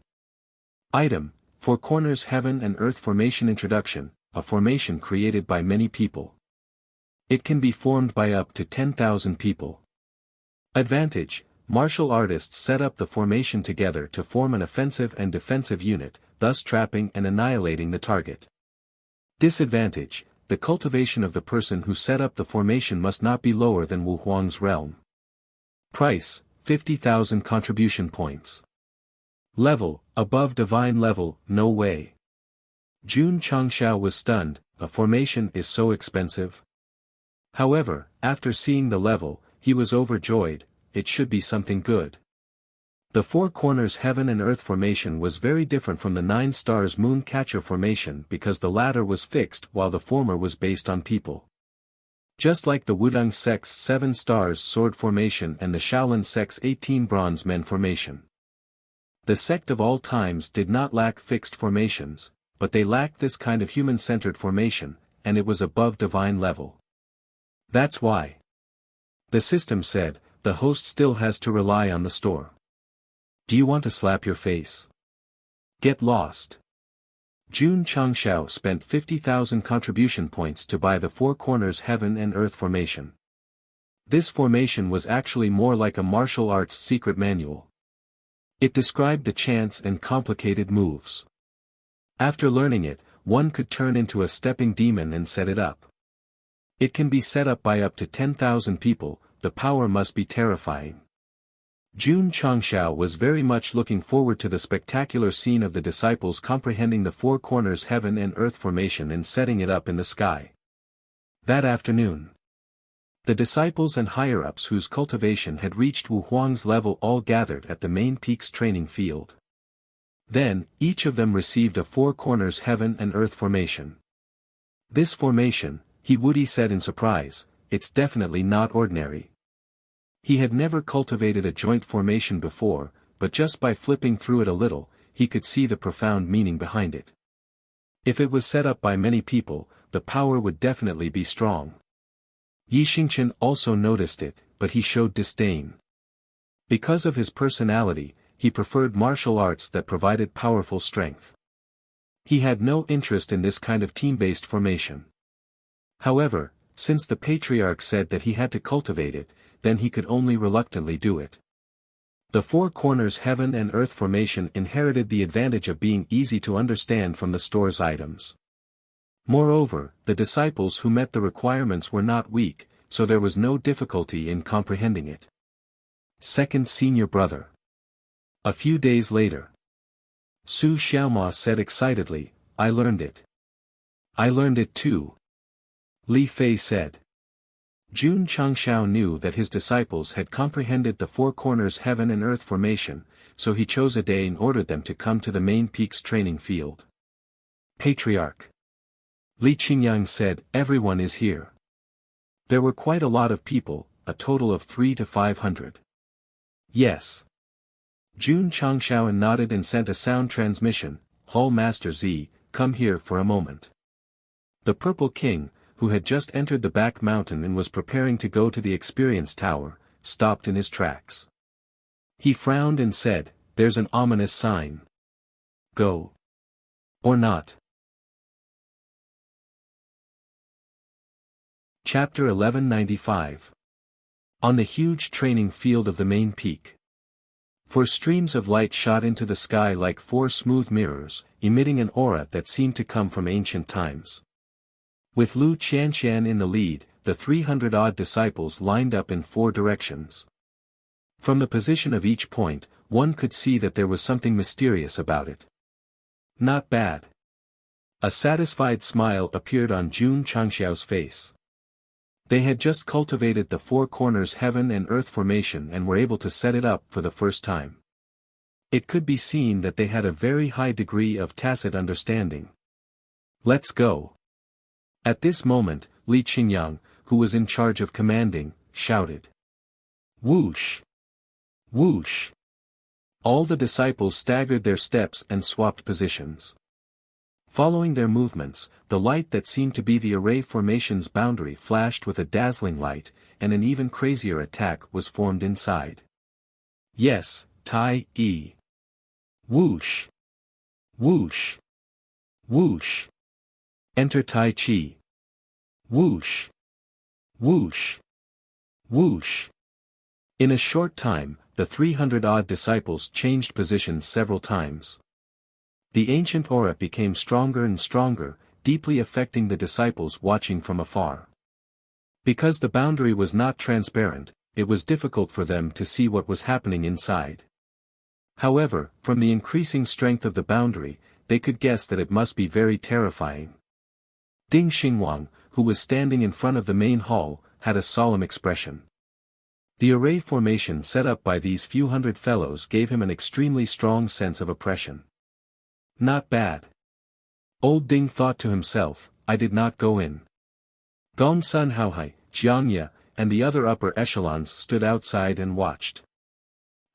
Item, Four corners heaven and earth formation introduction, a formation created by many people. It can be formed by up to 10,000 people. Advantage, martial artists set up the formation together to form an offensive and defensive unit, thus trapping and annihilating the target. Disadvantage, the cultivation of the person who set up the formation must not be lower than Wu Huang's realm. Price, 50,000 contribution points. Level, above divine level, no way. Jun Changshao was stunned, a formation is so expensive. However, after seeing the level, he was overjoyed, it should be something good. The Four Corners Heaven and Earth formation was very different from the Nine Stars Moon Catcher formation because the latter was fixed while the former was based on people. Just like the Wudang Sect's 7 Stars Sword formation and the Shaolin Sect's 18 Bronze Men formation. The Sect of All Times did not lack fixed formations, but they lacked this kind of human-centered formation, and it was above divine level. That's why. The system said, the host still has to rely on the store. Do you want to slap your face? Get lost. Jun Changshao spent 50,000 contribution points to buy the Four Corners Heaven and Earth formation. This formation was actually more like a martial arts secret manual. It described the chants and complicated moves. After learning it, one could turn into a stepping demon and set it up. It can be set up by up to 10,000 people, the power must be terrifying. Jun Changshao was very much looking forward to the spectacular scene of the disciples comprehending the four corners heaven and earth formation and setting it up in the sky. That afternoon, the disciples and higher-ups whose cultivation had reached Wu Huang's level all gathered at the main peak's training field. Then, each of them received a four corners heaven and earth formation. This formation, He Wudi said in surprise, it's definitely not ordinary. He had never cultivated a joint formation before, but just by flipping through it a little, he could see the profound meaning behind it. If it was set up by many people, the power would definitely be strong. Yi Xingchen also noticed it, but he showed disdain. Because of his personality, he preferred martial arts that provided powerful strength. He had no interest in this kind of team-based formation. However, since the patriarch said that he had to cultivate it, then he could only reluctantly do it. The four corners heaven and earth formation inherited the advantage of being easy to understand from the store's items. Moreover, the disciples who met the requirements were not weak, so there was no difficulty in comprehending it. Second senior brother. A few days later, Su Xiaoma said excitedly, I learned it. I learned it too. Li Fei said. Jun Changshao knew that his disciples had comprehended the four corners heaven and earth formation, so he chose a day and ordered them to come to the main peak's training field. Patriarch. Li Qingyang said, everyone is here. There were quite a lot of people, a total of 300 to 500. Yes. Jun Changshao nodded and sent a sound transmission, Hall Master Z, come here for a moment. The Purple King, who had just entered the back mountain and was preparing to go to the experience tower, stopped in his tracks. He frowned and said, there's an ominous sign. Go. Or not. Chapter 1195. On the huge training field of the main peak. Four streams of light shot into the sky like four smooth mirrors, emitting an aura that seemed to come from ancient times. With Lu Qianqian in the lead, the 300-odd disciples lined up in four directions. From the position of each point, one could see that there was something mysterious about it. Not bad. A satisfied smile appeared on Jun Changxiao's face. They had just cultivated the four corners heaven and earth formation and were able to set it up for the first time. It could be seen that they had a very high degree of tacit understanding. Let's go. At this moment, Li Qingyang, who was in charge of commanding, shouted. Whoosh! Whoosh! All the disciples staggered their steps and swapped positions. Following their movements, the light that seemed to be the array formation's boundary flashed with a dazzling light, and an even crazier attack was formed inside. Yes, Tai E. Whoosh! Whoosh! Whoosh! Enter Tai Chi. Whoosh! Whoosh! Whoosh! In a short time, the 300-odd disciples changed positions several times. The ancient aura became stronger and stronger, deeply affecting the disciples watching from afar. Because the boundary was not transparent, it was difficult for them to see what was happening inside. However, from the increasing strength of the boundary, they could guess that it must be very terrifying. Ding Xingwang, who was standing in front of the main hall, had a solemn expression. The array formation set up by these few hundred fellows gave him an extremely strong sense of oppression. Not bad. Old Ding thought to himself, I did not go in. Gong Sun Haohai, Jiangye, and the other upper echelons stood outside and watched.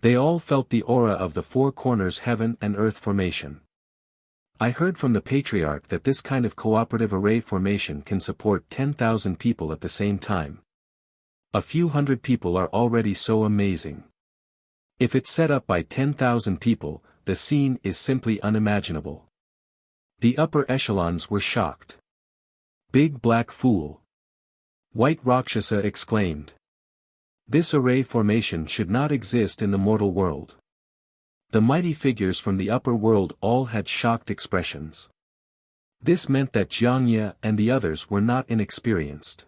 They all felt the aura of the four corners heaven and earth formation. I heard from the patriarch that this kind of cooperative array formation can support 10,000 people at the same time. A few hundred people are already so amazing. If it's set up by 10,000 people, the scene is simply unimaginable. The upper echelons were shocked. Big black fool! White Rakshasa exclaimed. This array formation should not exist in the mortal world. The mighty figures from the upper world all had shocked expressions. This meant that Jiang Ye and the others were not inexperienced.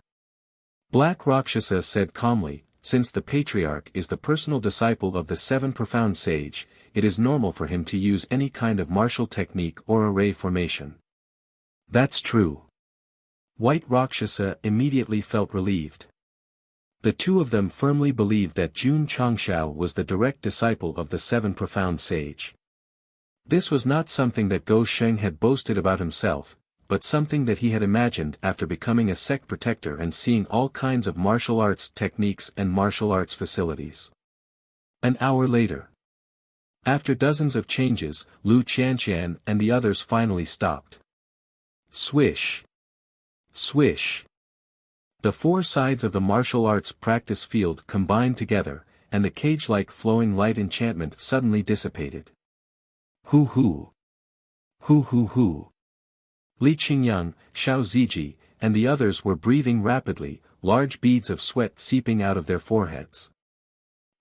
Black Rakshasa said calmly, since the patriarch is the personal disciple of the seven profound sage, it is normal for him to use any kind of martial technique or array formation. That's true. White Rakshasa immediately felt relieved. The two of them firmly believed that Jun Changshao was the direct disciple of the seven profound sage. This was not something that Go Sheng had boasted about himself, but something that he had imagined after becoming a sect protector and seeing all kinds of martial arts techniques and martial arts facilities. An hour later. After dozens of changes, Lu Qianqian and the others finally stopped. Swish. Swish. The four sides of the martial arts practice field combined together, and the cage-like flowing light enchantment suddenly dissipated. Hoo hoo. Hoo hoo hoo. Li Qingyang, Xiao Ziji, and the others were breathing rapidly, large beads of sweat seeping out of their foreheads.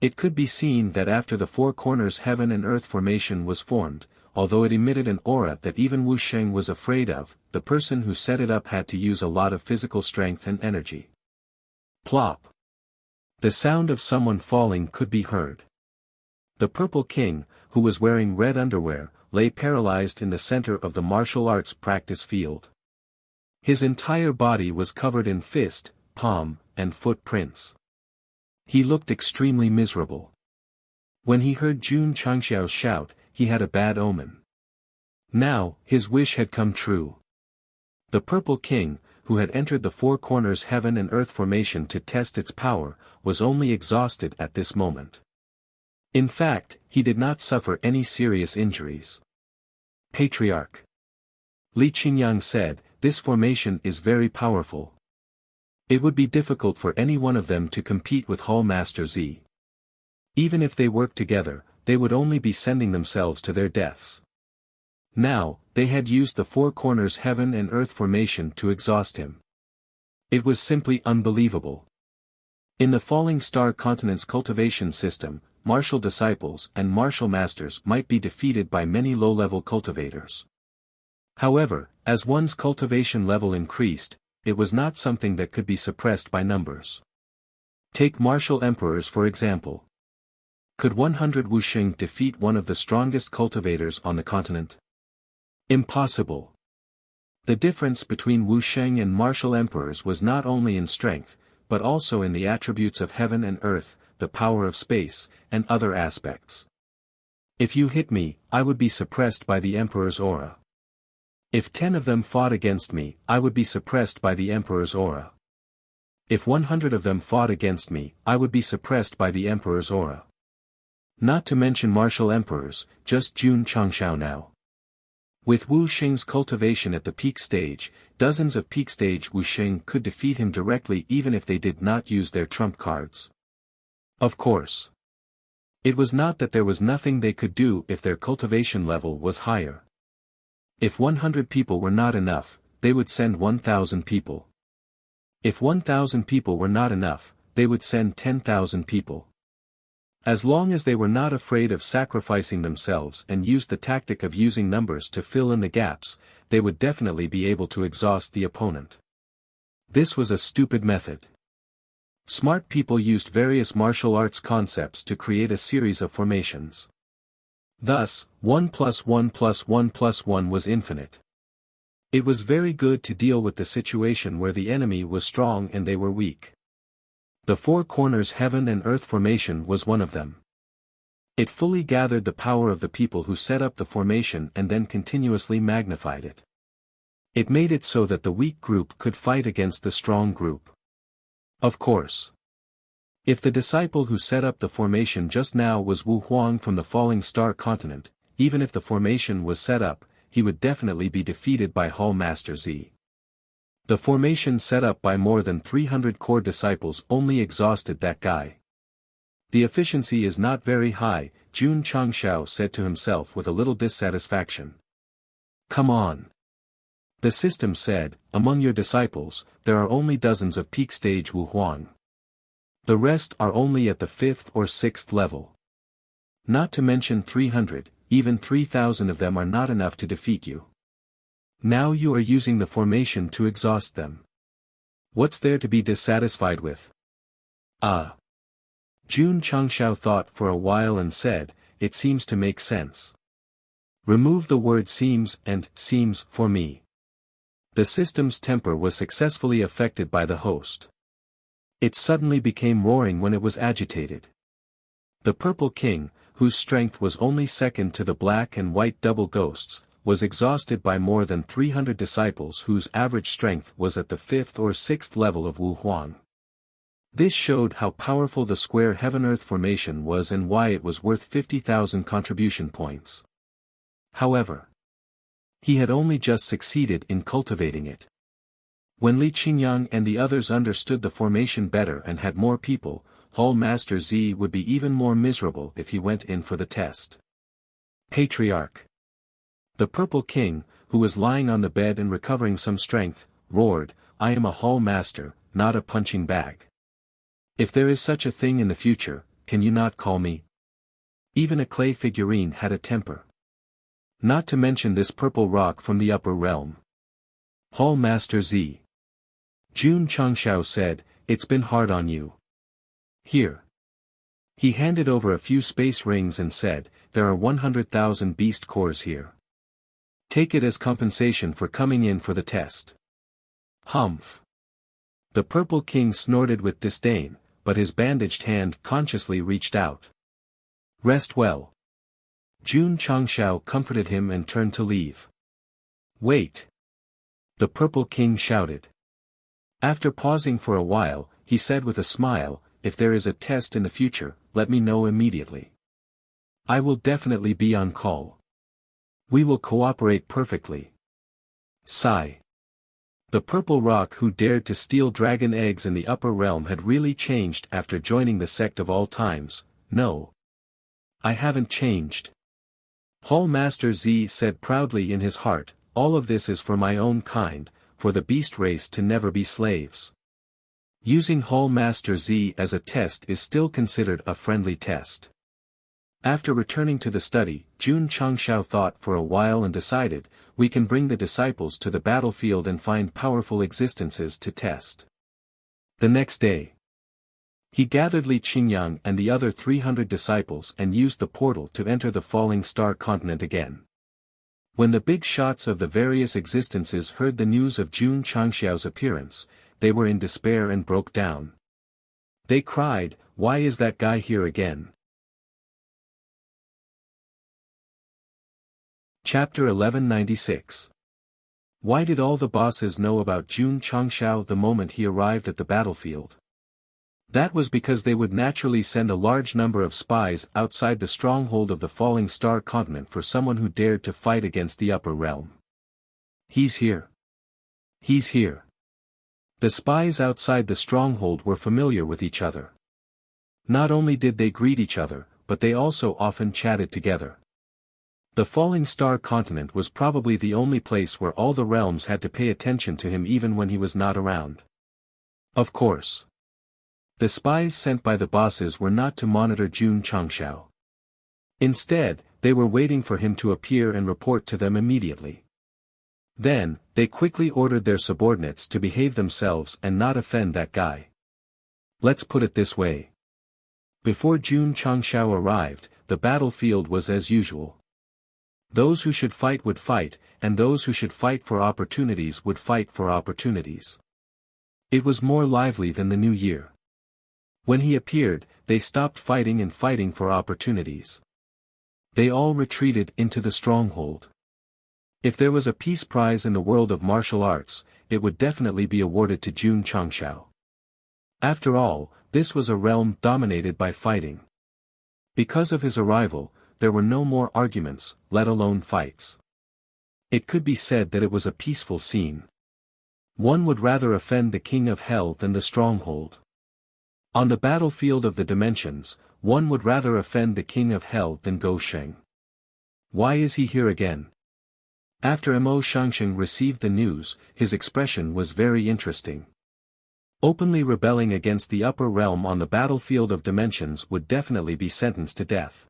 It could be seen that after the four corners heaven and earth formation was formed, although it emitted an aura that even Wu Sheng was afraid of, the person who set it up had to use a lot of physical strength and energy. Plop. The sound of someone falling could be heard. The Purple King, who was wearing red underwear, lay paralyzed in the center of the martial arts practice field. His entire body was covered in fist, palm, and footprints. He looked extremely miserable. When he heard Jun Changxiao shout, he had a bad omen. Now, his wish had come true. The Purple King, who had entered the four corners heaven and earth formation to test its power, was only exhausted at this moment. In fact, he did not suffer any serious injuries. Patriarch. Li Qingyang said, this formation is very powerful. It would be difficult for any one of them to compete with Hall Master Z. Even if they worked together, they would only be sending themselves to their deaths. Now, they had used the four corners heaven and earth formation to exhaust him. It was simply unbelievable. In the Falling Star Continent's cultivation system, martial disciples and martial masters might be defeated by many low-level cultivators. However, as one's cultivation level increased, it was not something that could be suppressed by numbers. Take martial emperors for example. Could 100 Wuxing defeat one of the strongest cultivators on the continent? Impossible. The difference between Wuxing and martial emperors was not only in strength, but also in the attributes of heaven and earth, the power of space, and other aspects. If you hit me, I would be suppressed by the Emperor's aura. If 10 of them fought against me, I would be suppressed by the Emperor's aura. If 100 of them fought against me, I would be suppressed by the Emperor's aura. Not to mention martial emperors, just Jun Changshao now. With Wu Xing's cultivation at the peak stage, dozens of peak stage Wu Xing could defeat him directly even if they did not use their trump cards. Of course. It was not that there was nothing they could do if their cultivation level was higher. If 100 people were not enough, they would send 1,000 people. If 1,000 people were not enough, they would send 10,000 people. As long as they were not afraid of sacrificing themselves and used the tactic of using numbers to fill in the gaps, they would definitely be able to exhaust the opponent. This was a stupid method. Smart people used various martial arts concepts to create a series of formations. Thus, 1 + 1 + 1 + 1 was infinite. It was very good to deal with the situation where the enemy was strong and they were weak. The four corners heaven and earth formation was one of them. It fully gathered the power of the people who set up the formation and then continuously magnified it. It made it so that the weak group could fight against the strong group. Of course. If the disciple who set up the formation just now was Wu Huang from the Falling Star Continent, even if the formation was set up, he would definitely be defeated by Hall Master Z. The formation set up by more than 300 core disciples only exhausted that guy. The efficiency is not very high, Jun Changshao said to himself with a little dissatisfaction. Come on. The system said, among your disciples, there are only dozens of peak stage Wu Huang. The rest are only at the 5th or 6th level. Not to mention 300, even 3,000 of them are not enough to defeat you. Now you are using the formation to exhaust them. What's there to be dissatisfied with? Ah. Jun Changshao thought for a while and said, it seems to make sense. Remove the word seems and seems for me. The system's temper was successfully affected by the host. It suddenly became roaring when it was agitated. The Purple King, whose strength was only second to the black and white double ghosts, was exhausted by more than 300 disciples whose average strength was at the 5th or 6th level of Wu Huan. This showed how powerful the square heaven-earth formation was and why it was worth 50,000 contribution points. However, he had only just succeeded in cultivating it. When Li Qingyang and the others understood the formation better and had more people, Hall Master Z would be even more miserable if he went in for the test. Patriarch. The Purple King, who was lying on the bed and recovering some strength, roared, I am a Hall Master, not a punching bag. If there is such a thing in the future, can you not call me? Even a clay figurine had a temper. Not to mention this purple rock from the upper realm. Hall Master Z. Jun Changshao said, it's been hard on you. Here. He handed over a few space rings and said, there are 100,000 beast cores here. Take it as compensation for coming in for the test. Humph. The Purple King snorted with disdain, but his bandaged hand consciously reached out. Rest well. Jun Changshao comforted him and turned to leave. Wait. The Purple King shouted. After pausing for a while, he said with a smile, if there is a test in the future, let me know immediately. I will definitely be on call. We will cooperate perfectly. Sigh. The purple rock who dared to steal dragon eggs in the upper realm had really changed after joining the sect of all times. No. I haven't changed. Hall Master Z said proudly in his heart, all of this is for my own kind, for the beast race to never be slaves. Using Hall Master Z as a test is still considered a friendly test. After returning to the study, Jun Changshao thought for a while and decided, we can bring the disciples to the battlefield and find powerful existences to test. The next day, he gathered Li Qingyang and the other 300 disciples and used the portal to enter the falling star continent again. When the big shots of the various existences heard the news of Jun Changshao's appearance, they were in despair and broke down. They cried, why is that guy here again? Chapter 1196. Why did all the bosses know about Jun Changshao the moment he arrived at the battlefield? That was because they would naturally send a large number of spies outside the stronghold of the falling star continent for someone who dared to fight against the upper realm. He's here. He's here. The spies outside the stronghold were familiar with each other. Not only did they greet each other, but they also often chatted together. The falling star continent was probably the only place where all the realms had to pay attention to him even when he was not around. Of course. The spies sent by the bosses were not to monitor Jun Changshao. Instead, they were waiting for him to appear and report to them immediately. Then, they quickly ordered their subordinates to behave themselves and not offend that guy. Let's put it this way. Before Jun Changshao arrived, the battlefield was as usual. Those who should fight would fight, and those who should fight for opportunities would fight for opportunities. It was more lively than the new year. When he appeared, they stopped fighting and fighting for opportunities. They all retreated into the stronghold. If there was a peace prize in the world of martial arts, it would definitely be awarded to Jun Changshao. After all, this was a realm dominated by fighting. Because of his arrival, there were no more arguments, let alone fights. It could be said that it was a peaceful scene. One would rather offend the king of hell than the stronghold. On the battlefield of the dimensions, one would rather offend the king of hell than Go Sheng. Why is he here again? After Mo Shangsheng received the news, his expression was very interesting. Openly rebelling against the upper realm on the battlefield of dimensions would definitely be sentenced to death.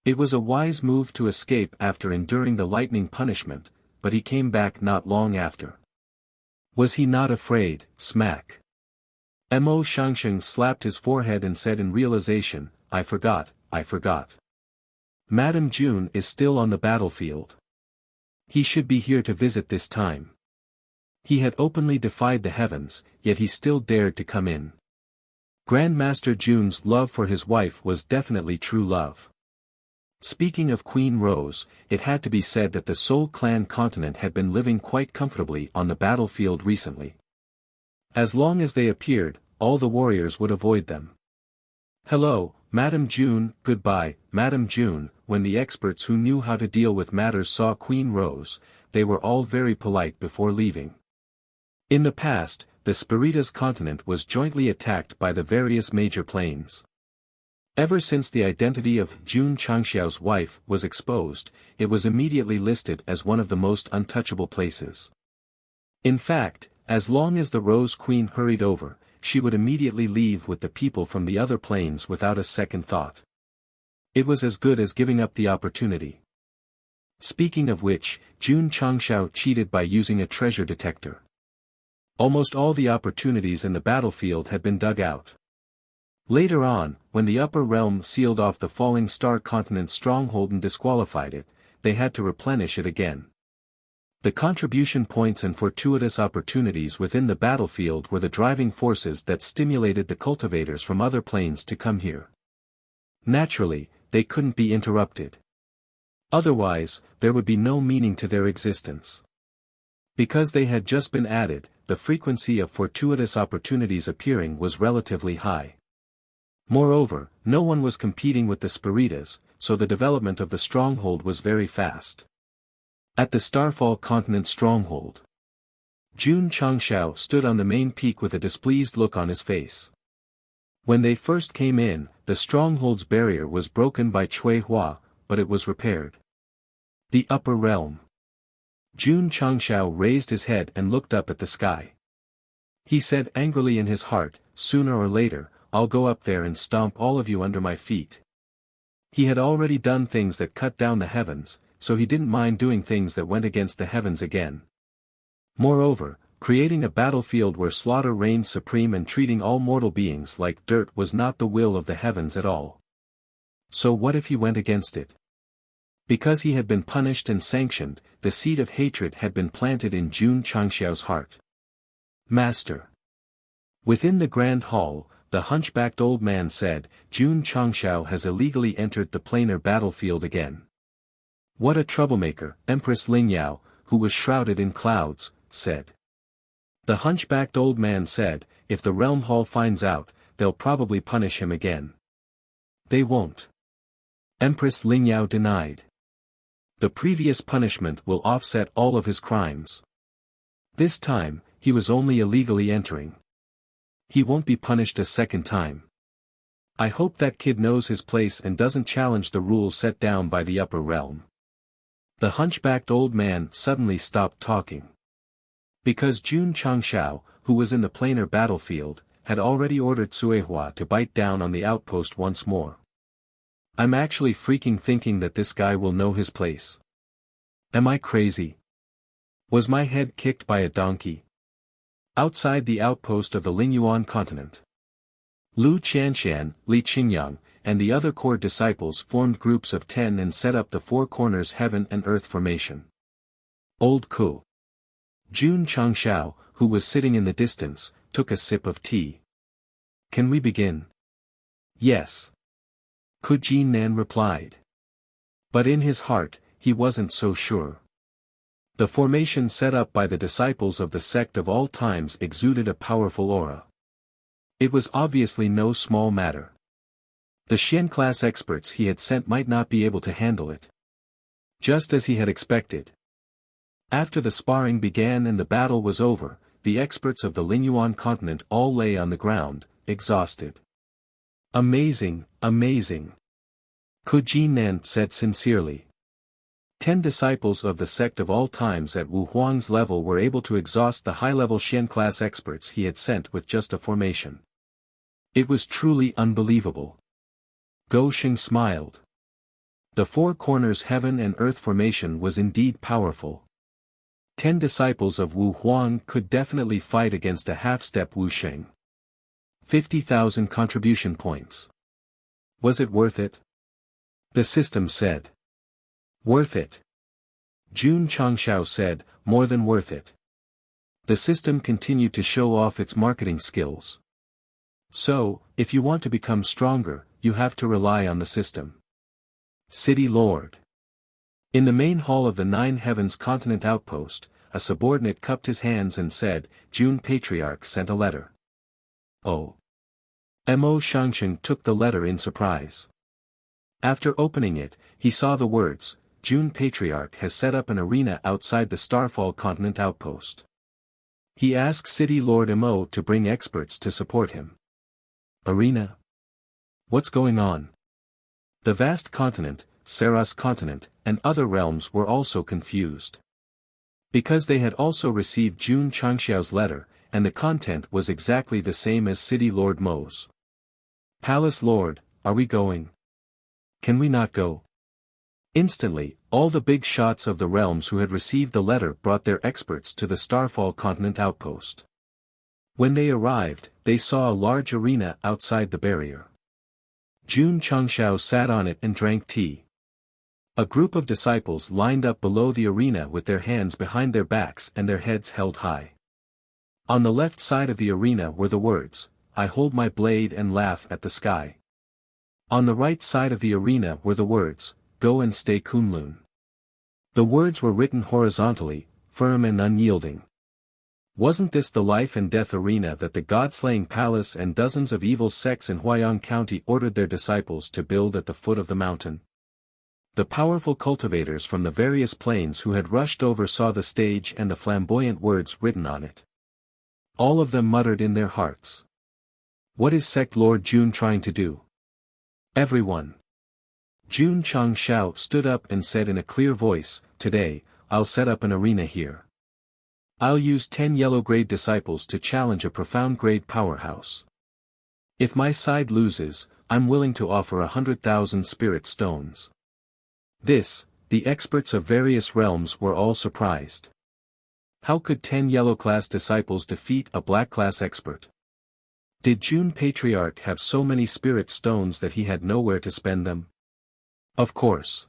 It was a wise move to escape after enduring the lightning punishment, but he came back not long after. Was he not afraid? Smack. Mo Shangsheng slapped his forehead and said in realization, I forgot. Madame June is still on the battlefield. He should be here to visit this time. He had openly defied the heavens, yet he still dared to come in. Grandmaster June's love for his wife was definitely true love. Speaking of Queen Rose, it had to be said that the Soul Clan continent had been living quite comfortably on the battlefield recently. As long as they appeared, all the warriors would avoid them. Hello, Madame June, goodbye, Madame June. When the experts who knew how to deal with matters saw Queen Rose, they were all very polite before leaving. In the past, the Spiritas continent was jointly attacked by the various major planes. Ever since the identity of June Changxiao's wife was exposed, it was immediately listed as one of the most untouchable places. In fact, as long as the Rose Queen hurried over, she would immediately leave with the people from the other planes without a second thought. It was as good as giving up the opportunity. Speaking of which, June Changxiao cheated by using a treasure detector. Almost all the opportunities in the battlefield had been dug out. Later on, when the upper realm sealed off the falling star continent's stronghold and disqualified it, they had to replenish it again. The contribution points and fortuitous opportunities within the battlefield were the driving forces that stimulated the cultivators from other planes to come here. Naturally, they couldn't be interrupted. Otherwise, there would be no meaning to their existence. Because they had just been added, the frequency of fortuitous opportunities appearing was relatively high. Moreover, no one was competing with the Spiritas, so the development of the stronghold was very fast. At the Starfall continent stronghold, June Changxiao stood on the main peak with a displeased look on his face. When they first came in, the stronghold's barrier was broken by Cui Hua, but it was repaired. The upper realm. June Changxiao raised his head and looked up at the sky. He said angrily in his heart, sooner or later, I'll go up there and stomp all of you under my feet. He had already done things that cut down the heavens, so he didn't mind doing things that went against the heavens again. Moreover, creating a battlefield where slaughter reigned supreme and treating all mortal beings like dirt was not the will of the heavens at all. So what if he went against it? Because he had been punished and sanctioned, the seed of hatred had been planted in June Changxiao's heart. Master. Within the grand hall, the hunchbacked old man said, June Changxiao has illegally entered the planar battlefield again. What a troublemaker, Empress Lingyao, who was shrouded in clouds, said. The hunchbacked old man said, if the realm hall finds out, they'll probably punish him again. They won't. Empress Lingyao denied. The previous punishment will offset all of his crimes. This time, he was only illegally entering. He won't be punished a second time. I hope that kid knows his place and doesn't challenge the rules set down by the upper realm. The hunchbacked old man suddenly stopped talking. Because June Changxiao, who was in the planar battlefield, had already ordered Cuihua to bite down on the outpost once more. I'm actually freaking thinking that this guy will know his place. Am I crazy? Was my head kicked by a donkey? Outside the outpost of the Lingyuan continent, Lu Qianshan, Li Qingyang, and the other core disciples formed groups of 10 and set up the four corners heaven and earth formation. Old Ku. June Changxiao, who was sitting in the distance, took a sip of tea. Can we begin? Yes. Ku Jinnan replied. But in his heart, he wasn't so sure. The formation set up by the disciples of the sect of all times exuded a powerful aura. It was obviously no small matter. The Xian-class experts he had sent might not be able to handle it. Just as he had expected. After the sparring began and the battle was over, the experts of the Lingyuan continent all lay on the ground, exhausted. Amazing, amazing. Ku Jinnan said sincerely. 10 disciples of the sect of all times at Wu Huang's level were able to exhaust the high-level Xian-class experts he had sent with just a formation. It was truly unbelievable. Go Sheng smiled. The four corners heaven and earth formation was indeed powerful. 10 disciples of Wu Huang could definitely fight against a half-step Wu Sheng. 50,000 contribution points. Was it worth it? The system said. Worth it. Jun Changshao said, more than worth it. The system continued to show off its marketing skills. So, if you want to become stronger, you have to rely on the system. City Lord. In the main hall of the Nine Heavens Continent Outpost, a subordinate cupped his hands and said, Jun Patriarch sent a letter. Oh. Mo Shangsheng took the letter in surprise. After opening it, he saw the words, Jun Patriarch has set up an arena outside the Starfall Continent Outpost. He asked City Lord Mo to bring experts to support him. Arena? What's going on? The vast continent, Saros Continent, and other realms were also confused. Because they had also received Jun Changxiao's letter, and the content was exactly the same as City Lord Mo's. Palace Lord, are we going? Can we not go? Instantly, all the big shots of the realms who had received the letter brought their experts to the Starfall Continent Outpost. When they arrived, they saw a large arena outside the barrier. Jun Changxiao sat on it and drank tea. A group of disciples lined up below the arena with their hands behind their backs and their heads held high. On the left side of the arena were the words, I hold my blade and laugh at the sky. On the right side of the arena were the words, Go and stay Kunlun. The words were written horizontally, firm and unyielding. Wasn't this the life and death arena that the God-slaying palace and dozens of evil sects in Huayang County ordered their disciples to build at the foot of the mountain? The powerful cultivators from the various planes who had rushed over saw the stage and the flamboyant words written on it. All of them muttered in their hearts. What is Sect Lord Jun trying to do? Everyone. Jun Changshao stood up and said in a clear voice, Today, I'll set up an arena here. I'll use 10 yellow-grade disciples to challenge a profound-grade powerhouse. If my side loses, I'm willing to offer 100,000 spirit stones. This, the experts of various realms were all surprised. How could 10 yellow-class disciples defeat a black-class expert? Did Jun Patriarch have so many spirit stones that he had nowhere to spend them? Of course.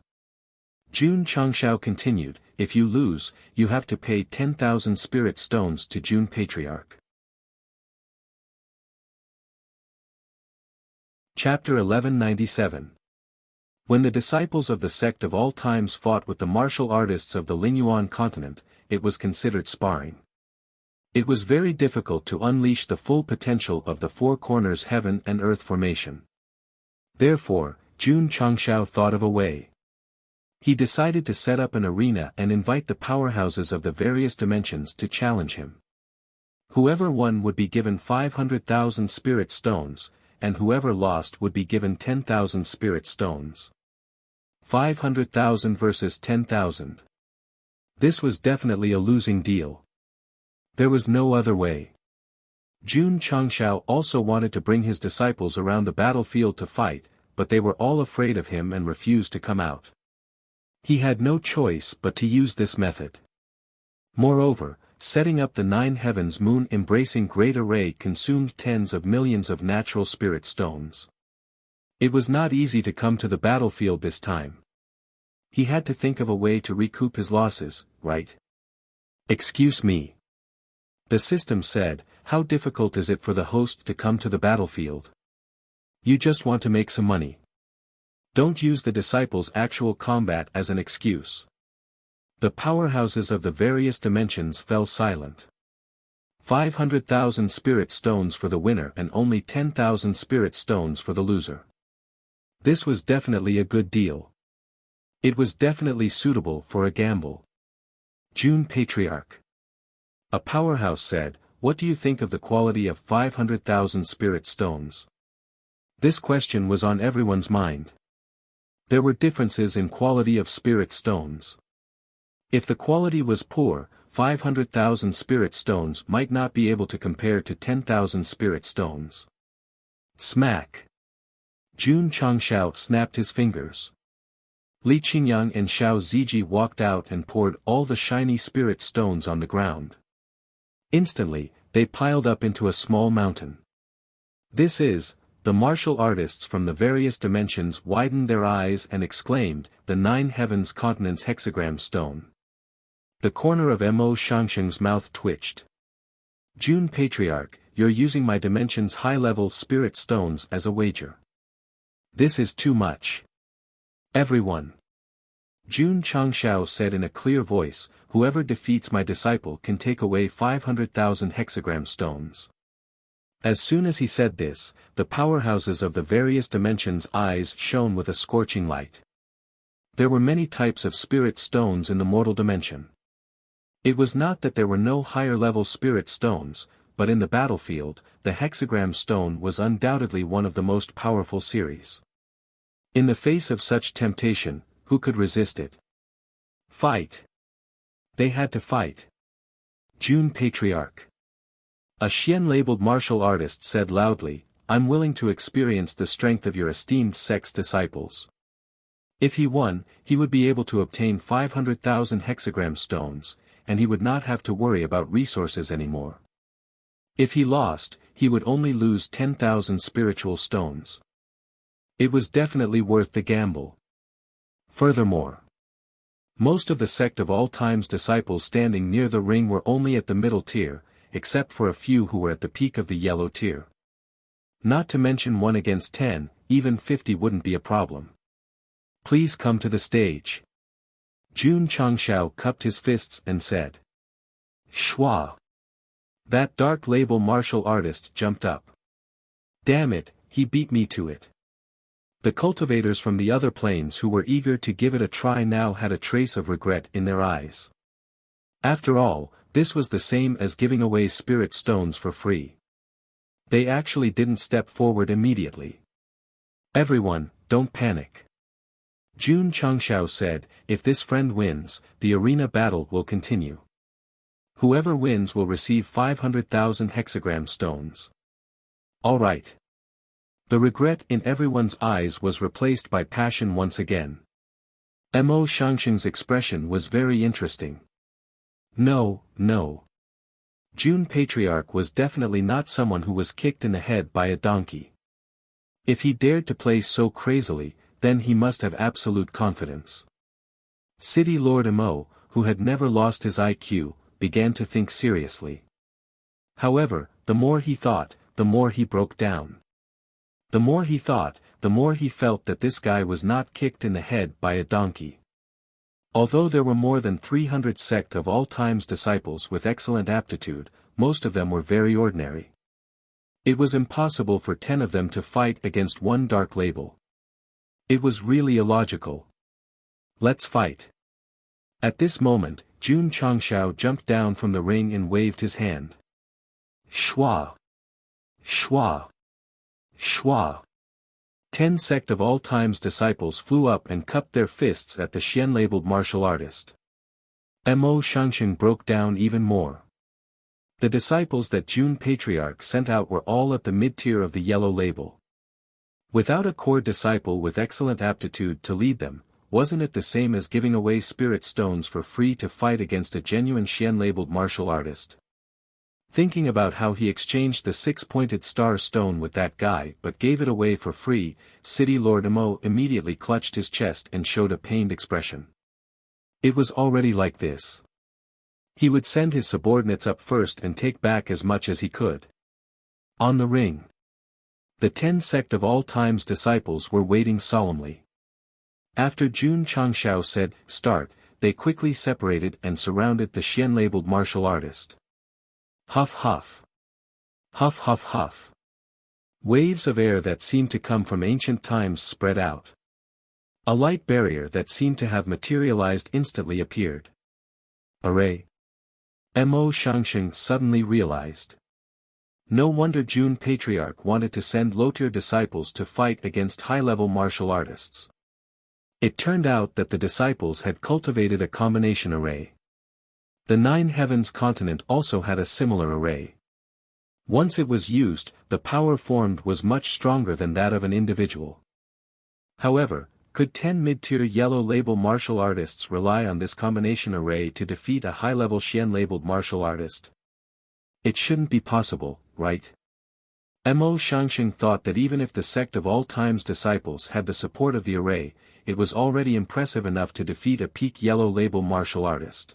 Jun Changshao continued, if you lose, you have to pay 10,000 spirit stones to Jun Patriarch. Chapter 1197. When the disciples of the sect of all times fought with the martial artists of the Lingyuan continent, it was considered sparring. It was very difficult to unleash the full potential of the four corners heaven and earth formation. Therefore, Jun Changshao thought of a way. He decided to set up an arena and invite the powerhouses of the various dimensions to challenge him. Whoever won would be given 500,000 spirit stones, and whoever lost would be given 10,000 spirit stones. 500,000 versus 10,000. This was definitely a losing deal. There was no other way. Jun Changshao also wanted to bring his disciples around the battlefield to fight, but they were all afraid of him and refused to come out. He had no choice but to use this method. Moreover, setting up the nine heavens moon-embracing great array consumed tens of millions of natural spirit stones. It was not easy to come to the battlefield this time. He had to think of a way to recoup his losses, right? Excuse me. The system said, how difficult is it for the host to come to the battlefield? You just want to make some money. Don't use the disciples' actual combat as an excuse. The powerhouses of the various dimensions fell silent. 500,000 spirit stones for the winner and only 10,000 spirit stones for the loser. This was definitely a good deal. It was definitely suitable for a gamble. Jun Patriarch. A powerhouse said, what do you think of the quality of 500,000 spirit stones? This question was on everyone's mind. There were differences in quality of spirit stones. If the quality was poor, 500,000 spirit stones might not be able to compare to 10,000 spirit stones. Smack! Jun Changshao snapped his fingers. Li Qingyang and Xiao Ziji walked out and poured all the shiny spirit stones on the ground. Instantly, they piled up into a small mountain. The martial artists from the various dimensions widened their eyes and exclaimed, "The 9 heavens continents hexagram stone." The corner of Mo Shangsheng's mouth twitched. "June Patriarch, you're using my dimension's high-level spirit stones as a wager. This is too much. Everyone." June Changshao said in a clear voice, "Whoever defeats my disciple can take away 500,000 hexagram stones." As soon as he said this, the powerhouses of the various dimensions' eyes shone with a scorching light. There were many types of spirit stones in the mortal dimension. It was not that there were no higher-level spirit stones, but in the battlefield, the hexagram stone was undoubtedly one of the most powerful series. In the face of such temptation, who could resist it? Fight! They had to fight. June Patriarch. A Xian-labeled martial artist said loudly, "I'm willing to experience the strength of your esteemed Sect's disciples." If he won, he would be able to obtain 500,000 hexagram stones, and he would not have to worry about resources anymore. If he lost, he would only lose 10,000 spiritual stones. It was definitely worth the gamble. Furthermore, most of the Sect of All Time's disciples standing near the ring were only at the middle tier, except for a few who were at the peak of the yellow tier. Not to mention 1 against 10, even 50 wouldn't be a problem. "Please come to the stage." June Changshao cupped his fists and said. "Shua." That dark label martial artist jumped up. "Damn it, he beat me to it." The cultivators from the other planes who were eager to give it a try now had a trace of regret in their eyes. After all, this was the same as giving away spirit stones for free. They actually didn't step forward immediately. "Everyone, don't panic." June Changshao said, "If this friend wins, the arena battle will continue. Whoever wins will receive 500,000 hexagram stones." All right. The regret in everyone's eyes was replaced by passion once again. Mo Shangsheng's expression was very interesting. No. June Patriarch was definitely not someone who was kicked in the head by a donkey. If he dared to play so crazily, then he must have absolute confidence. City Lord Mo, who had never lost his IQ, began to think seriously. However, the more he thought, the more he broke down. The more he thought, the more he felt that this guy was not kicked in the head by a donkey. Although there were more than 300 Sect of All Time's disciples with excellent aptitude, most of them were very ordinary. It was impossible for 10 of them to fight against one dark label. It was really illogical. "Let's fight." At this moment, June Changshao jumped down from the ring and waved his hand. Shua! Shua! Shua! 10 Sect of All Time's disciples flew up and cupped their fists at the Xian-labeled martial artist. Mo Shangsheng broke down even more. The disciples that June Patriarch sent out were all at the mid-tier of the yellow label. Without a core disciple with excellent aptitude to lead them, wasn't it the same as giving away spirit stones for free to fight against a genuine Xian-labeled martial artist? Thinking about how he exchanged the 6-pointed star stone with that guy but gave it away for free, City Lord Mo immediately clutched his chest and showed a pained expression. It was already like this. He would send his subordinates up first and take back as much as he could. On the ring. The 10 Sect of All Time's disciples were waiting solemnly. After June Changshao said, "Start," they quickly separated and surrounded the Xian-labeled martial artist. Huff huff. Huff huff huff. Waves of air that seemed to come from ancient times spread out. A light barrier that seemed to have materialized instantly appeared. Array. Mo Shangsheng suddenly realized. No wonder June Patriarch wanted to send low-tier disciples to fight against high-level martial artists. It turned out that the disciples had cultivated a combination array. The 9 heavens continent also had a similar array. Once it was used, the power formed was much stronger than that of an individual. However, Could 10 mid-tier yellow label martial artists rely on this combination array to defeat a high-level Xian labeled martial artist? It shouldn't be possible, right? Mo Shangsheng thought that even if the Sect of All Time's disciples had the support of the array, it was already impressive enough to defeat a peak yellow label martial artist.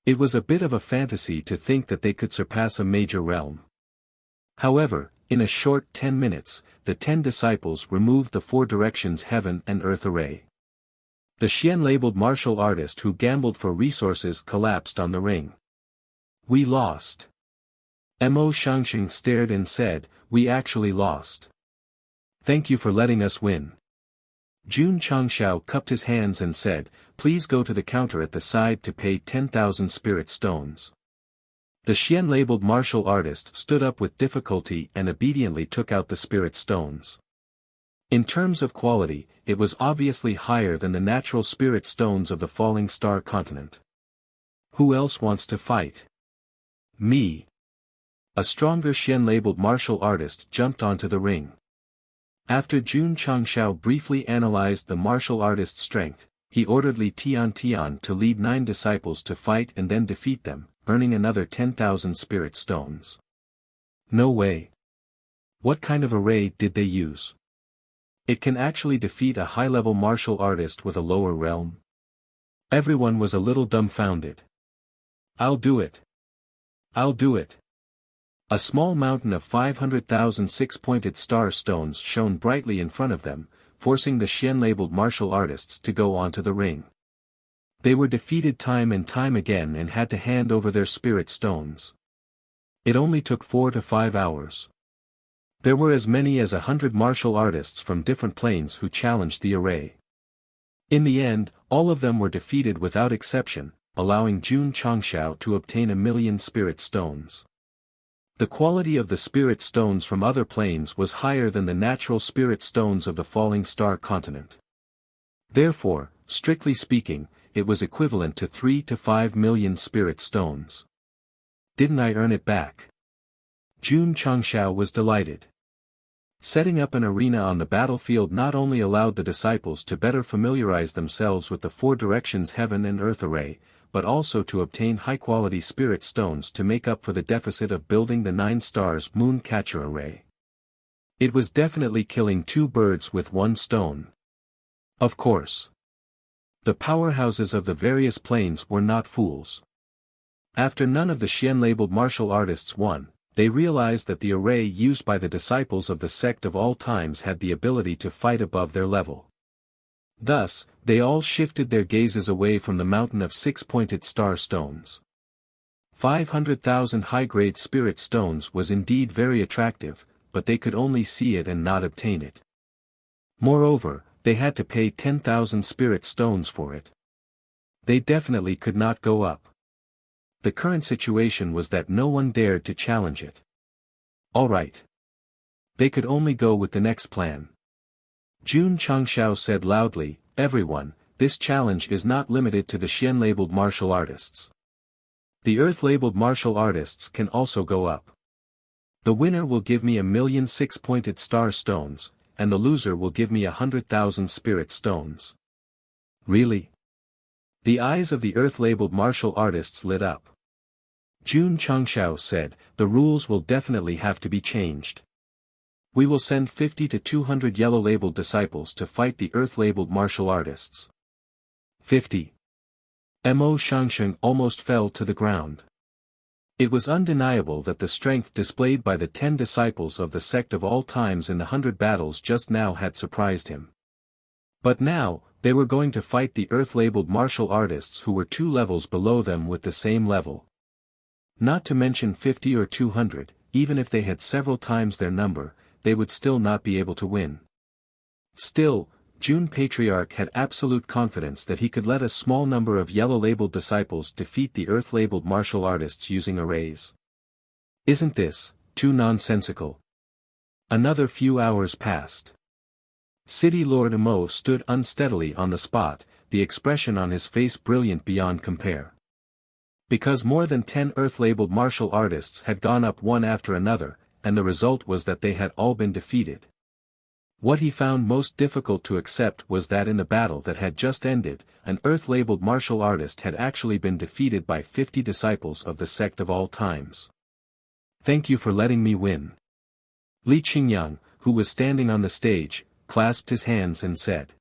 It was a bit of a fantasy to think that they could surpass a major realm. However, in a short 10 minutes, the 10 disciples removed the 4 directions heaven and earth array. The Xian-labeled martial artist who gambled for resources collapsed on the ring. We lost. Mo Shangsheng stared and said, we actually lost. Thank you for letting us win. Jun Changshao cupped his hands and said, please go to the counter at the side to pay 10,000 spirit stones. The Xian-labeled martial artist stood up with difficulty and obediently took out the spirit stones. In terms of quality, it was obviously higher than the natural spirit stones of the falling star continent. Who else wants to fight? Me. A stronger Xian-labeled martial artist jumped onto the ring. After Jun Changshao briefly analyzed the martial artist's strength, he ordered Li Tian to lead 9 disciples to fight and then defeat them, earning another 10,000 spirit stones. No way. What kind of array did they use? It can actually defeat a high-level martial artist with a lower realm? Everyone was a little dumbfounded. I'll do it. I'll do it. A small mountain of 500,000 six-pointed star stones shone brightly in front of them, forcing the Xian-labeled martial artists to go onto the ring. They were defeated time and time again and had to hand over their spirit stones. It only took 4 to 5 hours. There were as many as 100 martial artists from different planes who challenged the array. In the end, all of them were defeated without exception, allowing Jun Changshao to obtain 1,000,000 spirit stones. The quality of the spirit stones from other planes was higher than the natural spirit stones of the falling star continent. Therefore, strictly speaking, it was equivalent to 3 to 5 million spirit stones. Didn't I earn it back? Jun Changshao was delighted. Setting up an arena on the battlefield not only allowed the disciples to better familiarize themselves with the 4 directions heaven and earth array, but also to obtain high-quality spirit stones to make up for the deficit of building the 9 stars moon catcher array. It was definitely killing 2 birds with 1 stone. Of course. The powerhouses of the various planes were not fools. After none of the Xian-labeled martial artists won, they realized that the array used by the disciples of the Sect of All Times had the ability to fight above their level. Thus, they all shifted their gazes away from the mountain of 6-pointed star stones. 500,000 high-grade spirit stones was indeed very attractive, but they could only see it and not obtain it. Moreover, they had to pay 10,000 spirit stones for it. They definitely could not go up. The current situation was that no one dared to challenge it. All right. They could only go with the next plan. Jun Changshao said loudly, everyone, this challenge is not limited to the Xian-labeled martial artists. The Earth-labeled martial artists can also go up. The winner will give me 1,000,000 six-pointed star stones, and the loser will give me 100,000 spirit stones. Really? The eyes of the Earth-labeled martial artists lit up. Jun Changshao said, the rules will definitely have to be changed. We will send 50 to 200 yellow-labeled disciples to fight the Earth-labeled martial artists. 50. Mo Shangsheng almost fell to the ground. It was undeniable that the strength displayed by the 10 disciples of the Sect of All Times in the 100 battles just now had surprised him. But now, they were going to fight the Earth-labeled martial artists who were 2 levels below them with the same level. Not to mention 50 or 200, even if they had several times their number, they would still not be able to win. Still, Jun Patriarch had absolute confidence that he could let a small number of yellow-labeled disciples defeat the Earth-labeled martial artists using arrays. Isn't this too nonsensical? Another few hours passed. City Lord Mo stood unsteadily on the spot, the expression on his face brilliant beyond compare. Because more than 10 Earth-labeled martial artists had gone up one after another, and the result was that they had all been defeated. What he found most difficult to accept was that in the battle that had just ended, an Earth-labeled martial artist had actually been defeated by 50 disciples of the Sect of all times. "Thank you for letting me win." Li Qingyang, who was standing on the stage, clasped his hands and said.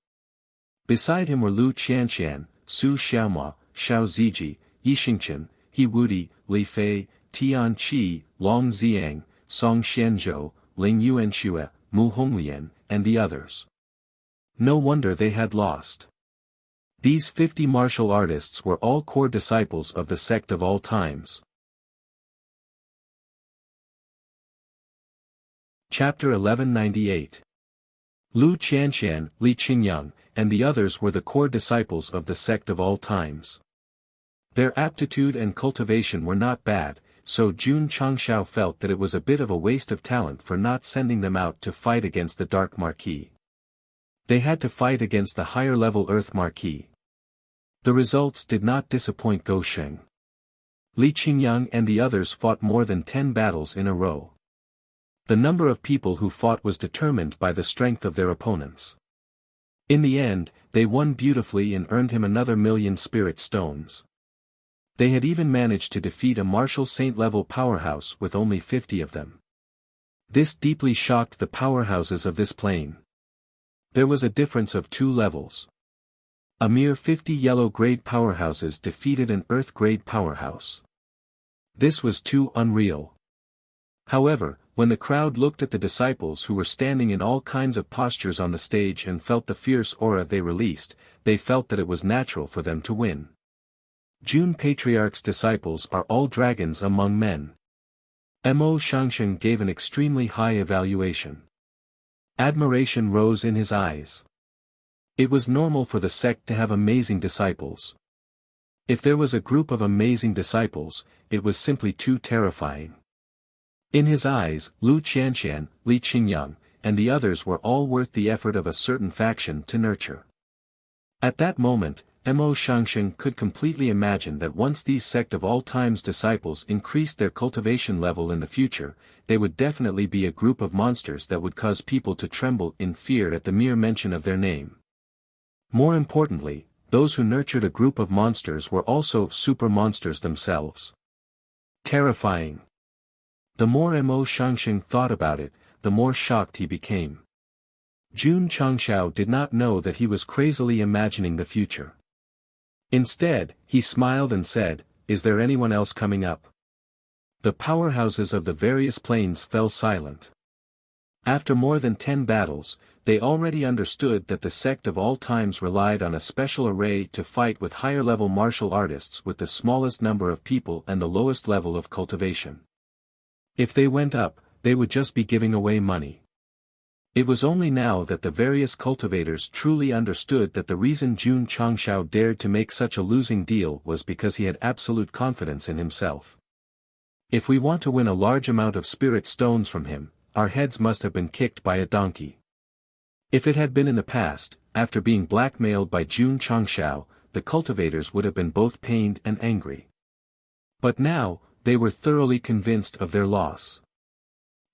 Beside him were Lu Qianqian, Su Xiaomua, Xiao Ziji, Yi Xingchen, He Wudi, Li Fei, Tian Qi, Long Ziang, Song Xianzhou, Ling Yuanxue, Mu Honglian, and the others. No wonder they had lost. These 50 martial artists were all core disciples of the Sect of all times. Chapter 1198. Lu Qianqian, Li Qingyang, and the others were the core disciples of the Sect of all times. Their aptitude and cultivation were not bad, so Jun Changshao felt that it was a bit of a waste of talent for not sending them out to fight against the Dark Marquis. They had to fight against the higher-level Earth Marquis. The results did not disappoint Gou Sheng. Li Qingyang and the others fought more than 10 battles in a row. The number of people who fought was determined by the strength of their opponents. In the end, they won beautifully and earned him another 1,000,000 spirit stones. They had even managed to defeat a martial saint-level powerhouse with only 50 of them. This deeply shocked the powerhouses of this plane. There was a difference of 2 levels. A mere 50 yellow-grade powerhouses defeated an earth-grade powerhouse. This was too unreal. However, when the crowd looked at the disciples who were standing in all kinds of postures on the stage and felt the fierce aura they released, they felt that it was natural for them to win. Jun Patriarch's disciples are all dragons among men. Mo Shangsheng gave an extremely high evaluation. Admiration rose in his eyes. It was normal for the sect to have amazing disciples. If there was a group of amazing disciples, it was simply too terrifying. In his eyes, Lu Qianqian, Li Qingyang, and the others were all worth the effort of a certain faction to nurture. At that moment, Mo Shangsheng could completely imagine that once these Sect of all times disciples increased their cultivation level in the future, they would definitely be a group of monsters that would cause people to tremble in fear at the mere mention of their name. More importantly, those who nurtured a group of monsters were also super monsters themselves. Terrifying. The more Mo Shangsheng thought about it, the more shocked he became. Jun Changshao did not know that he was crazily imagining the future. Instead, he smiled and said, "Is there anyone else coming up?" The powerhouses of the various planes fell silent. After more than 10 battles, they already understood that the Sect of all times relied on a special array to fight with higher-level martial artists with the smallest number of people and the lowest level of cultivation. If they went up, they would just be giving away money. It was only now that the various cultivators truly understood that the reason Jun Changshao dared to make such a losing deal was because he had absolute confidence in himself. If we want to win a large amount of spirit stones from him, our heads must have been kicked by a donkey. If it had been in the past, after being blackmailed by Jun Changshao, the cultivators would have been both pained and angry. But now, they were thoroughly convinced of their loss.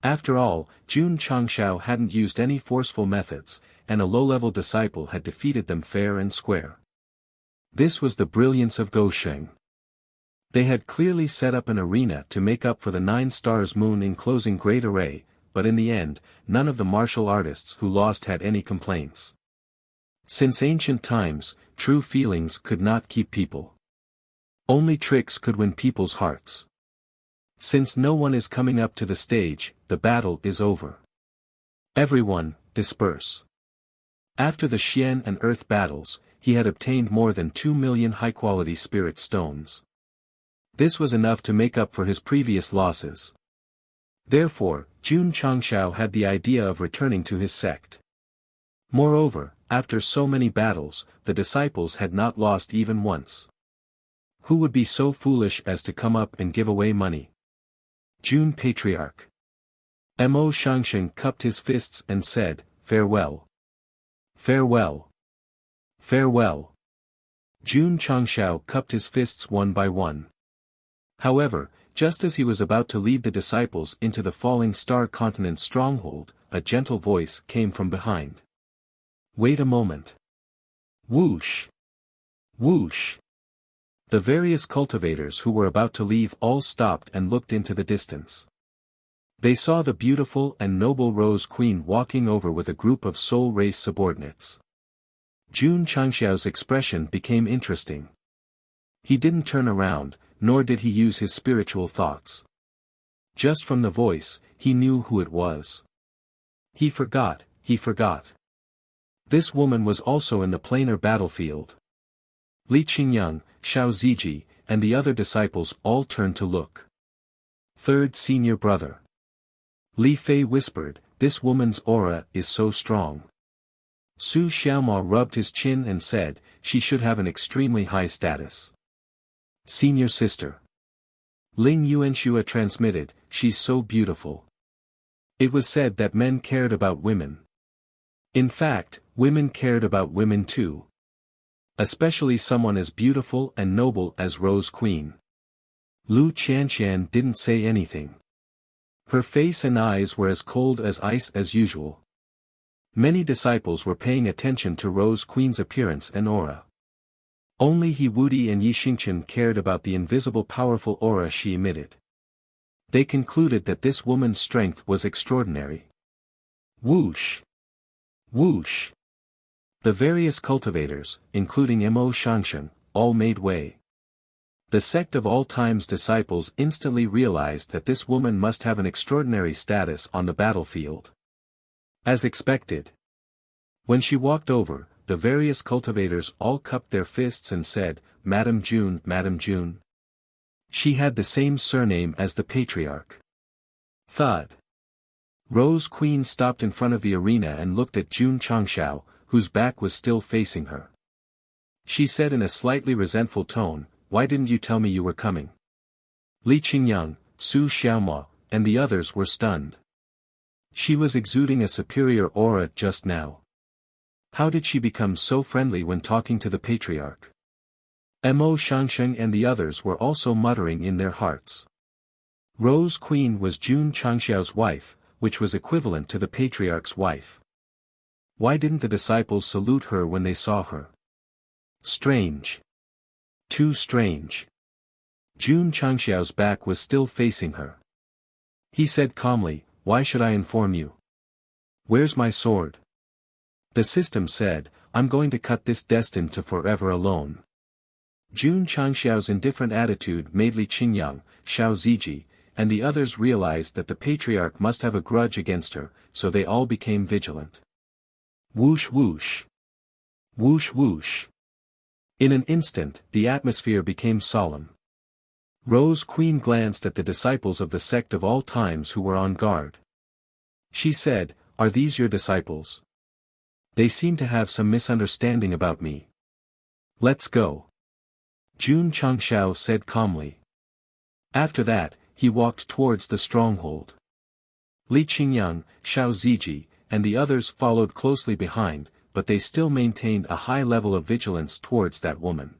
After all, Jun Changshao hadn't used any forceful methods, and a low-level disciple had defeated them fair and square. This was the brilliance of Gou Sheng. They had clearly set up an arena to make up for the 9 stars moon enclosing great array, but in the end, none of the martial artists who lost had any complaints. Since ancient times, true feelings could not keep people. Only tricks could win people's hearts. Since no one is coming up to the stage, the battle is over. Everyone, disperse. After the Xian and Earth battles, he had obtained more than 2 million high-quality spirit stones. This was enough to make up for his previous losses. Therefore, Jun Changshao had the idea of returning to his sect. Moreover, after so many battles, the disciples had not lost even once. Who would be so foolish as to come up and give away money? Jun Patriarch. Mo Shangsheng cupped his fists and said, "Farewell. Farewell. Farewell." Jun Changshao cupped his fists one by one. However, just as he was about to lead the disciples into the falling star continent stronghold, a gentle voice came from behind. Wait a moment. Whoosh! Whoosh! The various cultivators who were about to leave all stopped and looked into the distance. They saw the beautiful and noble Rose Queen walking over with a group of Soul Race subordinates. Jun Changxiao's expression became interesting. He didn't turn around, nor did he use his spiritual thoughts. Just from the voice, he knew who it was. He forgot. This woman was also in the planar battlefield. Li Qingyang, Xiao Ziji, and the other disciples all turned to look. Third senior brother. Li Fei whispered, "This woman's aura is so strong." Su Xiaomao rubbed his chin and said, "She should have an extremely high status." Senior sister. Ling Yuanxua transmitted, "She's so beautiful." It was said that men cared about women. In fact, women cared about women too. Especially someone as beautiful and noble as Rose Queen. Lu Qianqian didn't say anything. Her face and eyes were as cold as ice as usual. Many disciples were paying attention to Rose Queen's appearance and aura. Only He Wudi and Yi Xingchen cared about the invisible powerful aura she emitted. They concluded that this woman's strength was extraordinary. Whoosh! Whoosh! The various cultivators, including Mo Shangshen, all made way. The Sect of All Time's disciples instantly realized that this woman must have an extraordinary status on the battlefield. As expected. When she walked over, the various cultivators all cupped their fists and said, "Madame June, Madame June." She had the same surname as the patriarch. Thud. Rose Queen stopped in front of the arena and looked at Jun Changxiao, whose back was still facing her. She said in a slightly resentful tone, "Why didn't you tell me you were coming?" Li Qingyang, Su Xiaomao, and the others were stunned. She was exuding a superior aura just now. How did she become so friendly when talking to the patriarch? Mo Shangsheng and the others were also muttering in their hearts. Rose Queen was Jun Changxiao's wife, which was equivalent to the patriarch's wife. Why didn't the disciples salute her when they saw her? Strange. Too strange. Jun Changxiao's back was still facing her. He said calmly, "Why should I inform you? Where's my sword?" The system said, "I'm going to cut this destined to forever alone." Jun Changxiao's indifferent attitude made Li Qingyang, Xiao Ziji, and the others realized that the patriarch must have a grudge against her, so they all became vigilant. Whoosh whoosh. Whoosh whoosh. In an instant, the atmosphere became solemn. Rose Queen glanced at the disciples of the Sect of All Times who were on guard. She said, "Are these your disciples? They seem to have some misunderstanding about me. Let's go." Jun Changxiao said calmly. After that, he walked towards the stronghold. Li Qingyang, Xiao Ziji, and the others followed closely behind, but they still maintained a high level of vigilance towards that woman.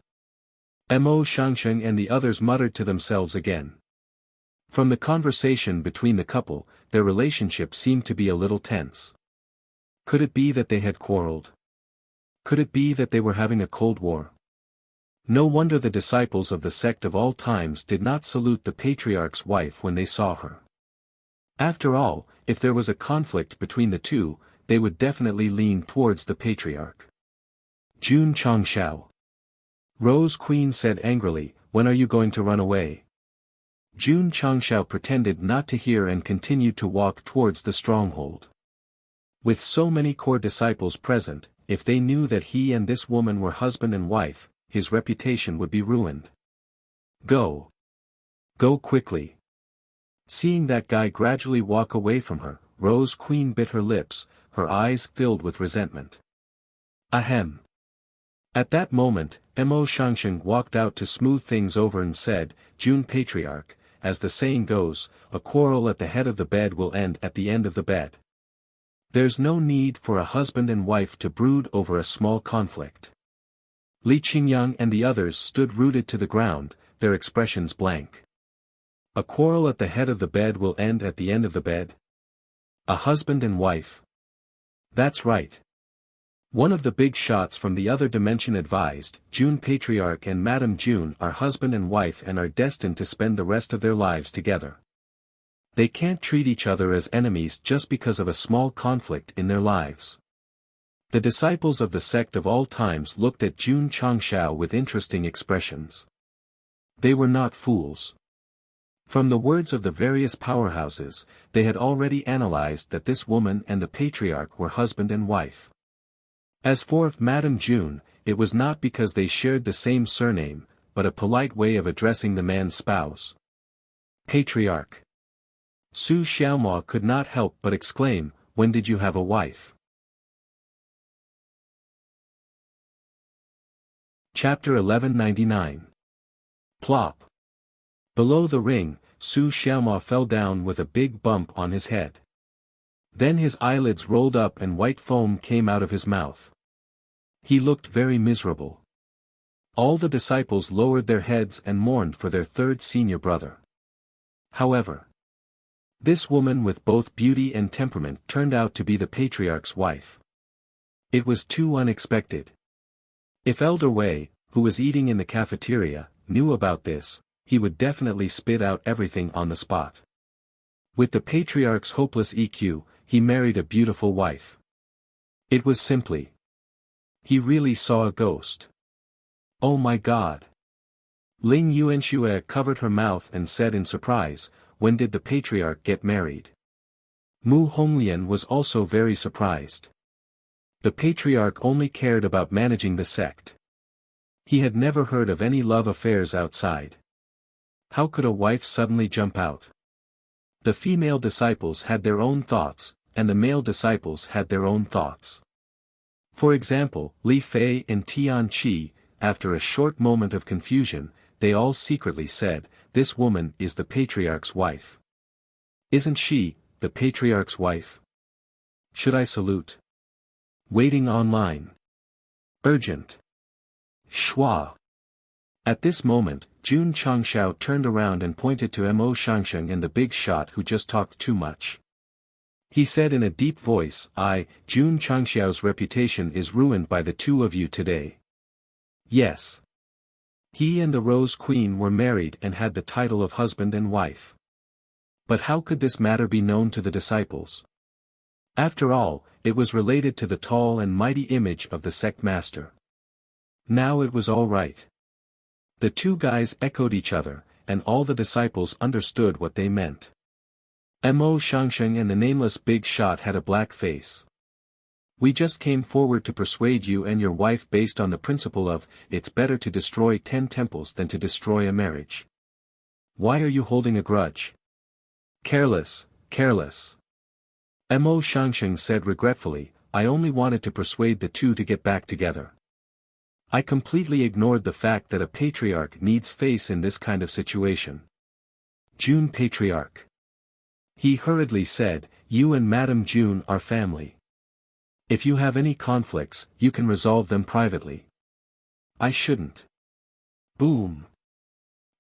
Mo Shangsheng and the others muttered to themselves again. From the conversation between the couple, their relationship seemed to be a little tense. Could it be that they had quarreled? Could it be that they were having a cold war? No wonder the disciples of the Sect of All Times did not salute the patriarch's wife when they saw her. After all, if there was a conflict between the two, they would definitely lean towards the patriarch. Jun Changxiao. Rose Queen said angrily, "When are you going to run away?" Jun Changxiao pretended not to hear and continued to walk towards the stronghold. With so many core disciples present, if they knew that he and this woman were husband and wife, his reputation would be ruined. Go. Go quickly. Seeing that guy gradually walk away from her, Rose Queen bit her lips, her eyes filled with resentment. Ahem. At that moment, Mo Shangsheng walked out to smooth things over and said, "Jun Patriarch, as the saying goes, a quarrel at the head of the bed will end at the end of the bed. There's no need for a husband and wife to brood over a small conflict." Li Qingyang and the others stood rooted to the ground, their expressions blank. A quarrel at the head of the bed will end at the end of the bed? A husband and wife? That's right. One of the big shots from the other dimension advised, June Patriarch and Madame June are husband and wife and are destined to spend the rest of their lives together. They can't treat each other as enemies just because of a small conflict in their lives. The disciples of the sect of all times looked at June Changshao with interesting expressions. They were not fools. From the words of the various powerhouses, they had already analyzed that this woman and the patriarch were husband and wife. As for Madame June, it was not because they shared the same surname, but a polite way of addressing the man's spouse. Patriarch. Su Xiaomo could not help but exclaim, "When did you have a wife?" Chapter 1199. Plop. Below the ring, Su Xiaomo fell down with a big bump on his head. Then his eyelids rolled up and white foam came out of his mouth. He looked very miserable. All the disciples lowered their heads and mourned for their third senior brother. However, this woman with both beauty and temperament turned out to be the patriarch's wife. It was too unexpected. If Elder Wei, who was eating in the cafeteria, knew about this, he would definitely spit out everything on the spot. With the patriarch's hopeless EQ, he married a beautiful wife. It was simply. He really saw a ghost. Oh my God. Ling Yuanxue covered her mouth and said in surprise, "When did the patriarch get married?" Mu Honglian was also very surprised. The patriarch only cared about managing the sect. He had never heard of any love affairs outside. How could a wife suddenly jump out? The female disciples had their own thoughts, and the male disciples had their own thoughts. For example, Li Fei and Tian Qi, after a short moment of confusion, they all secretly said, "This woman is the patriarch's wife." Isn't she, the patriarch's wife? Should I salute? Waiting online. Urgent. Schwa. At this moment, June Changshao turned around and pointed to Mo Shangsheng and the big shot who just talked too much. He said in a deep voice, June Changshao's reputation is ruined by the two of you today. Yes. He and the Rose Queen were married and had the title of husband and wife. But how could this matter be known to the disciples? After all, it was related to the tall and mighty image of the sect master. Now it was all right. The two guys echoed each other, and all the disciples understood what they meant. Mo Shangsheng and the nameless big shot had a black face. "We just came forward to persuade you and your wife based on the principle of, it's better to destroy 10 temples than to destroy a marriage. Why are you holding a grudge?" Careless, careless. Mo Shangsheng said regretfully, "I only wanted to persuade the two to get back together. I completely ignored the fact that a patriarch needs face in this kind of situation." June Patriarch. He hurriedly said, "You and Madame June are family. If you have any conflicts, you can resolve them privately. I shouldn't." Boom.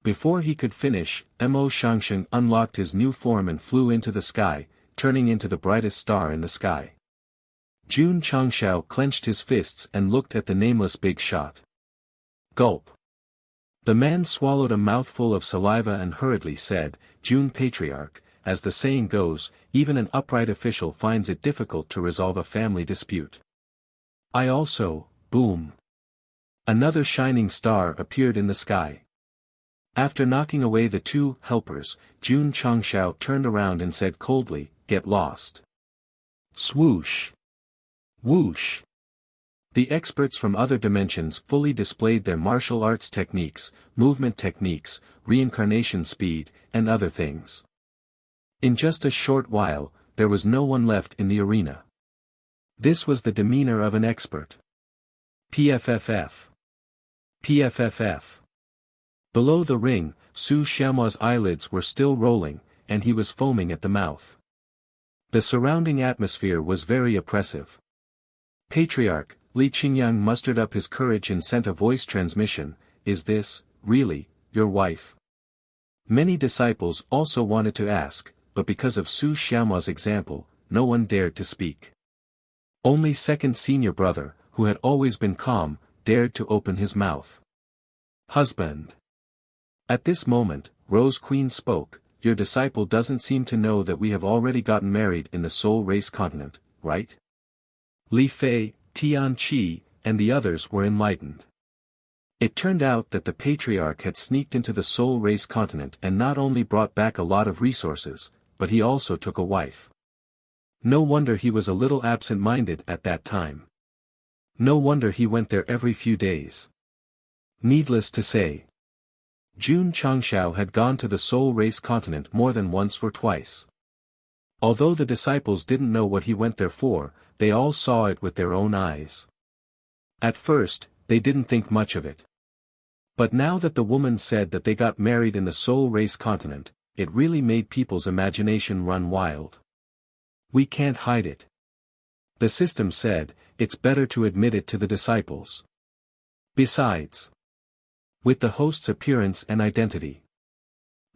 Before he could finish, Mo Shangsheng unlocked his new form and flew into the sky, turning into the brightest star in the sky. June Changshao clenched his fists and looked at the nameless big shot. Gulp. The man swallowed a mouthful of saliva and hurriedly said, "June Patriarch, as the saying goes, even an upright official finds it difficult to resolve a family dispute. I also." Boom. Another shining star appeared in the sky. After knocking away the two helpers, June Changshao turned around and said coldly, "Get lost." Swoosh. Whoosh. The experts from other dimensions fully displayed their martial arts techniques, movement techniques, reincarnation speed, and other things. In just a short while, there was no one left in the arena. This was the demeanor of an expert. PFFF. PFFF. Below the ring, Su Xiaomo's eyelids were still rolling, and he was foaming at the mouth. The surrounding atmosphere was very oppressive. Patriarch, Li Qingyang mustered up his courage and sent a voice transmission, "Is this, really, your wife?" Many disciples also wanted to ask, but because of Su Xiaomo's example, no one dared to speak. Only second senior brother, who had always been calm, dared to open his mouth. Husband. At this moment, Rose Queen spoke, your disciple doesn't seem to know that we have already gotten married in the Soul Race continent, right? Li Fei, Tian Qi, and the others were enlightened. It turned out that the patriarch had sneaked into the Soul Race continent and not only brought back a lot of resources, but he also took a wife. No wonder he was a little absent-minded at that time. No wonder he went there every few days. Needless to say, Jun Changshao had gone to the Soul Race continent more than once or twice. Although the disciples didn't know what he went there for, they all saw it with their own eyes. At first, they didn't think much of it. But now that the woman said that they got married in the Soul Race continent, it really made people's imagination run wild. We can't hide it. The system said, it's better to admit it to the disciples. Besides, with the host's appearance and identity.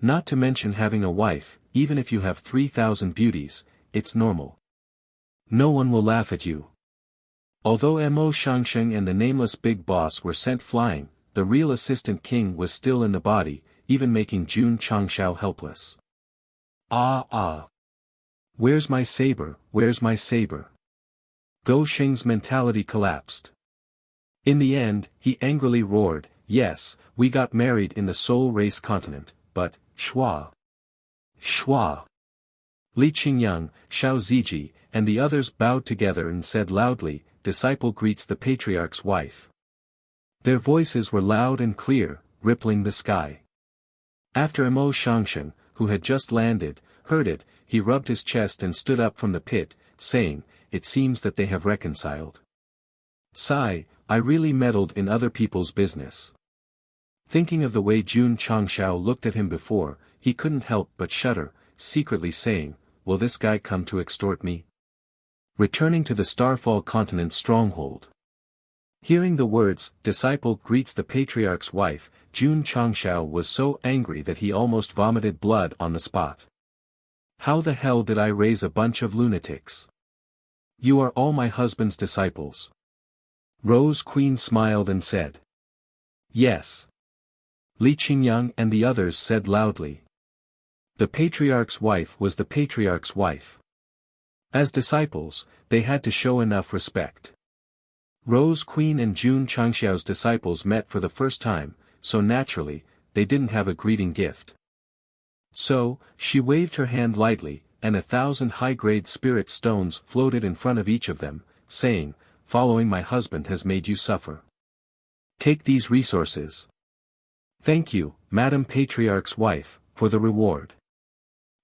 Not to mention having a wife, even if you have 3,000 beauties, it's normal. No one will laugh at you. Although Mo Shangsheng and the nameless big boss were sent flying, the real assistant king was still in the body, even making Jun Changshao helpless. Ah. Where's my saber, where's my saber? Go Sheng's mentality collapsed. In the end, he angrily roared, yes, we got married in the Soul Race continent, but, Shua. Li Qingyang, Xiao Ziji, and the others bowed together and said loudly, disciple greets the patriarch's wife. Their voices were loud and clear, rippling the sky. After Mo Shangsheng, who had just landed, heard it, he rubbed his chest and stood up from the pit, saying, it seems that they have reconciled. Sigh, I really meddled in other people's business. Thinking of the way Jun Changshao looked at him before, he couldn't help but shudder, secretly saying, will this guy come to extort me? Returning to the Starfall continent stronghold. Hearing the words, disciple greets the patriarch's wife, Jun Changshao was so angry that he almost vomited blood on the spot. How the hell did I raise a bunch of lunatics? You are all my husband's disciples. Rose Queen smiled and said. Yes. Li Qingyang and the others said loudly. The patriarch's wife was the patriarch's wife. As disciples, they had to show enough respect. Rose Queen and Jun Changshao's disciples met for the first time, so naturally, they didn't have a greeting gift. So, she waved her hand lightly, and 1,000 high-grade spirit stones floated in front of each of them, saying, following my husband has made you suffer. Take these resources. Thank you, Madam Patriarch's wife, for the reward.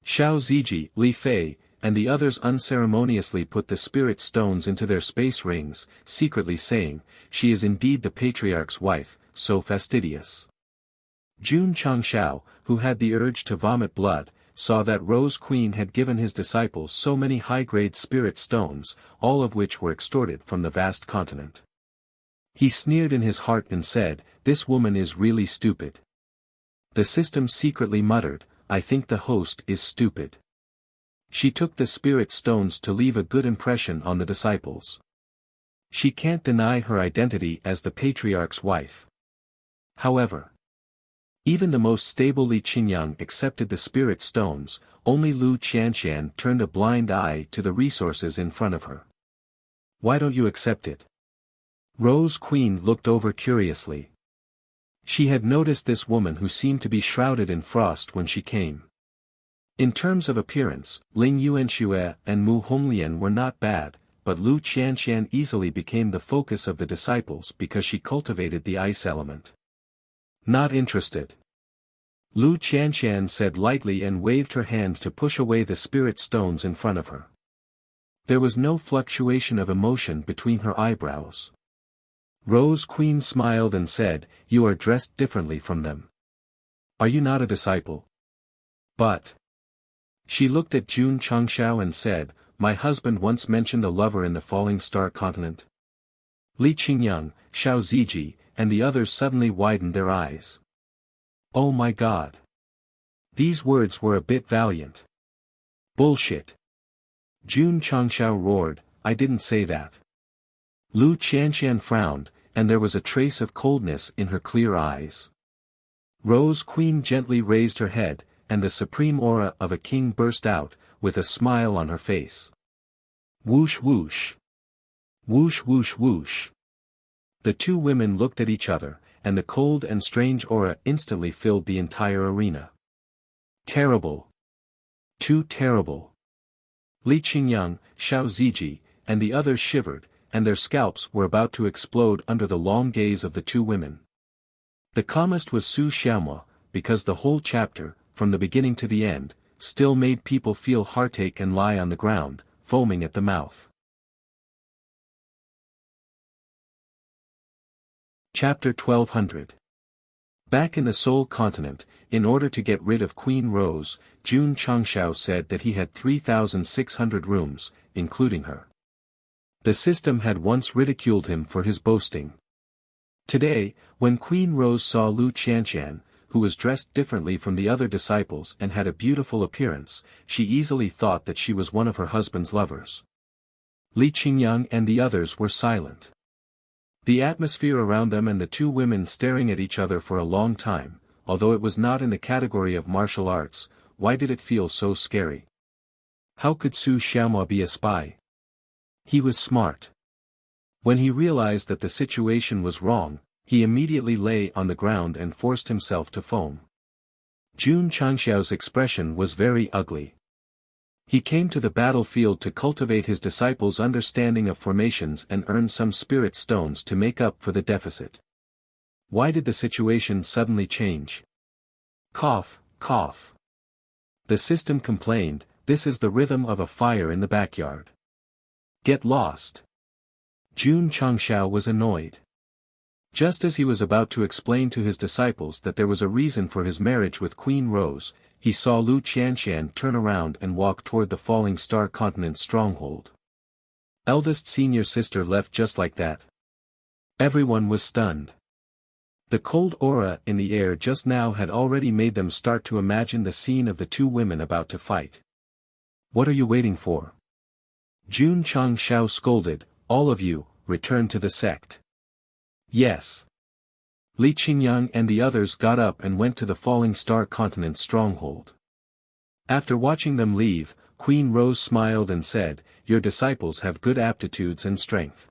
Xiao Ziji, Li Fei, and the others unceremoniously put the spirit stones into their space rings, secretly saying, she is indeed the Patriarch's wife, so fastidious. Jun Changshao, who had the urge to vomit blood, saw that Rose Queen had given his disciples so many high-grade spirit stones, all of which were extorted from the vast continent. He sneered in his heart and said, this woman is really stupid. The system secretly muttered, I think the host is stupid. She took the spirit stones to leave a good impression on the disciples. She can't deny her identity as the Patriarch's wife. However, even the most stable Li Qinyang accepted the spirit stones, only Lu Qianqian turned a blind eye to the resources in front of her. Why don't you accept it? Rose Queen looked over curiously. She had noticed this woman who seemed to be shrouded in frost when she came. In terms of appearance, Ling Yuanxue and Mu Honglian were not bad, but Lu Qianqian easily became the focus of the disciples because she cultivated the ice element. Not interested. Lu Qianqian said lightly and waved her hand to push away the spirit stones in front of her. There was no fluctuation of emotion between her eyebrows. Rose Queen smiled and said, you are dressed differently from them. Are you not a disciple? But. She looked at Jun Changshao and said, my husband once mentioned a lover in the falling star continent. Li Qingyang, Xiao Ziji, and the others suddenly widened their eyes. Oh my God. These words were a bit valiant. Bullshit. Jun Changshao roared, I didn't say that. Lu Qianqian frowned, and there was a trace of coldness in her clear eyes. Rose Queen gently raised her head, and the supreme aura of a king burst out, with a smile on her face. Whoosh whoosh. Whoosh whoosh whoosh. The two women looked at each other, and the cold and strange aura instantly filled the entire arena. Terrible. Too terrible. Li Qingyang, Xiao Ziji, and the others shivered, and their scalps were about to explode under the long gaze of the two women. The calmest was Su Xiaomua, because the whole chapter, from the beginning to the end, still made people feel heartache and lie on the ground, foaming at the mouth. Chapter 1200. Back in the Soul Continent, in order to get rid of Queen Rose, Jun Changshao said that he had 3,600 rooms, including her. The system had once ridiculed him for his boasting. Today, when Queen Rose saw Lu Qianqian, who was dressed differently from the other disciples and had a beautiful appearance, she easily thought that she was one of her husband's lovers. Li Qingyang and the others were silent. The atmosphere around them and the two women staring at each other for a long time, although it was not in the category of martial arts, why did it feel so scary? How could Su Xiaomua be a spy? He was smart. When he realized that the situation was wrong, he immediately lay on the ground and forced himself to foam. Jun Changshao's expression was very ugly. He came to the battlefield to cultivate his disciples' understanding of formations and earn some spirit stones to make up for the deficit. Why did the situation suddenly change? Cough, cough. The system complained, this is the rhythm of a fire in the backyard. Get lost. Jun Changshao was annoyed. Just as he was about to explain to his disciples that there was a reason for his marriage with Queen Rose, he saw Lu Qianqian turn around and walk toward the Falling Star Continent stronghold. Eldest senior sister left just like that. Everyone was stunned. The cold aura in the air just now had already made them start to imagine the scene of the two women about to fight. What are you waiting for? Jun Changshao scolded, all of you, return to the sect. Yes. Li Qingyang and the others got up and went to the Falling Star Continent stronghold. After watching them leave, Queen Rose smiled and said, your disciples have good aptitudes and strength.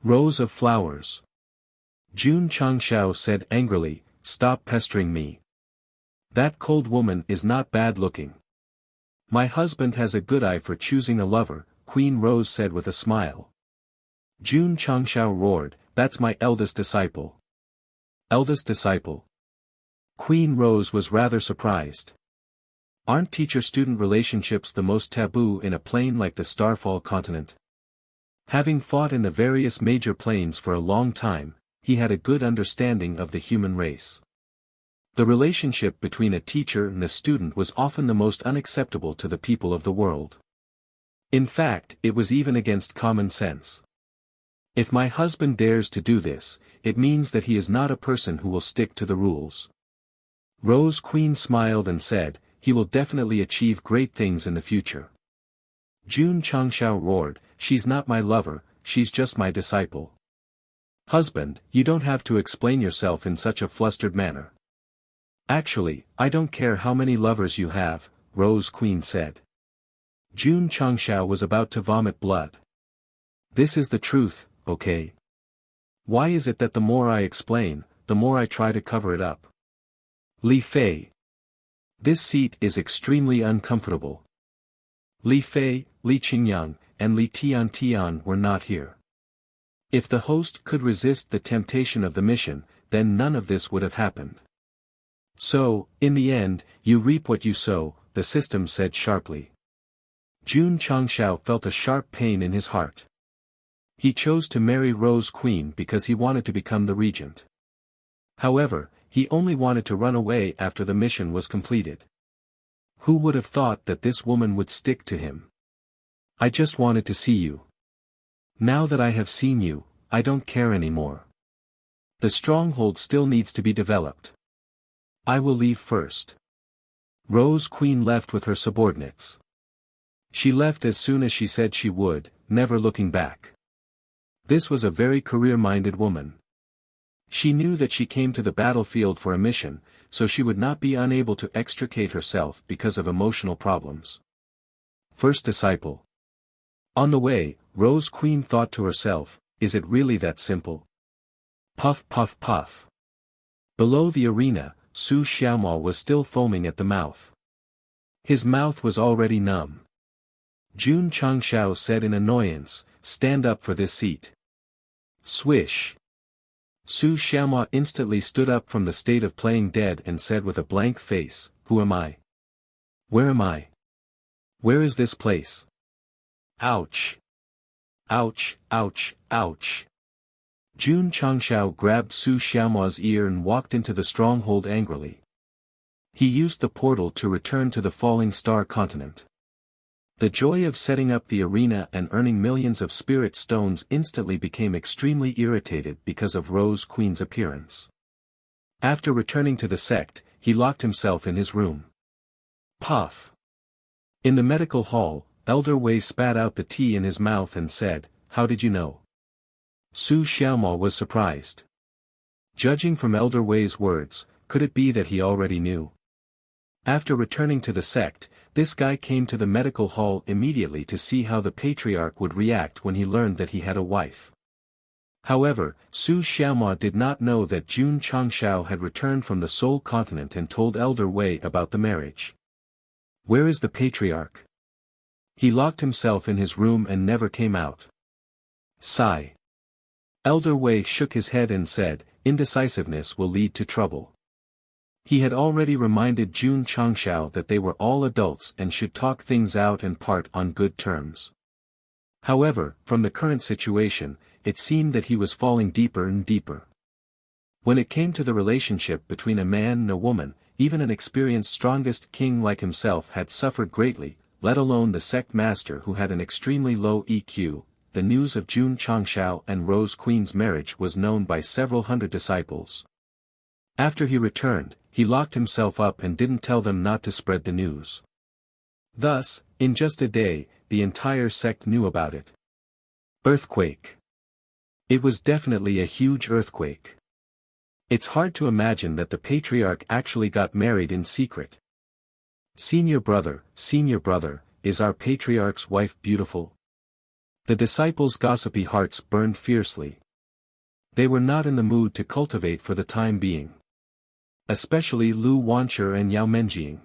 Rose of flowers. Jun Changshao said angrily, stop pestering me. That cold woman is not bad looking. My husband has a good eye for choosing a lover, Queen Rose said with a smile. Jun Changshao roared, that's my eldest disciple. Eldest disciple? Queen Rose was rather surprised. Aren't teacher-student relationships the most taboo in a plane like the Starfall continent? Having fought in the various major planes for a long time, he had a good understanding of the human race. The relationship between a teacher and a student was often the most unacceptable to the people of the world. In fact, it was even against common sense. If my husband dares to do this, it means that he is not a person who will stick to the rules. Rose Queen smiled and said, he will definitely achieve great things in the future. Jun Changshao roared, she's not my lover, she's just my disciple. Husband, you don't have to explain yourself in such a flustered manner. Actually, I don't care how many lovers you have, Rose Queen said. Jun Changshao was about to vomit blood. This is the truth, okay? Why is it that the more I explain, the more I try to cover it up? Li Fei. This seat is extremely uncomfortable. Li Fei, Li Qingyang, and Li Tian were not here. If the host could resist the temptation of the mission, then none of this would have happened. So, in the end, you reap what you sow, the system said sharply. Jun Changshao felt a sharp pain in his heart. He chose to marry Rose Queen because he wanted to become the regent. However, he only wanted to run away after the mission was completed. Who would have thought that this woman would stick to him? I just wanted to see you. Now that I have seen you, I don't care anymore. The stronghold still needs to be developed. I will leave first. Rose Queen left with her subordinates. She left as soon as she said she would, never looking back. This was a very career-minded woman. She knew that she came to the battlefield for a mission, so she would not be unable to extricate herself because of emotional problems. First disciple. On the way, Rose Queen thought to herself, is it really that simple? Puff puff puff. Below the arena, Su Xiaomo was still foaming at the mouth. His mouth was already numb. Jun Changshao said in annoyance, stand up for this seat. Swish. Su Xiaomo instantly stood up from the state of playing dead and said with a blank face, who am I? Where am I? Where is this place? Ouch. Ouch, ouch, ouch. Jun Changshao grabbed Su Xiaomo's ear and walked into the stronghold angrily. He used the portal to return to the Falling Star continent. The joy of setting up the arena and earning millions of spirit stones instantly became extremely irritated because of Rose Queen's appearance. After returning to the sect, he locked himself in his room. Puff. In the medical hall, Elder Wei spat out the tea in his mouth and said, how did you know? Su Xiaomo was surprised. Judging from Elder Wei's words, could it be that he already knew? After returning to the sect, this guy came to the medical hall immediately to see how the patriarch would react when he learned that he had a wife. However, Su Xiaomo did not know that Jun Changshao had returned from the Soul continent and told Elder Wei about the marriage. Where is the patriarch? He locked himself in his room and never came out. Sigh. Elder Wei shook his head and said, indecisiveness will lead to trouble. He had already reminded Jun Changshao that they were all adults and should talk things out and part on good terms. However, from the current situation, it seemed that he was falling deeper and deeper. When it came to the relationship between a man and a woman, even an experienced strongest king like himself had suffered greatly, let alone the sect master who had an extremely low EQ. The news of Jun Changshao and Rose Queen's marriage was known by several hundred disciples. After he returned, he locked himself up and didn't tell them not to spread the news. Thus, in just a day, the entire sect knew about it. Earthquake. It was definitely a huge earthquake. It's hard to imagine that the patriarch actually got married in secret. Senior brother, is our patriarch's wife beautiful? The disciples' gossipy hearts burned fiercely. They were not in the mood to cultivate for the time being. Especially Lu Wancher and Yao Menjing.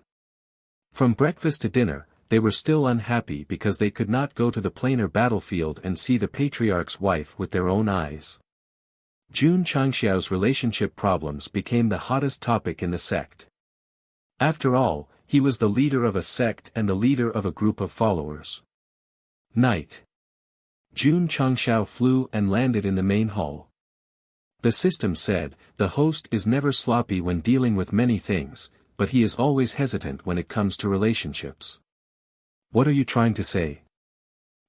From breakfast to dinner, they were still unhappy because they could not go to the planar battlefield and see the patriarch's wife with their own eyes. Jun Changxiao's relationship problems became the hottest topic in the sect. After all, he was the leader of a sect and the leader of a group of followers. Night. Jun Changxiao flew and landed in the main hall. The system said, the host is never sloppy when dealing with many things, but he is always hesitant when it comes to relationships. What are you trying to say?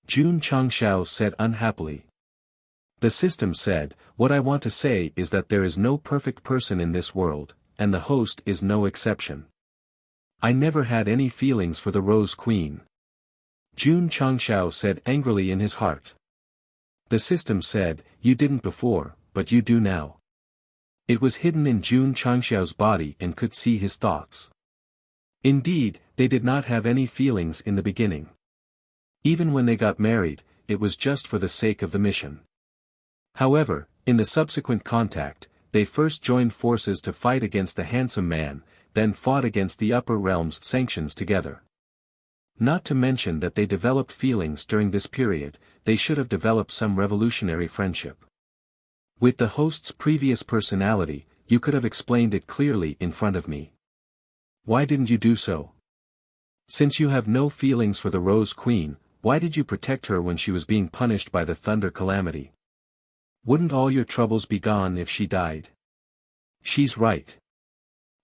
Jun Changxiao said unhappily. The system said, what I want to say is that there is no perfect person in this world, and the host is no exception. I never had any feelings for the Rose Queen. Jun Changxiao said angrily in his heart. The system said, you didn't before, but you do now. It was hidden in Jun Changxiao's body and could see his thoughts. Indeed, they did not have any feelings in the beginning. Even when they got married, it was just for the sake of the mission. However, in the subsequent contact, they first joined forces to fight against the handsome man, then fought against the upper realm's sanctions together. Not to mention that they developed feelings during this period, they should have developed some revolutionary friendship. With the host's previous personality, you could have explained it clearly in front of me. Why didn't you do so? Since you have no feelings for the Rose Queen, why did you protect her when she was being punished by the Thunder Calamity? Wouldn't all your troubles be gone if she died? She's right.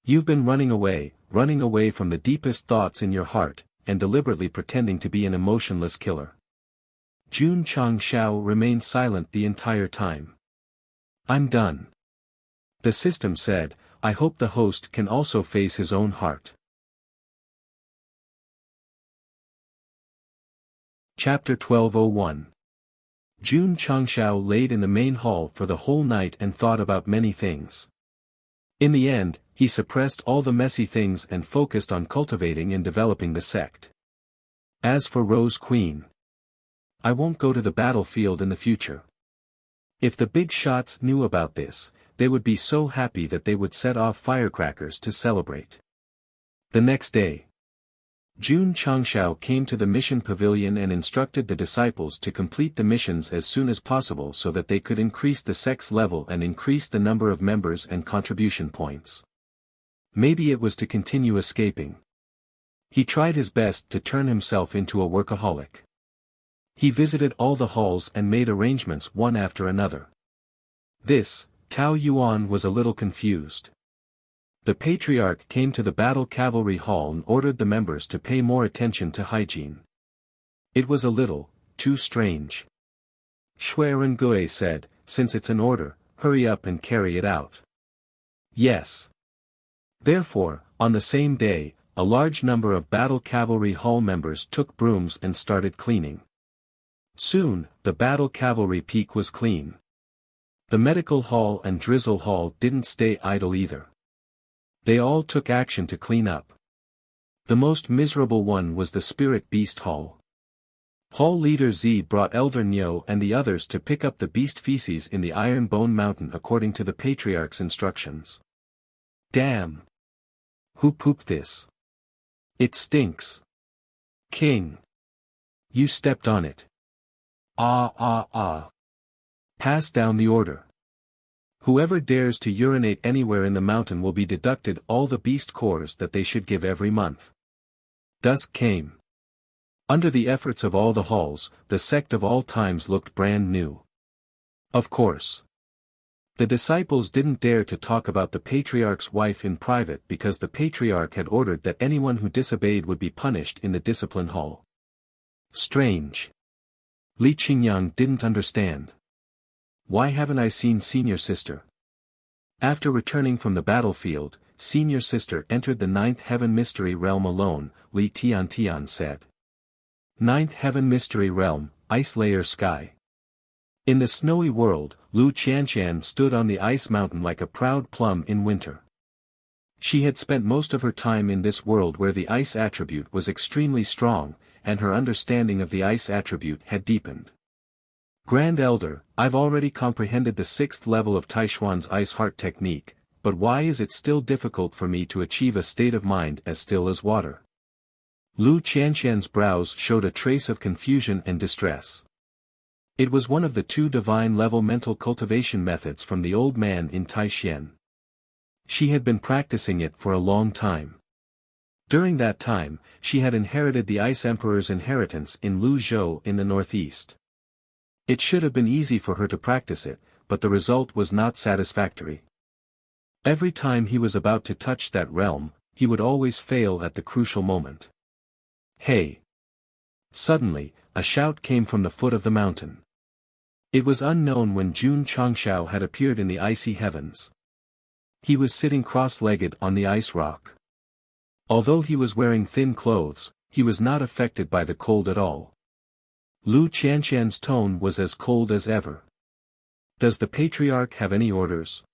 You've been running away from the deepest thoughts in your heart, and deliberately pretending to be an emotionless killer. Jun Changshao remained silent the entire time. I'm done. The system said, I hope the host can also face his own heart. Chapter 1201. Jun Changshao laid in the main hall for the whole night and thought about many things. In the end, he suppressed all the messy things and focused on cultivating and developing the sect. As for Rose Queen, I won't go to the battlefield in the future. If the big shots knew about this, they would be so happy that they would set off firecrackers to celebrate. The next day, Jun Changshao came to the mission pavilion and instructed the disciples to complete the missions as soon as possible so that they could increase the sect's level and increase the number of members and contribution points. Maybe it was to continue escaping. He tried his best to turn himself into a workaholic. He visited all the halls and made arrangements one after another. This, Tao Yuan was a little confused. The patriarch came to the battle cavalry hall and ordered the members to pay more attention to hygiene. It was a little, too strange. Shui Rengui said, since it's an order, hurry up and carry it out. Yes. Therefore, on the same day, a large number of battle cavalry hall members took brooms and started cleaning. Soon, the battle cavalry peak was clean. The medical hall and drizzle hall didn't stay idle either. They all took action to clean up. The most miserable one was the spirit beast hall. Hall leader Z brought Elder Nyo and the others to pick up the beast feces in the Iron Bone Mountain according to the patriarch's instructions. Damn! Who pooped this? It stinks. King! You stepped on it. Pass down the order. Whoever dares to urinate anywhere in the mountain will be deducted all the beast cores that they should give every month. Dusk came. Under the efforts of all the halls, the sect of all times looked brand new. Of course. The disciples didn't dare to talk about the patriarch's wife in private because the patriarch had ordered that anyone who disobeyed would be punished in the discipline hall. Strange. Li Qingyang didn't understand. Why haven't I seen senior sister? After returning from the battlefield, senior sister entered the ninth heaven mystery realm alone, Li Tiantian said. Ninth heaven mystery realm, ice layer sky. In the snowy world, Lu Qianshan stood on the ice mountain like a proud plum in winter. She had spent most of her time in this world where the ice attribute was extremely strong, and her understanding of the ice attribute had deepened. Grand Elder, I've already comprehended the 6th level of Taishuan's ice heart technique, but why is it still difficult for me to achieve a state of mind as still as water? Lu Qianshan's brows showed a trace of confusion and distress. It was one of the 2 divine-level mental cultivation methods from the old man in Taixien. She had been practicing it for a long time. During that time, she had inherited the Ice Emperor's inheritance in Luzhou in the northeast. It should have been easy for her to practice it, but the result was not satisfactory. Every time he was about to touch that realm, he would always fail at the crucial moment. Hey! Suddenly, a shout came from the foot of the mountain. It was unknown when Jun Changshao had appeared in the icy heavens. He was sitting cross-legged on the ice rock. Although he was wearing thin clothes, he was not affected by the cold at all. Lu Qianshan's tone was as cold as ever. Does the patriarch have any orders?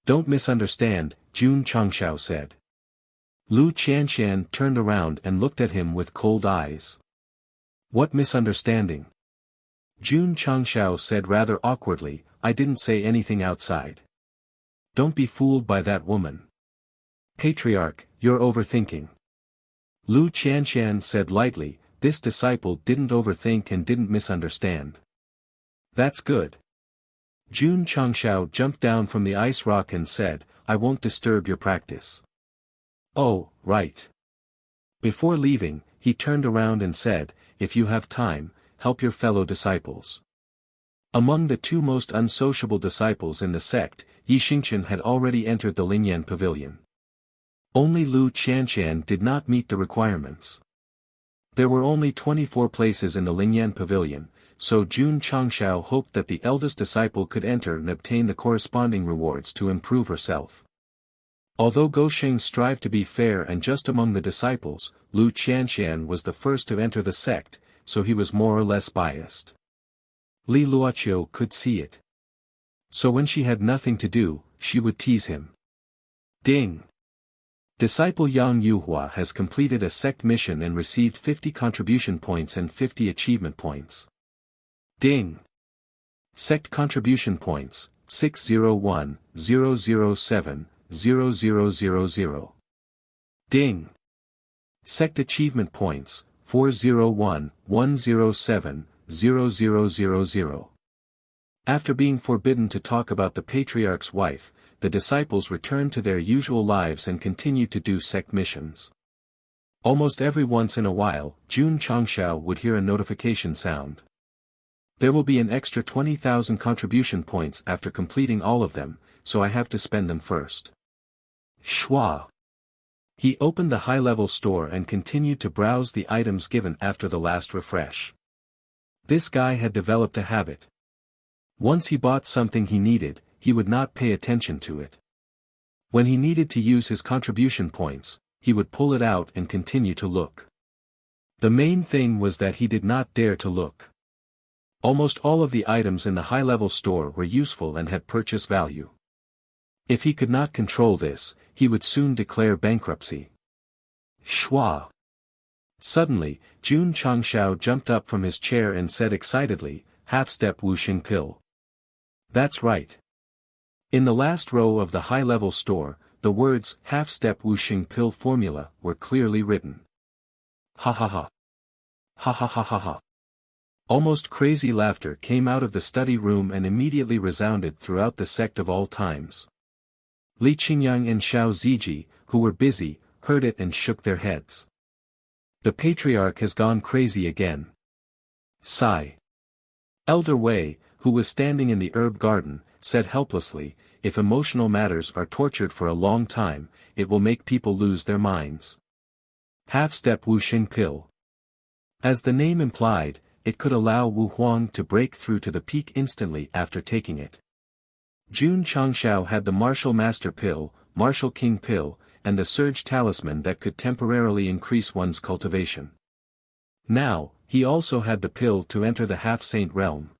Don't misunderstand, Jun Changshao said. Lu Qianshan turned around and looked at him with cold eyes. What misunderstanding? Jun Changshao said rather awkwardly, I didn't say anything outside. Don't be fooled by that woman. Patriarch, you're overthinking. Lu Qianshan said lightly, this disciple didn't overthink and didn't misunderstand. That's good. Jun Changshao jumped down from the ice rock and said, I won't disturb your practice. Oh, right. Before leaving, he turned around and said, if you have time, help your fellow disciples. Among the 2 most unsociable disciples in the sect, Yi Xingchen had already entered the Lingyan pavilion. Only Lu Qianshan did not meet the requirements. There were only 24 places in the Lingyan pavilion, so Jun Changshao hoped that the eldest disciple could enter and obtain the corresponding rewards to improve herself. Although Gosheng strived to be fair and just among the disciples, Lu Qianshan was the first to enter the sect, so he was more or less biased. Li Luoqiu could see it. So when she had nothing to do, she would tease him. Ding! Disciple Yang Yuhua has completed a sect mission and received 50 contribution points and 50 achievement points. Ding! Sect contribution points, 601,007,0000. Ding! Sect achievement points, 401,107,0000. After being forbidden to talk about the patriarch's wife, the disciples returned to their usual lives and continued to do sect missions. Almost every once in a while, Jun Changshao would hear a notification sound. There will be an extra 20,000 contribution points after completing all of them, so I have to spend them first. Schwa. He opened the high-level store and continued to browse the items given after the last refresh. This guy had developed a habit. Once he bought something he needed, he would not pay attention to it. When he needed to use his contribution points, he would pull it out and continue to look. The main thing was that he did not dare to look. Almost all of the items in the high-level store were useful and had purchase value. If he could not control this, he would soon declare bankruptcy. Schwa. Suddenly, Jun Changshao jumped up from his chair and said excitedly, "Half-step Wuxing pill." That's right. In the last row of the high-level store, the words half-step Wuxing pill formula were clearly written. Ha ha ha. Ha ha ha ha ha. Almost crazy laughter came out of the study room and immediately resounded throughout the sect of all times. Li Qingyang and Xiao Ziji, who were busy, heard it and shook their heads. The patriarch has gone crazy again. Sigh. Elder Wei, who was standing in the herb garden, said helplessly, "If emotional matters are tortured for a long time, it will make people lose their minds." Half-step Wuxing pill. As the name implied, it could allow Wu Huang to break through to the peak instantly after taking it. Jun Changshao had the Martial Master pill, Martial King pill, and the Surge talisman that could temporarily increase one's cultivation. Now, he also had the pill to enter the half-saint realm.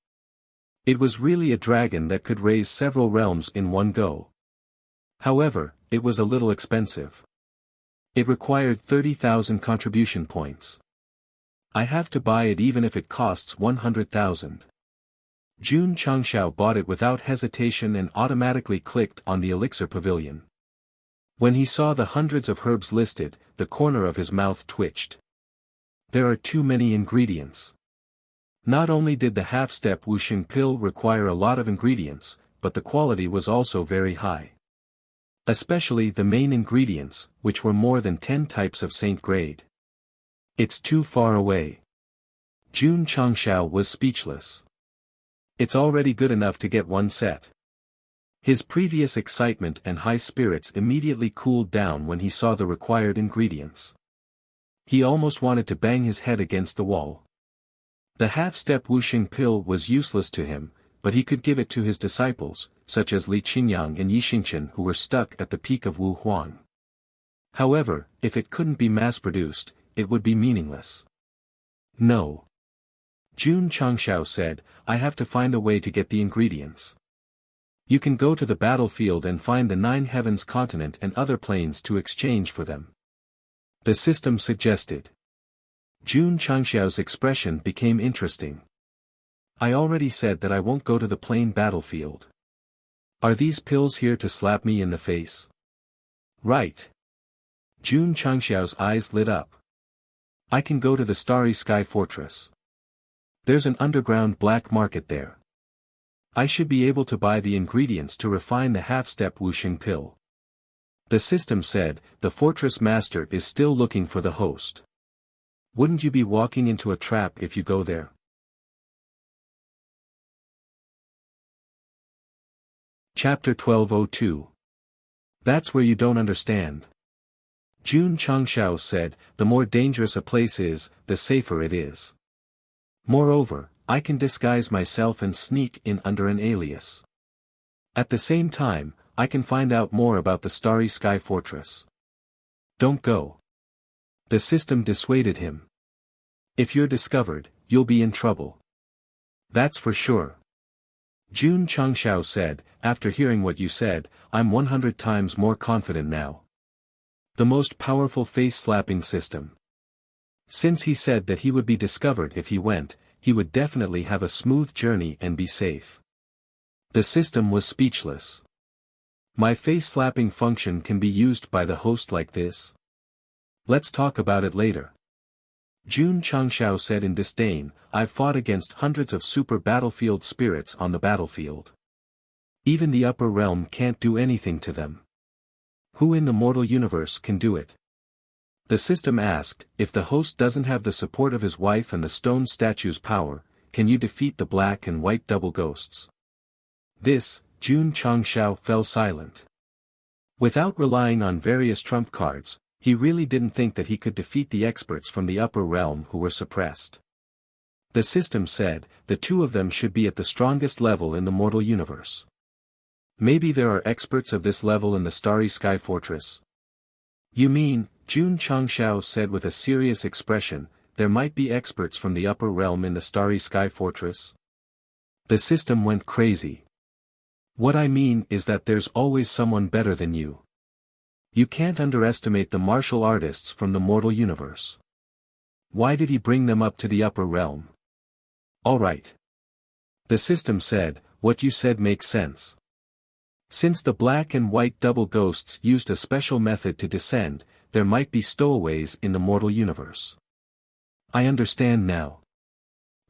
It was really a dragon that could raise several realms in one go. However, it was a little expensive. It required 30,000 contribution points. I have to buy it even if it costs 100,000. Jun Changshao bought it without hesitation and automatically clicked on the elixir pavilion. When he saw the hundreds of herbs listed, the corner of his mouth twitched. There are too many ingredients. Not only did the half-step Wuxing pill require a lot of ingredients, but the quality was also very high. Especially the main ingredients, which were more than 10 types of saint grade. It's too far away. Jun Changshao was speechless. It's already good enough to get one set. His previous excitement and high spirits immediately cooled down when he saw the required ingredients. He almost wanted to bang his head against the wall. The half-step Wuxing pill was useless to him, but he could give it to his disciples, such as Li Qingyang and Yi Xingchen, who were stuck at the peak of Wu Huang. However, if it couldn't be mass-produced, it would be meaningless. No. Jun Changshao said, "I have to find a way to get the ingredients. You can go to the battlefield and find the 9 heavens continent and other planes to exchange for them." The system suggested. Jun Changshao's expression became interesting. "I already said that I won't go to the plain battlefield. Are these pills here to slap me in the face?" "Right." Jun Changshao's eyes lit up. "I can go to the Starry Sky Fortress. There's an underground black market there. I should be able to buy the ingredients to refine the half-step Wuxing pill." The system said, "The fortress master is still looking for the host. Wouldn't you be walking into a trap if you go there?" Chapter 1202. That's where you don't understand. Jun Changshao said, "The more dangerous a place is, the safer it is. Moreover, I can disguise myself and sneak in under an alias. At the same time, I can find out more about the Starry Sky Fortress." "Don't go." The system dissuaded him. If you're discovered, you'll be in trouble. That's for sure. Jun Changshao said, after hearing what you said, I'm 100 times more confident now. The most powerful face-slapping system. Since he said that he would be discovered if he went, he would definitely have a smooth journey and be safe. The system was speechless. My face-slapping function can be used by the host like this? Let's talk about it later. Jun Changshao said in disdain, I've fought against hundreds of super battlefield spirits on the battlefield. Even the upper realm can't do anything to them. Who in the mortal universe can do it? The system asked, if the host doesn't have the support of his wife and the stone statue's power, can you defeat the black and white double ghosts? This, Jun Changshao fell silent. Without relying on various trump cards, he really didn't think that he could defeat the experts from the upper realm who were suppressed. The system said, the two of them should be at the strongest level in the mortal universe. Maybe there are experts of this level in the Starry Sky Fortress. You mean, Jun Changshao said with a serious expression, there might be experts from the upper realm in the Starry Sky Fortress? The system went crazy. What I mean is that there's always someone better than you. You can't underestimate the martial artists from the mortal universe. Why did he bring them up to the upper realm? Alright. The system said, what you said makes sense. Since the black and white double ghosts used a special method to descend, there might be stowaways in the mortal universe. I understand now.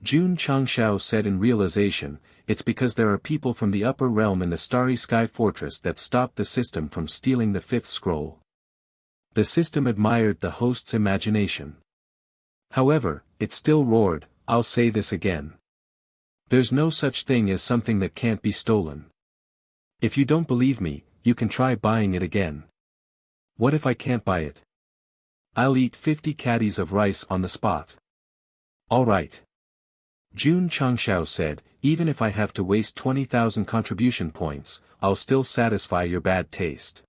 Jun Changshao said in realization, it's because there are people from the upper realm in the Starry Sky Fortress that stopped the system from stealing the fifth scroll. The system admired the host's imagination. However, it still roared, I'll say this again. There's no such thing as something that can't be stolen. If you don't believe me, you can try buying it again. What if I can't buy it? I'll eat 50 caddies of rice on the spot. Alright. Jun Changshao said, even if I have to waste 20,000 contribution points, I'll still satisfy your bad taste.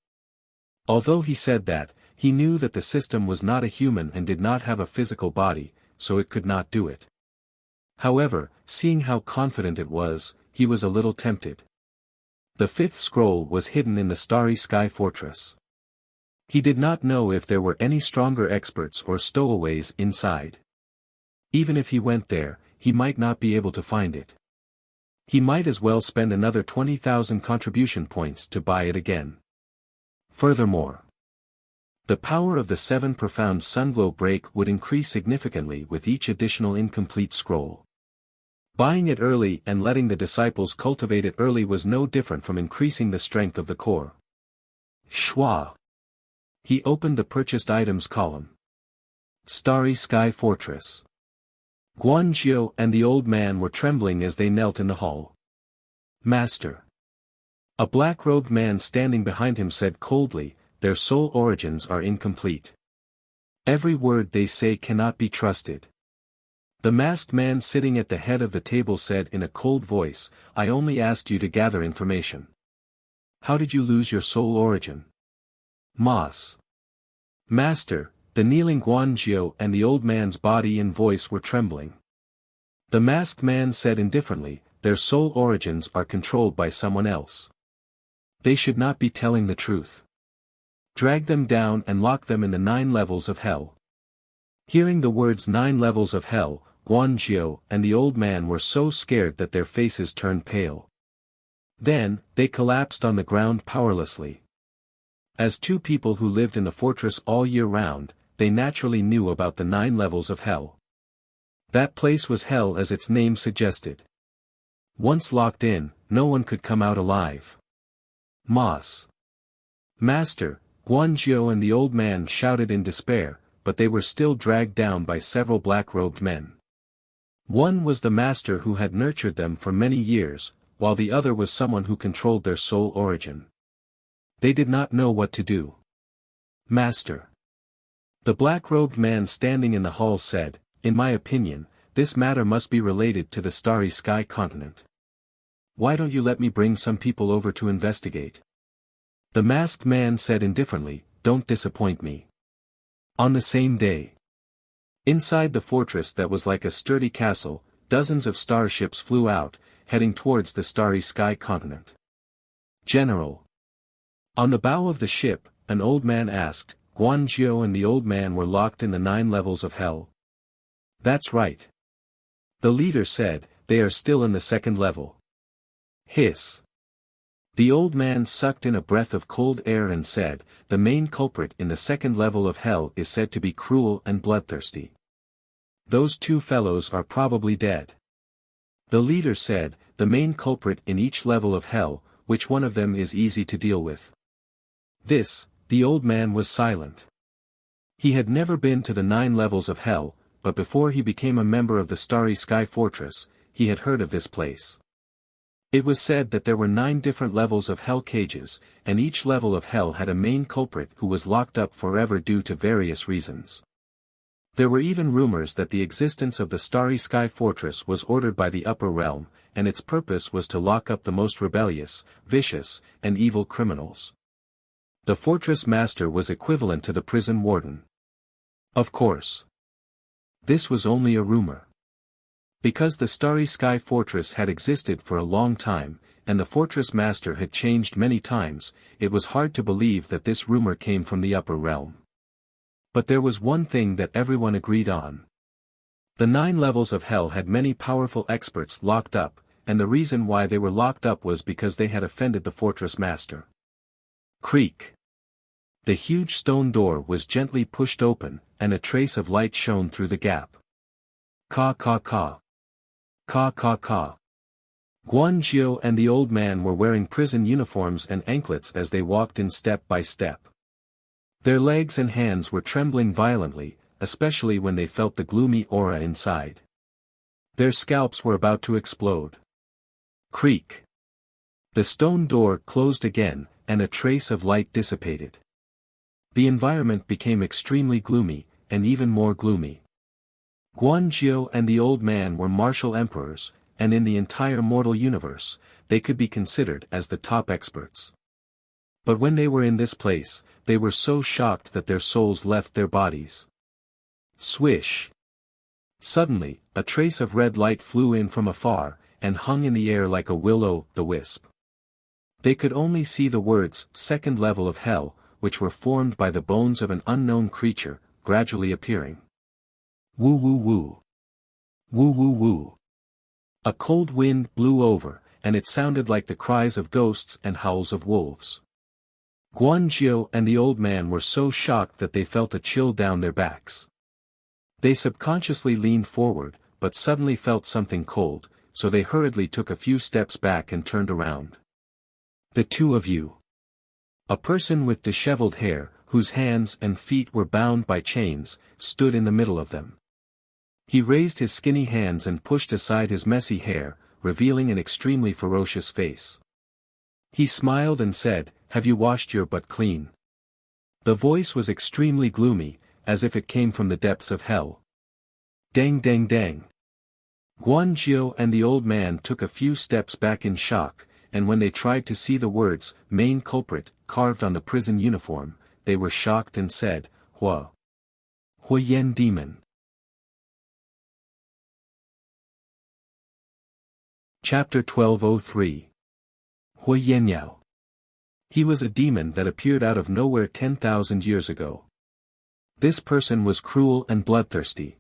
Although he said that, he knew that the system was not a human and did not have a physical body, so it could not do it. However, seeing how confident it was, he was a little tempted. The fifth scroll was hidden in the Starry Sky Fortress. He did not know if there were any stronger experts or stowaways inside. Even if he went there, he might not be able to find it. He might as well spend another 20,000 contribution points to buy it again. Furthermore, the power of the 7 profound sunglow break would increase significantly with each additional incomplete scroll. Buying it early and letting the disciples cultivate it early was no different from increasing the strength of the core. Schwa. He opened the purchased items column. Starry Sky Fortress. Guanzhou and the old man were trembling as they knelt in the hall. Master. A black-robed man standing behind him said coldly, their soul origins are incomplete. Every word they say cannot be trusted. The masked man sitting at the head of the table said in a cold voice, I only asked you to gather information. How did you lose your soul origin? Mas. Master, the kneeling Guanzhou and the old man's body and voice were trembling. The masked man said indifferently, their soul origins are controlled by someone else. They should not be telling the truth. Drag them down and lock them in the 9 levels of hell. Hearing the words 9 levels of hell, Guanzhou and the old man were so scared that their faces turned pale. Then, they collapsed on the ground powerlessly. As 2 people who lived in the fortress all year round, they naturally knew about the 9 levels of hell. That place was hell as its name suggested. Once locked in, no one could come out alive. Mas. Master, Guanzhou and the old man shouted in despair, but they were still dragged down by several black-robed men. One was the master who had nurtured them for many years, while the other was someone who controlled their soul origin. They did not know what to do. Master. The black-robed man standing in the hall said, in my opinion, this matter must be related to the Starry Sky continent. Why don't you let me bring some people over to investigate? The masked man said indifferently, don't disappoint me. On the same day, Inside the fortress that was like a sturdy castle, dozens of starships flew out, heading towards the starry sky continent. General. On the bow of the ship, an old man asked, Guan Zhou and the old man were locked in the 9 levels of hell. That's right. The leader said, they are still in the 2nd level. Hiss. The old man sucked in a breath of cold air and said, the main culprit in the 2nd level of hell is said to be cruel and bloodthirsty. Those 2 fellows are probably dead. The leader said, the main culprit in each level of hell, which one of them is easy to deal with? The old man was silent. He had never been to the 9 levels of hell, but before he became a member of the Starry Sky Fortress, he had heard of this place. It was said that there were 9 different levels of hell cages, and each level of hell had a main culprit who was locked up forever due to various reasons. There were even rumors that the existence of the Starry Sky Fortress was ordered by the upper realm, and its purpose was to lock up the most rebellious, vicious, and evil criminals. The fortress master was equivalent to the prison warden. Of course. This was only a rumor. Because the Starry Sky Fortress had existed for a long time, and the fortress master had changed many times, it was hard to believe that this rumor came from the upper realm. But there was one thing that everyone agreed on. The 9 levels of hell had many powerful experts locked up, and the reason why they were locked up was because they had offended the fortress master. Creak. The huge stone door was gently pushed open, and a trace of light shone through the gap. Caw caw caw. Caw caw caw. Guan Zhou and the old man were wearing prison uniforms and anklets as they walked in step by step. Their legs and hands were trembling violently, especially when they felt the gloomy aura inside. Their scalps were about to explode. Creak. The stone door closed again, and a trace of light dissipated. The environment became extremely gloomy, and even more gloomy. Guan Zhou and the old man were martial emperors, and in the entire mortal universe, they could be considered as the top experts. But when they were in this place, they were so shocked that their souls left their bodies. Swish. Suddenly, a trace of red light flew in from afar, and hung in the air like a will-o'-the-wisp. They could only see the words, 2nd level of hell, which were formed by the bones of an unknown creature, gradually appearing. Woo woo woo. Woo woo woo. A cold wind blew over, and it sounded like the cries of ghosts and howls of wolves. Guan Zhou and the old man were so shocked that they felt a chill down their backs. They subconsciously leaned forward, but suddenly felt something cold, so they hurriedly took a few steps back and turned around. The 2 of you. A person with disheveled hair, whose hands and feet were bound by chains, stood in the middle of them. He raised his skinny hands and pushed aside his messy hair, revealing an extremely ferocious face. He smiled and said, "Have you washed your butt clean?" The voice was extremely gloomy, as if it came from the depths of hell. Dang dang dang. Guan Zhou and the old man took a few steps back in shock, and when they tried to see the words, main culprit, carved on the prison uniform, they were shocked and said, Hua Yen demon. Chapter 1203. Hua Yenyao. He was a demon that appeared out of nowhere 10,000 years ago. This person was cruel and bloodthirsty.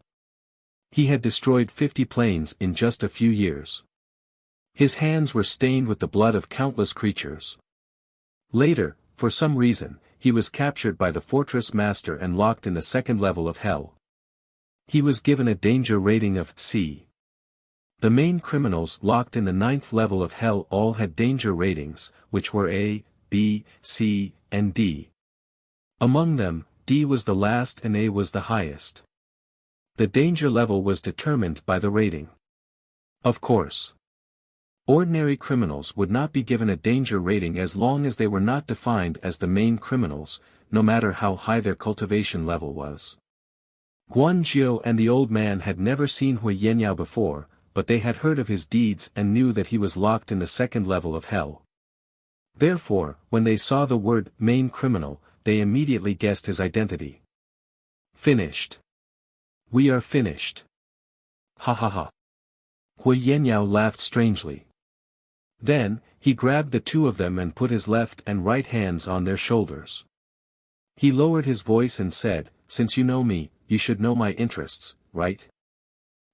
He had destroyed 50 planes in just a few years. His hands were stained with the blood of countless creatures. Later, for some reason, he was captured by the fortress master and locked in the 2nd level of hell. He was given a danger rating of C. The main criminals locked in the 9th level of hell all had danger ratings, which were A, B, C, and D. Among them, D was the last and A was the highest. The danger level was determined by the rating. Of course, ordinary criminals would not be given a danger rating as long as they were not defined as the main criminals, no matter how high their cultivation level was. Guan Zhou and the old man had never seen Hua Yenyao before, but they had heard of his deeds and knew that he was locked in the 2nd level of hell. Therefore, when they saw the word main criminal, they immediately guessed his identity. Finished. We are finished. Ha ha ha. Hui Yenyao laughed strangely. Then, he grabbed the two of them and put his left and right hands on their shoulders. He lowered his voice and said, "Since you know me, you should know my interests, right?"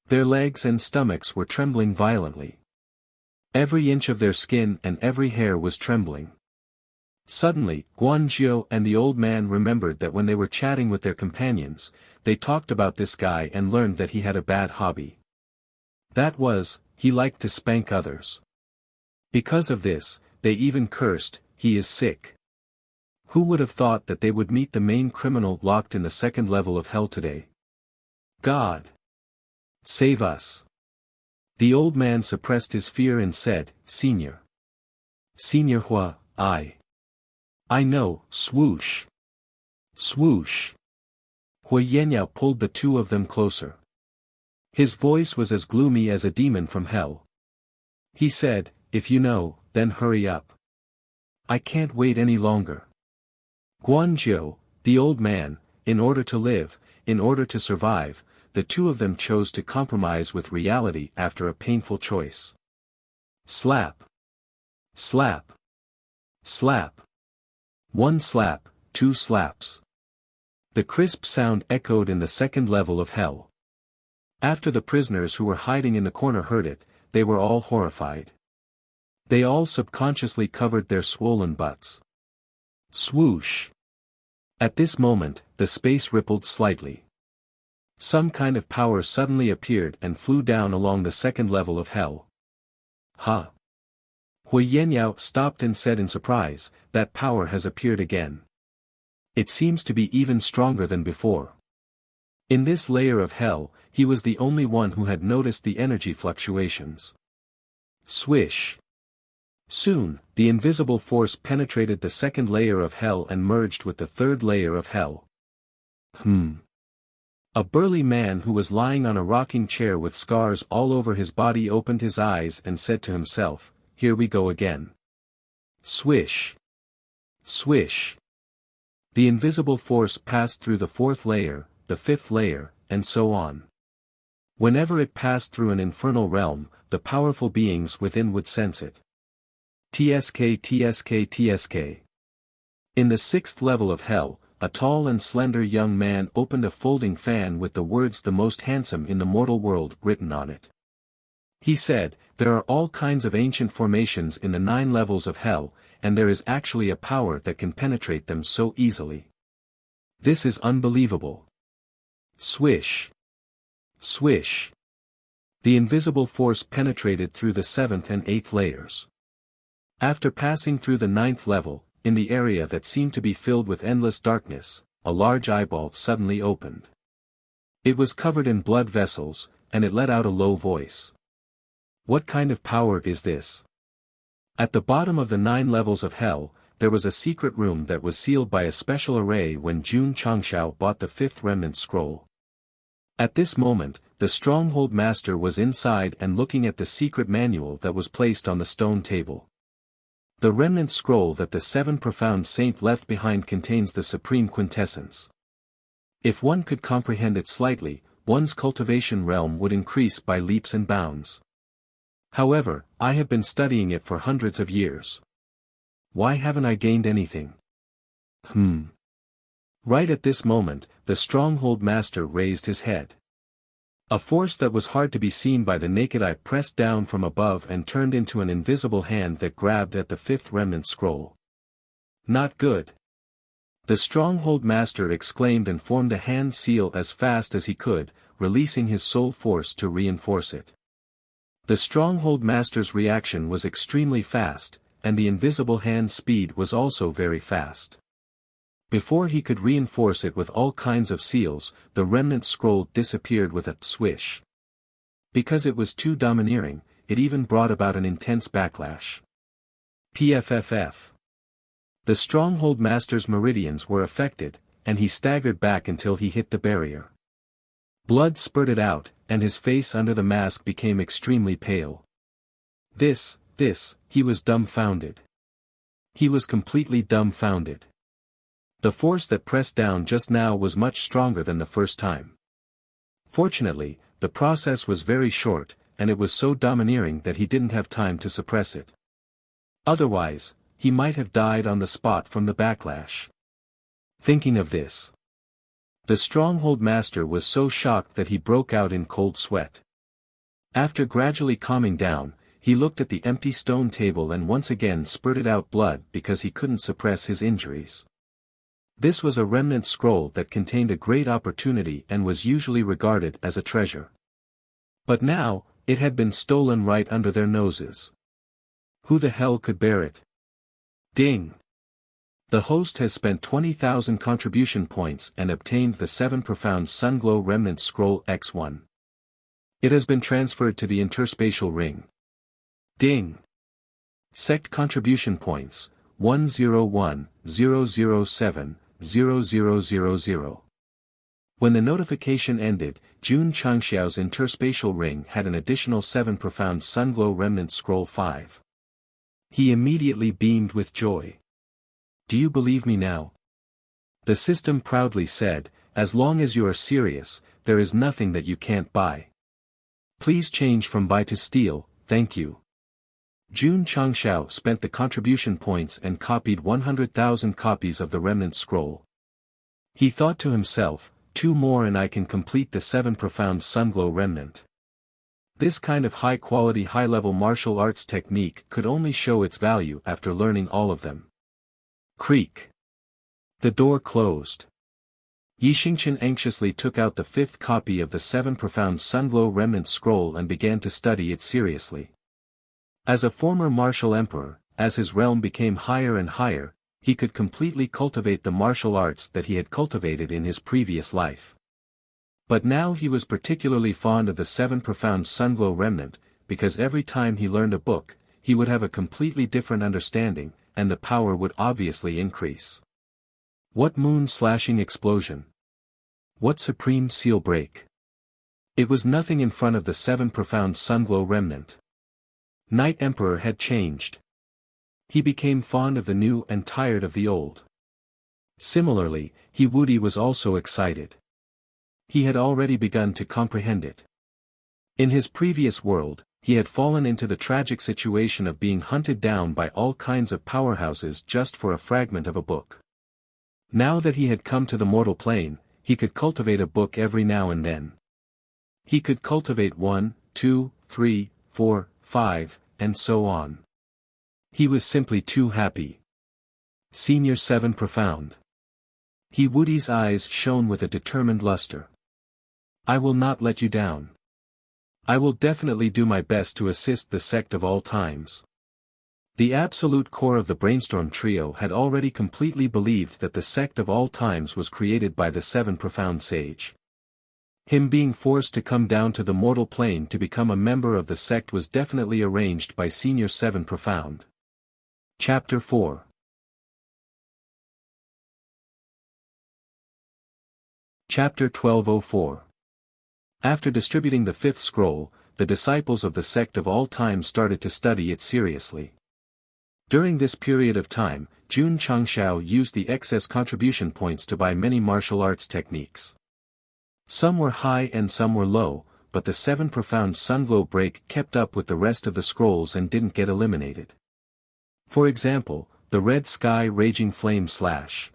Their legs and stomachs were trembling violently. Every inch of their skin and every hair was trembling. Suddenly, Guanzhou and the old man remembered that when they were chatting with their companions, they talked about this guy and learned that he had a bad hobby. That was, he liked to spank others. Because of this, they even cursed, "He is sick." Who would have thought that they would meet the main criminal locked in the second level of hell today? God! Save us! The old man suppressed his fear and said, "Senior. Senior Hua, I know, swoosh. Swoosh." Hui Yenyao pulled the two of them closer. His voice was as gloomy as a demon from hell. He said, "If you know, then hurry up. I can't wait any longer." Guanzhou, the old man, in order to live, in order to survive, the two of them chose to compromise with reality after a painful choice. Slap. Slap. Slap. One slap, two slaps. The crisp sound echoed in the second level of hell. After the prisoners who were hiding in the corner heard it, they were all horrified. They all subconsciously covered their swollen butts. Swoosh! At this moment, the space rippled slightly. Some kind of power suddenly appeared and flew down along the second level of hell. Ha! Hui Yenyao stopped and said in surprise, "That power has appeared again. It seems to be even stronger than before." In this layer of hell, he was the only one who had noticed the energy fluctuations. Swish! Soon, the invisible force penetrated the second layer of hell and merged with the third layer of hell. A burly man who was lying on a rocking chair with scars all over his body opened his eyes and said to himself, "Here we go again." Swish! Swish! The invisible force passed through the fourth layer, the fifth layer, and so on. Whenever it passed through an infernal realm, the powerful beings within would sense it. TSK TSK TSK. In the sixth level of hell, a tall and slender young man opened a folding fan with the words "the most handsome in the mortal world" written on it. He said, "There are all kinds of ancient formations in the 9 levels of hell, and there is actually a power that can penetrate them so easily. This is unbelievable." Swish! Swish! The invisible force penetrated through the 7th and 8th layers. After passing through the 9th level, in the area that seemed to be filled with endless darkness, a large eyeball suddenly opened. It was covered in blood vessels, and it let out a low voice. What kind of power is this? At the bottom of the 9 levels of hell, there was a secret room that was sealed by a special array when Jun Changshao bought the 5th remnant scroll. At this moment, the stronghold master was inside and looking at the secret manual that was placed on the stone table. The remnant scroll that the 7 profound saint left behind contains the supreme quintessence. If one could comprehend it slightly, one's cultivation realm would increase by leaps and bounds. However, I have been studying it for hundreds of years. Why haven't I gained anything? Right at this moment, the stronghold master raised his head. A force that was hard to be seen by the naked eye pressed down from above and turned into an invisible hand that grabbed at the 5th remnant scroll. Not good. The stronghold master exclaimed and formed a hand seal as fast as he could, releasing his soul force to reinforce it. The stronghold master's reaction was extremely fast, and the invisible hand's speed was also very fast. Before he could reinforce it with all kinds of seals, the remnant scroll disappeared with a swish. Because it was too domineering, it even brought about an intense backlash. PFFF. The stronghold master's meridians were affected, and he staggered back until he hit the barrier. Blood spurted out, and his face under the mask became extremely pale. He was dumbfounded. He was completely dumbfounded. The force that pressed down just now was much stronger than the first time. Fortunately, the process was very short, and it was so domineering that he didn't have time to suppress it. Otherwise, he might have died on the spot from the backlash. Thinking of this, the stronghold master was so shocked that he broke out in cold sweat. After gradually calming down, he looked at the empty stone table and once again spurted out blood because he couldn't suppress his injuries. This was a remnant scroll that contained a great opportunity and was usually regarded as a treasure. But now, it had been stolen right under their noses. Who the hell could bear it? Ding! The host has spent 20,000 contribution points and obtained the 7 Profound Sunglow Remnant Scroll X1. It has been transferred to the interspatial ring. Ding! Sect contribution points, 101,007,0000. When the notification ended, Jun Changxiao's interspatial ring had an additional 7 Profound Sunglow Remnant Scroll 5. He immediately beamed with joy. Do you believe me now? The system proudly said, as long as you are serious, there is nothing that you can't buy. Please change from buy to steal, thank you. Jun Changxiao spent the contribution points and copied 100,000 copies of the remnant scroll. He thought to himself, 2 more and I can complete the 7 Profound Sunglow Remnant. This kind of high-quality high-level martial arts technique could only show its value after learning all of them. Creak. The door closed. Yi Xingqian anxiously took out the 5th copy of the 7 Profound Sunglow Remnant Scroll and began to study it seriously. As a former martial emperor, as his realm became higher and higher, he could completely cultivate the martial arts that he had cultivated in his previous life. But now he was particularly fond of the 7 Profound Sunglow Remnant, because every time he learned a book, he would have a completely different understanding, and the power would obviously increase. What moon-slashing explosion! What supreme seal break! It was nothing in front of the 7 Profound Sunglow Remnant. Night Emperor had changed. He became fond of the new and tired of the old. Similarly, He Wudi was also excited. He had already begun to comprehend it. In his previous world, he had fallen into the tragic situation of being hunted down by all kinds of powerhouses just for a fragment of a book. Now that he had come to the mortal plane, he could cultivate a book every now and then. He could cultivate 1, 2, 3, 4, 5, and so on. He was simply too happy. Senior 7 Profound. He Wudi's eyes shone with a determined luster. I will not let you down. I will definitely do my best to assist the sect of all times. The absolute core of the brainstorm trio had already completely believed that the sect of all times was created by the 7 Profound Sage. Him being forced to come down to the mortal plane to become a member of the sect was definitely arranged by Senior 7 Profound. Chapter 4. Chapter 1204. After distributing the 5th scroll, the disciples of the sect of all time started to study it seriously. During this period of time, Jun Changxiao used the excess contribution points to buy many martial arts techniques. Some were high and some were low, but the 7 Profound Sunglow break kept up with the rest of the scrolls and didn't get eliminated. For example, the Red Sky Raging Flame Slash.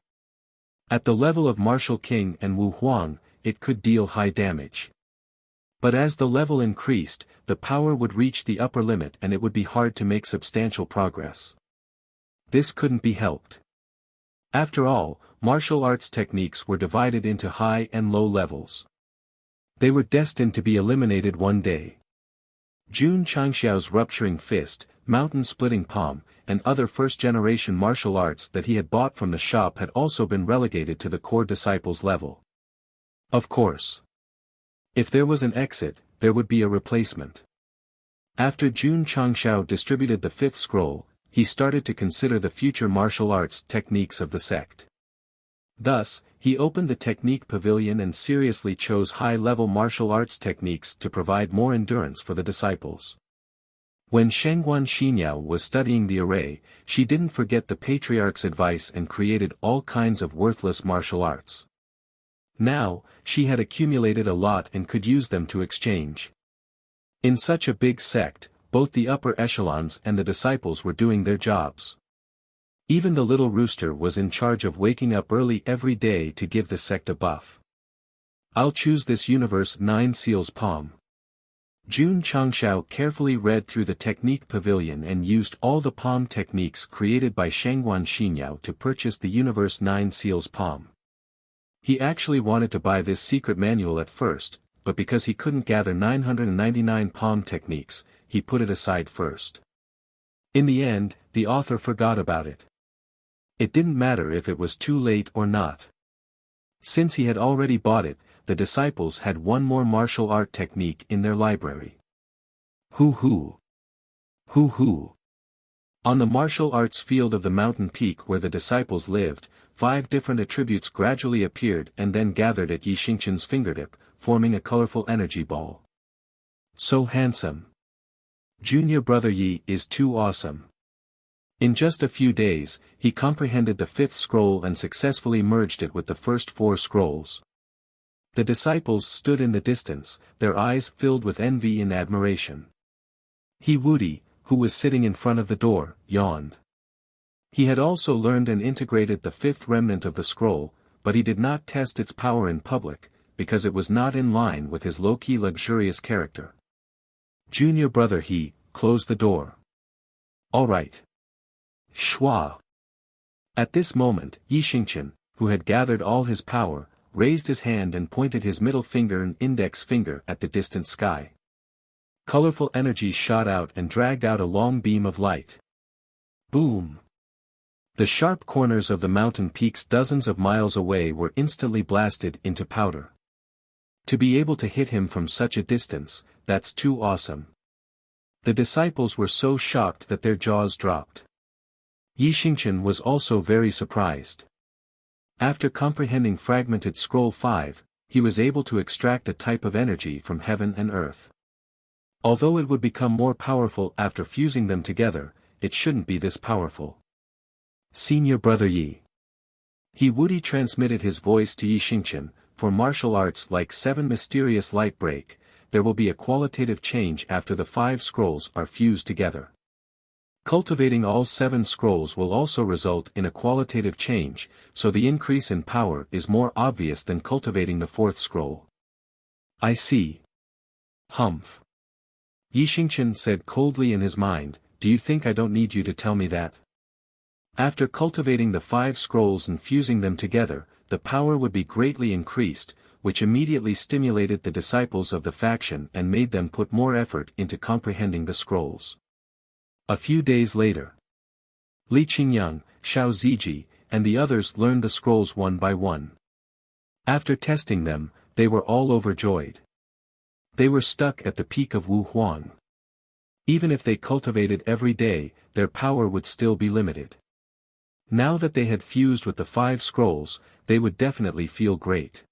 At the level of Martial King and Wu Huang, it could deal high damage. But as the level increased, the power would reach the upper limit and it would be hard to make substantial progress. This couldn't be helped. After all, martial arts techniques were divided into high and low levels. They were destined to be eliminated one day. Jun Changxiao's Rupturing Fist, Mountain-Splitting Palm, and other first-generation martial arts that he had bought from the shop had also been relegated to the core disciples level. Of course. If there was an exit, there would be a replacement. After Jun Changxiao distributed the 5th scroll, he started to consider the future martial arts techniques of the sect. Thus, he opened the technique pavilion and seriously chose high-level martial arts techniques to provide more endurance for the disciples. When Shengguan Xinyao was studying the array, she didn't forget the patriarch's advice and created all kinds of worthless martial arts. Now, she had accumulated a lot and could use them to exchange. In such a big sect, both the upper echelons and the disciples were doing their jobs. Even the little rooster was in charge of waking up early every day to give the sect a buff. I'll choose this Universe 9 Seals palm. Jun Changshao carefully read through the technique pavilion and used all the palm techniques created by Shangguan Xinyao to purchase the Universe 9 Seals palm. He actually wanted to buy this secret manual at first, but because he couldn't gather 999 palm techniques, he put it aside first. In the end, the author forgot about it. It didn't matter if it was too late or not. Since he had already bought it, the disciples had one more martial art technique in their library. Hoo-hoo. Hoo-hoo. On the martial arts field of the mountain peak where the disciples lived, 5 different attributes gradually appeared and then gathered at Yi Xingqian's fingertip, forming a colorful energy ball. So handsome. Junior brother Yi is too awesome. In just a few days, he comprehended the 5th scroll and successfully merged it with the first 4 scrolls. The disciples stood in the distance, their eyes filled with envy and admiration. He Wudi, who was sitting in front of the door, yawned. He had also learned and integrated the 5th remnant of the scroll, but he did not test its power in public, because it was not in line with his low-key luxurious character. Junior brother He, closed the door. All right. Schwa. At this moment, Yi Xingqian, who had gathered all his power, raised his hand and pointed his middle finger and index finger at the distant sky. Colorful energy shot out and dragged out a long beam of light. Boom! The sharp corners of the mountain peaks dozens of miles away were instantly blasted into powder. To be able to hit him from such a distance, that's too awesome. The disciples were so shocked that their jaws dropped. Yi Xingqian was also very surprised. After comprehending Fragmented Scroll 5, he was able to extract a type of energy from heaven and earth. Although it would become more powerful after fusing them together, it shouldn't be this powerful. Senior brother Yi. He Wudi transmitted his voice to Yi Xingqian, for martial arts like 7 mysterious light break, there will be a qualitative change after the 5 scrolls are fused together. Cultivating all 7 scrolls will also result in a qualitative change, so the increase in power is more obvious than cultivating the 4th scroll. I see. Humph. Yi Xingqian said coldly in his mind, do you think I don't need you to tell me that? After cultivating the 5 scrolls and fusing them together, the power would be greatly increased, which immediately stimulated the disciples of the faction and made them put more effort into comprehending the scrolls. A few days later, Li Qingyang, Xiao Ziji, and the others learned the scrolls one by one. After testing them, they were all overjoyed. They were stuck at the peak of Wu Huang. Even if they cultivated every day, their power would still be limited. Now that they had fused with the 5 scrolls, they would definitely feel great.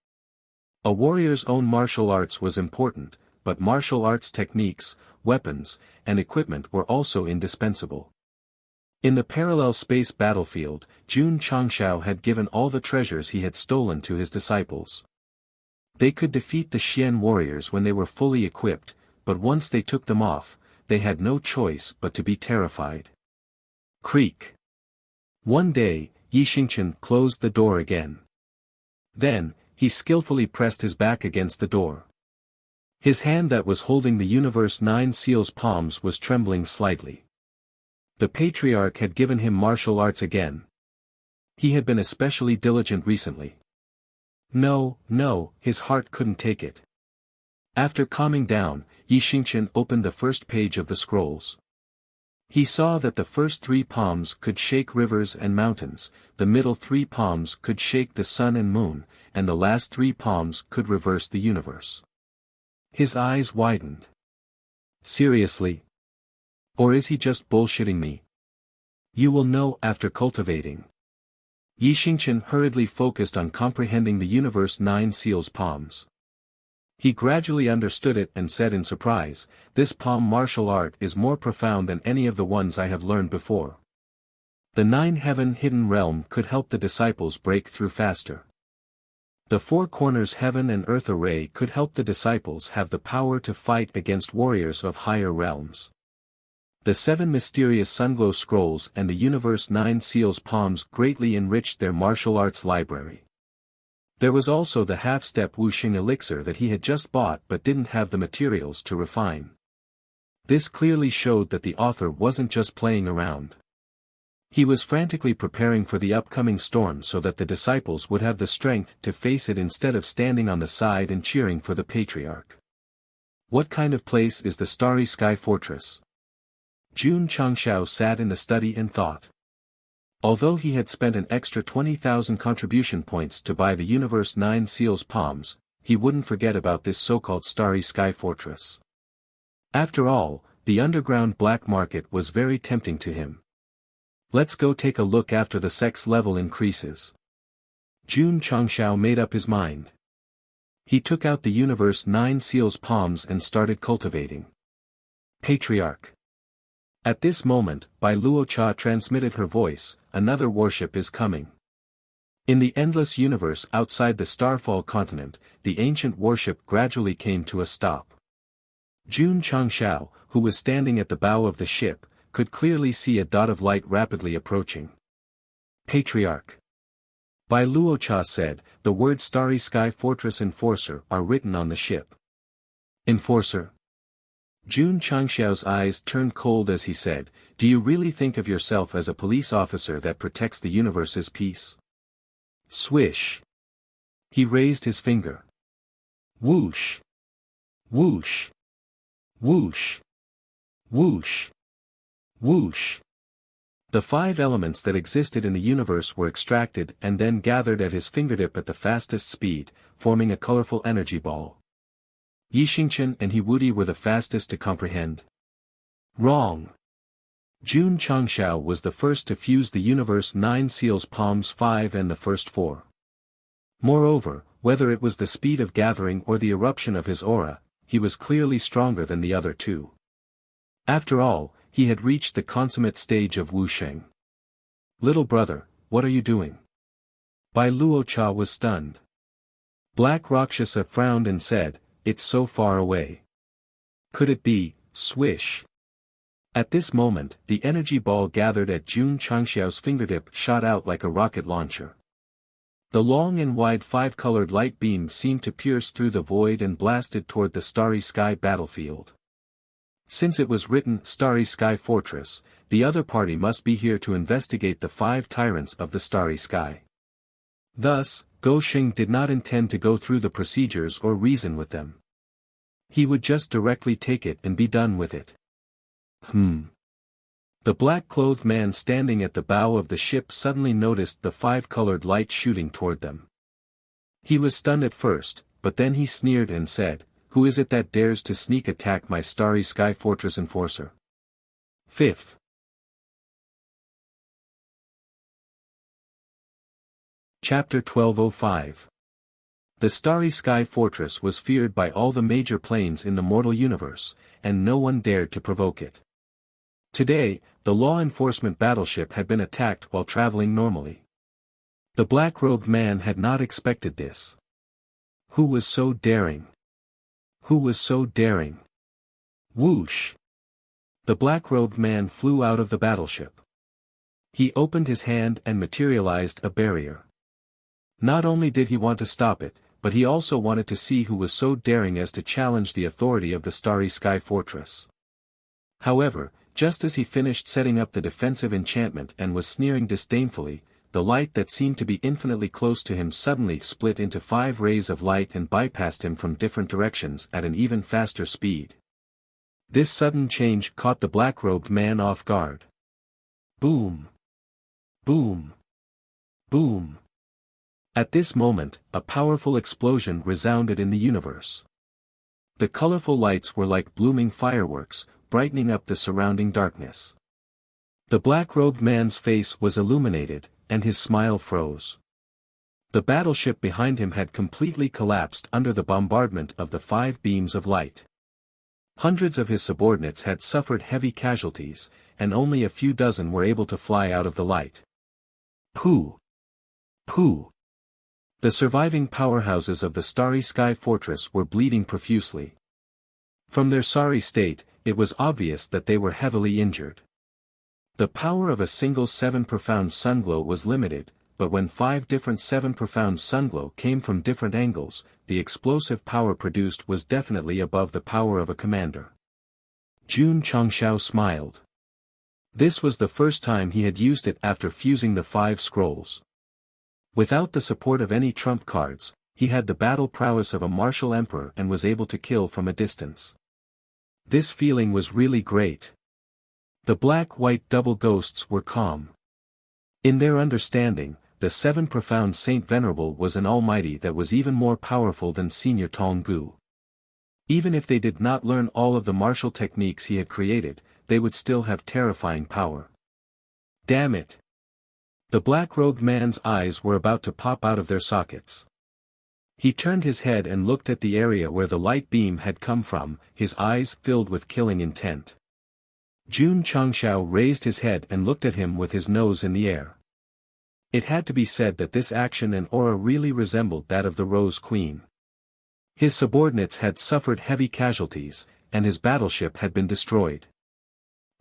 A warrior's own martial arts was important, but martial arts techniques, weapons, and equipment were also indispensable. In the parallel space battlefield, Jun Changshao had given all the treasures he had stolen to his disciples. They could defeat the Xian warriors when they were fully equipped, but once they took them off, they had no choice but to be terrified. Creak. One day, Yi Xingqian closed the door again. Then, he skillfully pressed his back against the door. His hand that was holding the Universe 9 Seals palms was trembling slightly. The patriarch had given him martial arts again. He had been especially diligent recently. No, his heart couldn't take it. After calming down, Yi Xingqian opened the first page of the scrolls. He saw that the first 3 palms could shake rivers and mountains, the middle 3 palms could shake the sun and moon, and the last 3 palms could reverse the universe. His eyes widened. Seriously? Or is he just bullshitting me? You will know after cultivating. Yi Xingqian hurriedly focused on comprehending the Universe 9 Seals palms. He gradually understood it and said in surprise, this palm martial art is more profound than any of the ones I have learned before. The 9 heaven hidden realm could help the disciples break through faster. The four corners heaven and earth array could help the disciples have the power to fight against warriors of higher realms. The 7 mysterious sunglow scrolls and the universe 9 seals palms greatly enriched their martial arts library. There was also the half-step Wuxia elixir that he had just bought but didn't have the materials to refine. This clearly showed that the author wasn't just playing around. He was frantically preparing for the upcoming storm so that the disciples would have the strength to face it instead of standing on the side and cheering for the patriarch. What kind of place is the Starry Sky Fortress? Jun Changshao sat in the study and thought. Although he had spent an extra 20,000 contribution points to buy the Universe 9 Seals Palms, he wouldn't forget about this so-called Starry Sky Fortress. After all, the underground black market was very tempting to him. Let's go take a look after the Sect's level increases. Jun Changshao made up his mind. He took out the Universe 9 Seals Palms and started cultivating. Patriarch. At this moment, Bai Luocha transmitted her voice, another warship is coming. In the endless universe outside the Starfall continent, the ancient warship gradually came to a stop. Jun Changshao, who was standing at the bow of the ship, could clearly see a dot of light rapidly approaching. Patriarch. Bai Luocha said, the words Starry Sky Fortress Enforcer are written on the ship. Enforcer? Jun Changshao's eyes turned cold as he said, do you really think of yourself as a police officer that protects the universe's peace? Swish. He raised his finger. Whoosh. Whoosh. Whoosh. Whoosh. Whoosh. The 5 elements that existed in the universe were extracted and then gathered at his fingertip at the fastest speed, forming a colorful energy ball. Yixingchen and Hiwudi were the fastest to comprehend. Wrong. Jun Changshao was the first to fuse the Universe 9 Seals Palms 5 and the first 4. Moreover, whether it was the speed of gathering or the eruption of his aura, he was clearly stronger than the other 2. After all, he had reached the consummate stage of wusheng. Little brother, what are you doing? Bai Luocha was stunned. Black Rakshasa frowned and said, it's so far away. Could it be, swish? At this moment, the energy ball gathered at Jun Changshao's fingertip shot out like a rocket launcher. The long and wide 5-colored light beam seemed to pierce through the void and blasted toward the Starry Sky battlefield. Since it was written Starry Sky Fortress, the other party must be here to investigate the 5 tyrants of the Starry Sky. Thus, Go Xing did not intend to go through the procedures or reason with them. He would just directly take it and be done with it. The black-clothed man standing at the bow of the ship suddenly noticed the 5-colored light shooting toward them. He was stunned at first, but then he sneered and said, who is it that dares to sneak attack my Starry Sky Fortress Enforcer? 5th. Chapter 1205. The Starry Sky Fortress was feared by all the major planes in the mortal universe, and no one dared to provoke it. Today, the law enforcement battleship had been attacked while traveling normally. The black-robed man had not expected this. Who was so daring? Who was so daring? Whoosh! The black-robed man flew out of the battleship. He opened his hand and materialized a barrier. Not only did he want to stop it, but he also wanted to see who was so daring as to challenge the authority of the Starry Sky Fortress. However, just as he finished setting up the defensive enchantment and was sneering disdainfully, the light that seemed to be infinitely close to him suddenly split into 5 rays of light and bypassed him from different directions at an even faster speed. This sudden change caught the black-robed man off guard. Boom! Boom! Boom! At this moment, a powerful explosion resounded in the universe. The colorful lights were like blooming fireworks, brightening up the surrounding darkness. The black-robed man's face was illuminated, and his smile froze. The battleship behind him had completely collapsed under the bombardment of the 5 beams of light. Hundreds of his subordinates had suffered heavy casualties, and only a few dozen were able to fly out of the light. Pooh! Pooh! The surviving powerhouses of the Starry Sky Fortress were bleeding profusely. From their sorry state, it was obvious that they were heavily injured. The power of a single 7 profound sunglow was limited, but when 5 different 7 profound sunglow came from different angles, the explosive power produced was definitely above the power of a commander. Jun Changshao smiled. This was the first time he had used it after fusing the 5 scrolls. Without the support of any trump cards, he had the battle prowess of a martial emperor and was able to kill from a distance. This feeling was really great. The black-white double ghosts were calm. In their understanding, the 7 profound Saint Venerable was an almighty that was even more powerful than Senior Tonggu. Even if they did not learn all of the martial techniques he had created, they would still have terrifying power. Damn it! The black-robed man's eyes were about to pop out of their sockets. He turned his head and looked at the area where the light beam had come from, his eyes filled with killing intent. Jun Changshao raised his head and looked at him with his nose in the air. It had to be said that this action and aura really resembled that of the Rose Queen. His subordinates had suffered heavy casualties, and his battleship had been destroyed.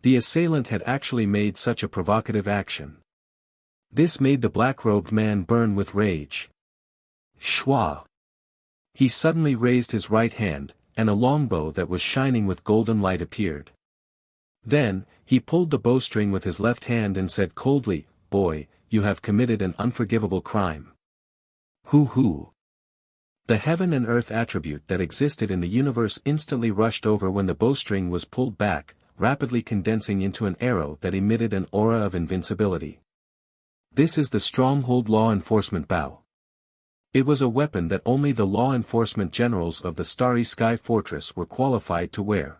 The assailant had actually made such a provocative action. This made the black-robed man burn with rage. Shwa! He suddenly raised his right hand, and a longbow that was shining with golden light appeared. Then, he pulled the bowstring with his left hand and said coldly, "Boy, you have committed an unforgivable crime." Hoo! The heaven and earth attribute that existed in the universe instantly rushed over when the bowstring was pulled back, rapidly condensing into an arrow that emitted an aura of invincibility. This is the Stronghold Law Enforcement Bow. It was a weapon that only the law enforcement generals of the Starry Sky Fortress were qualified to wear.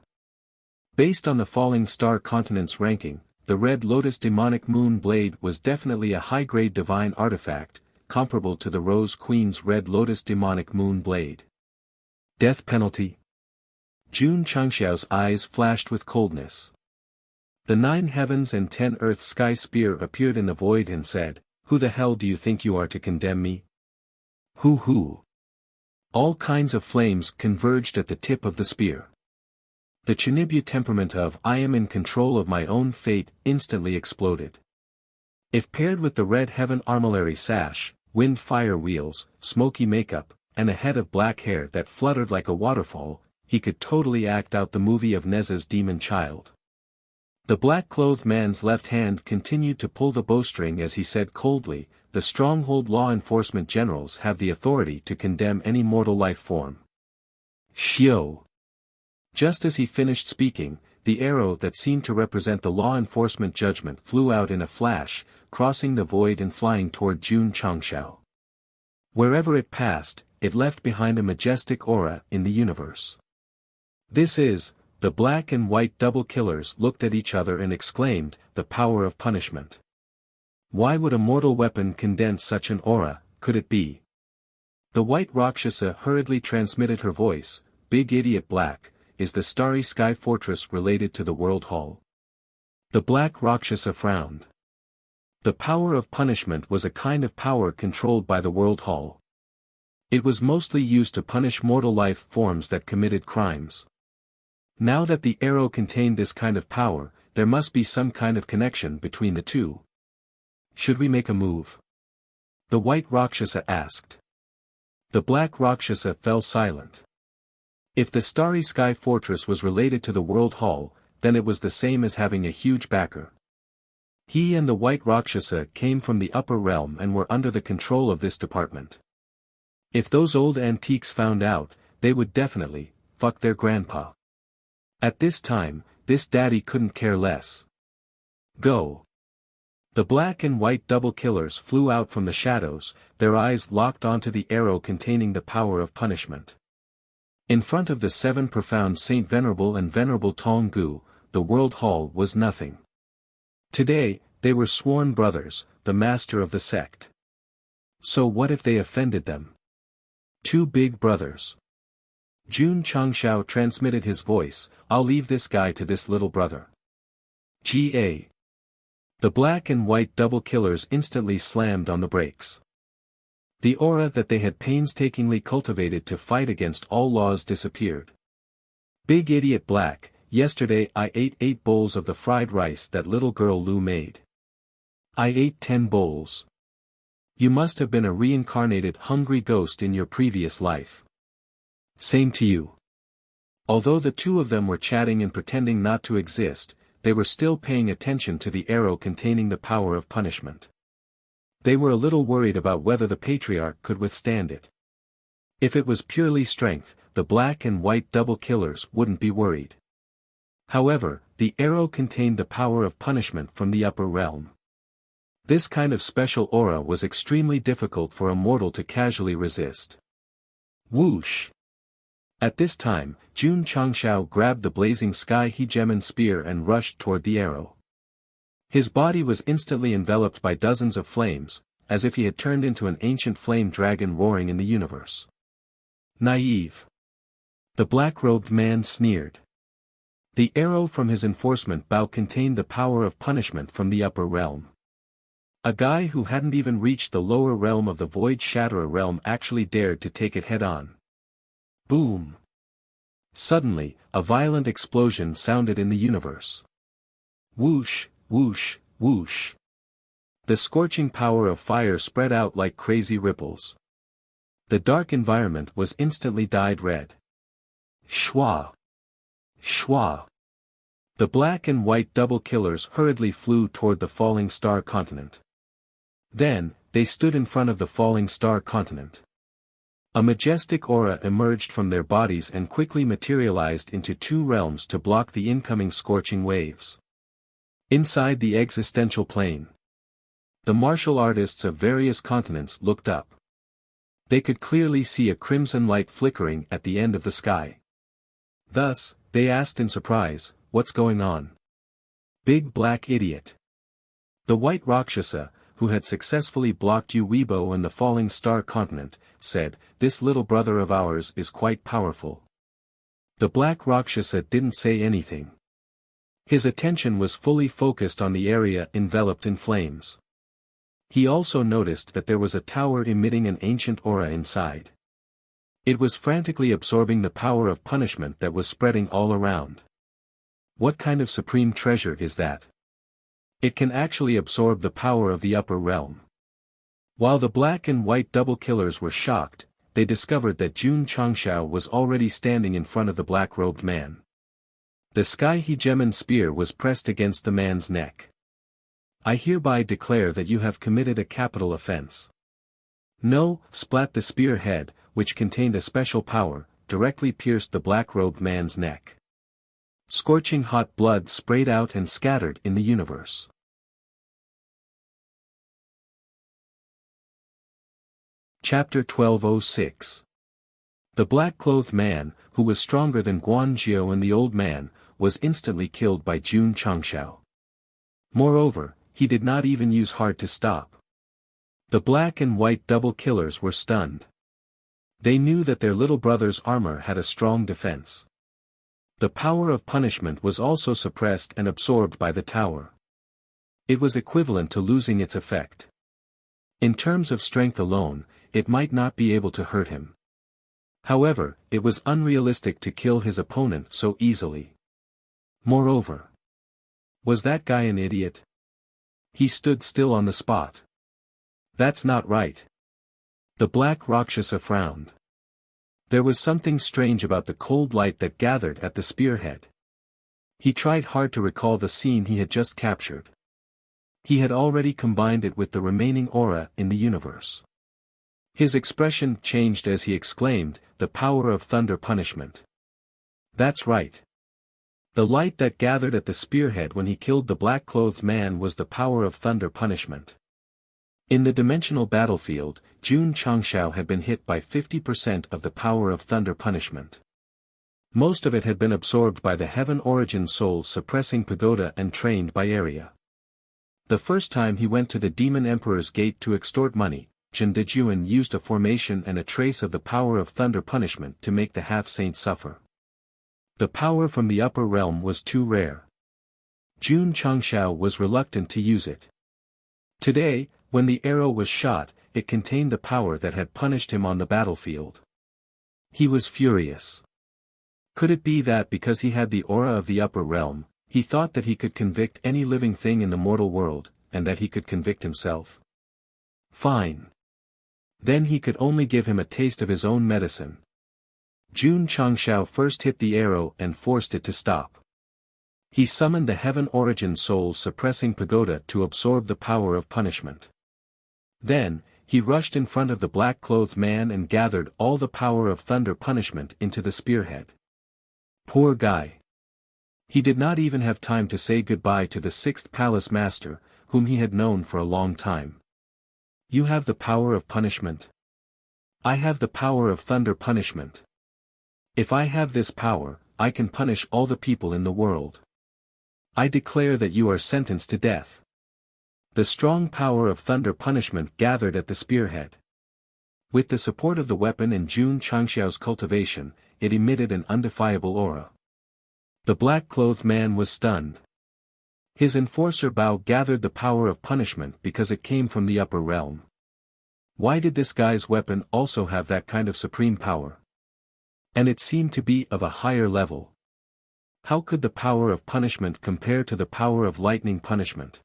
Based on the Falling Star Continent's ranking, the Red Lotus Demonic Moon Blade was definitely a high-grade divine artifact, comparable to the Rose Queen's Red Lotus Demonic Moon Blade. Death penalty? Jun Changshao's eyes flashed with coldness. The 9 heavens and 10 earth sky spear appeared in the void and said, "Who the hell do you think you are to condemn me?" Hoo! All kinds of flames converged at the tip of the spear. The Chinibyu temperament of "I am in control of my own fate" instantly exploded. If paired with the red heaven armillary sash, wind fire wheels, smoky makeup, and a head of black hair that fluttered like a waterfall, he could totally act out the movie of Neza's demon child. The black-clothed man's left hand continued to pull the bowstring as he said coldly, "The Stronghold Law Enforcement Generals have the authority to condemn any mortal life form." Shio! Just as he finished speaking, the arrow that seemed to represent the law enforcement judgment flew out in a flash, crossing the void and flying toward Jun Changshao. Wherever it passed, it left behind a majestic aura in the universe. This is, the black and white double killers looked at each other and exclaimed, "The power of punishment." Why would a mortal weapon condense such an aura, could it be? The white Rakshasa hurriedly transmitted her voice, "Big Idiot Black, is the Starry Sky Fortress related to the World Hall?" The black Rakshasa frowned. The power of punishment was a kind of power controlled by the World Hall. It was mostly used to punish mortal life forms that committed crimes. Now that the arrow contained this kind of power, there must be some kind of connection between the two. Should we make a move? The white Rakshasa asked. The black Rakshasa fell silent. If the Starry Sky Fortress was related to the World Hall, then it was the same as having a huge backer. He and the white Rakshasa came from the upper realm and were under the control of this department. If those old antiques found out, they would definitely fuck their grandpa. At this time, this daddy couldn't care less. Go! The black and white double killers flew out from the shadows, their eyes locked onto the arrow containing the power of punishment. In front of the 7 profound Saint Venerable and Venerable Tonggu, the World Hall was nothing. Today, they were sworn brothers, the master of the sect. So what if they offended them? 2 big brothers. Jun Changshao transmitted his voice, "I'll leave this guy to this little brother." Ga. The black and white double killers instantly slammed on the brakes. The aura that they had painstakingly cultivated to fight against all laws disappeared. Big idiot Black, yesterday I ate 8 bowls of the fried rice that little girl Lou made. I ate 10 bowls. You must have been a reincarnated hungry ghost in your previous life. Same to you. Although the two of them were chatting and pretending not to exist, they were still paying attention to the arrow containing the power of punishment. They were a little worried about whether the patriarch could withstand it. If it was purely strength, the black and white double killers wouldn't be worried. However, the arrow contained the power of punishment from the upper realm. This kind of special aura was extremely difficult for a mortal to casually resist. Whoosh! At this time, Jun Changshao grabbed the blazing sky hegemon spear and rushed toward the arrow. His body was instantly enveloped by dozens of flames, as if he had turned into an ancient flame dragon roaring in the universe. Naive. The black-robed man sneered. The arrow from his enforcement bow contained the power of punishment from the upper realm. A guy who hadn't even reached the lower realm of the Void Shatterer realm actually dared to take it head-on. Boom! Suddenly, a violent explosion sounded in the universe. Whoosh, whoosh, whoosh. The scorching power of fire spread out like crazy ripples. The dark environment was instantly dyed red. Shwa! Shwa! The black and white double killers hurriedly flew toward the falling star continent. Then, they stood in front of the falling star continent. A majestic aura emerged from their bodies and quickly materialized into 2 realms to block the incoming scorching waves. Inside the existential plane, the martial artists of various continents looked up. They could clearly see a crimson light flickering at the end of the sky. Thus, they asked in surprise, "What's going on?" Big black idiot. The white Rakshasa, who had successfully blocked Weibo and the falling star continent, said, "This little brother of ours is quite powerful." The black Rakshasa didn't say anything. His attention was fully focused on the area enveloped in flames. He also noticed that there was a tower emitting an ancient aura inside. It was frantically absorbing the power of punishment that was spreading all around. What kind of supreme treasure is that? It can actually absorb the power of the upper realm. While the black and white double killers were shocked, they discovered that Jun Changshao was already standing in front of the black-robed man. The sky hegemon spear was pressed against the man's neck. "I hereby declare that you have committed a capital offense." No, splat the spearhead, which contained a special power, directly pierced the black-robed man's neck. Scorching hot blood sprayed out and scattered in the universe. Chapter 1206. The black-clothed man, who was stronger than Guan Jiao and the old man, was instantly killed by Jun Changshao. Moreover, he did not even use hard to stop. The black and white double killers were stunned. They knew that their little brother's armor had a strong defense. The power of punishment was also suppressed and absorbed by the tower. It was equivalent to losing its effect. In terms of strength alone, it might not be able to hurt him. However, it was unrealistic to kill his opponent so easily. Moreover, was that guy an idiot? He stood still on the spot. That's not right. The black Rakshasa frowned. There was something strange about the cold light that gathered at the spearhead. He tried hard to recall the scene he had just captured. He had already combined it with the remaining aura in the universe. His expression changed as he exclaimed, "The power of thunder punishment." That's right. The light that gathered at the spearhead when he killed the black-clothed man was the power of thunder punishment. In the dimensional battlefield, Jun Changshao had been hit by 50% of the power of thunder punishment. Most of it had been absorbed by the heaven origin soul suppressing pagoda and trained by area. The first time he went to the demon emperor's gate to extort money, Chen Dejuan used a formation and a trace of the power of thunder punishment to make the half-saint suffer. The power from the upper realm was too rare. Jun Changshao was reluctant to use it. Today, when the arrow was shot, it contained the power that had punished him on the battlefield. He was furious. Could it be that because he had the aura of the upper realm, he thought that he could convict any living thing in the mortal world, and that he could convict himself? Fine. Then he could only give him a taste of his own medicine. Jun Changshao first hit the arrow and forced it to stop. He summoned the heaven origin soul suppressing pagoda to absorb the power of punishment. Then, he rushed in front of the black-clothed man and gathered all the power of thunder punishment into the spearhead. Poor guy. He did not even have time to say goodbye to the sixth palace master, whom he had known for a long time. You have the power of punishment. I have the power of thunder punishment. If I have this power, I can punish all the people in the world. I declare that you are sentenced to death. The strong power of thunder punishment gathered at the spearhead. With the support of the weapon and Jun Changxiao's cultivation, it emitted an undefiable aura. The black-clothed man was stunned. His enforcer Bao gathered the power of punishment because it came from the upper realm. Why did this guy's weapon also have that kind of supreme power? And it seemed to be of a higher level. How could the power of punishment compare to the power of lightning punishment?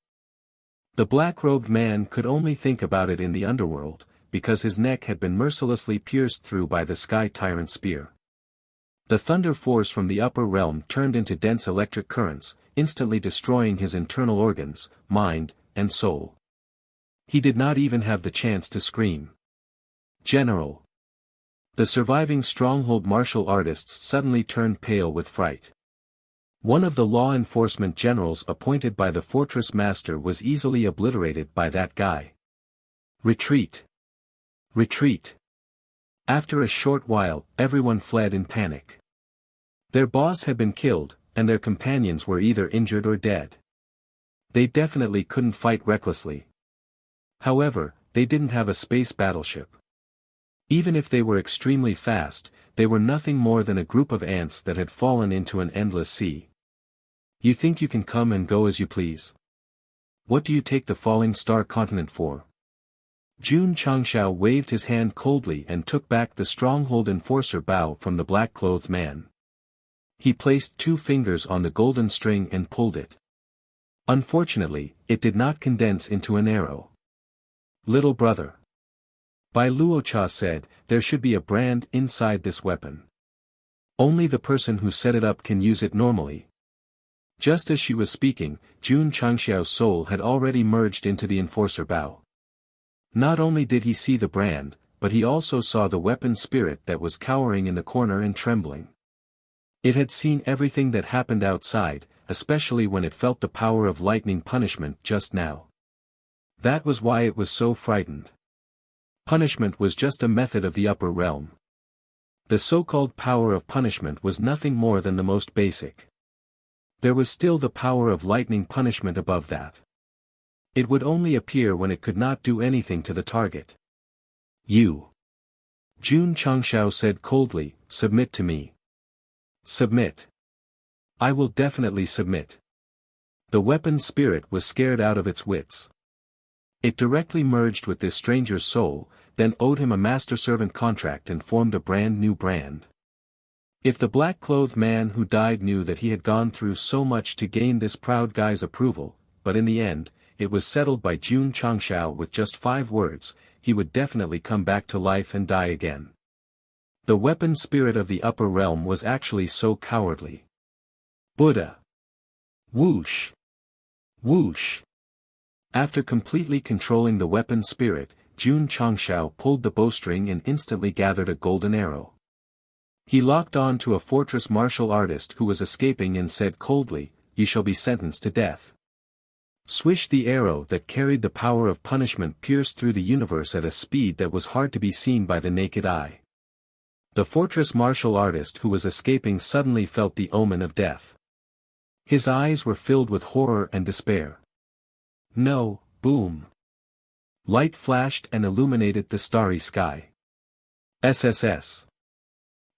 The black-robed man could only think about it in the underworld, because his neck had been mercilessly pierced through by the sky tyrant's spear. The thunder force from the upper realm turned into dense electric currents, instantly destroying his internal organs, mind, and soul. He did not even have the chance to scream. General. The surviving stronghold martial artists suddenly turned pale with fright. One of the law enforcement generals appointed by the fortress master was easily obliterated by that guy. Retreat! Retreat! After a short while, everyone fled in panic. Their boss had been killed, and their companions were either injured or dead. They definitely couldn't fight recklessly. However, they didn't have a space battleship. Even if they were extremely fast, they were nothing more than a group of ants that had fallen into an endless sea. You think you can come and go as you please? What do you take the falling star continent for? Jun Changshao waved his hand coldly and took back the stronghold enforcer Bao from the black-clothed man. He placed 2 fingers on the golden string and pulled it. Unfortunately, it did not condense into an arrow. Little brother. Bai Luocha said, there should be a brand inside this weapon. Only the person who set it up can use it normally. Just as she was speaking, Jun Changxiao's soul had already merged into the enforcer Bao. Not only did he see the brand, but he also saw the weapon spirit that was cowering in the corner and trembling. It had seen everything that happened outside, especially when it felt the power of lightning punishment just now. That was why it was so frightened. Punishment was just a method of the upper realm. The so-called power of punishment was nothing more than the most basic. There was still the power of lightning punishment above that. It would only appear when it could not do anything to the target. You. Jun Changshao said coldly, submit to me. Submit. I will definitely submit. The weapon spirit was scared out of its wits. It directly merged with this stranger's soul, then owed him a master-servant contract and formed a brand new brand. If the black-clothed man who died knew that he had gone through so much to gain this proud guy's approval, but in the end, it was settled by Jun Changshao with just 5 words, he would definitely come back to life and die again. The weapon spirit of the upper realm was actually so cowardly. Buddha. Whoosh. Whoosh. After completely controlling the weapon spirit, Jun Changshao pulled the bowstring and instantly gathered a golden arrow. He locked on to a fortress martial artist who was escaping and said coldly, "You shall be sentenced to death." Swish, the arrow that carried the power of punishment pierced through the universe at a speed that was hard to be seen by the naked eye. The fortress martial artist who was escaping suddenly felt the omen of death. His eyes were filled with horror and despair. No, boom. Light flashed and illuminated the starry sky. SSS.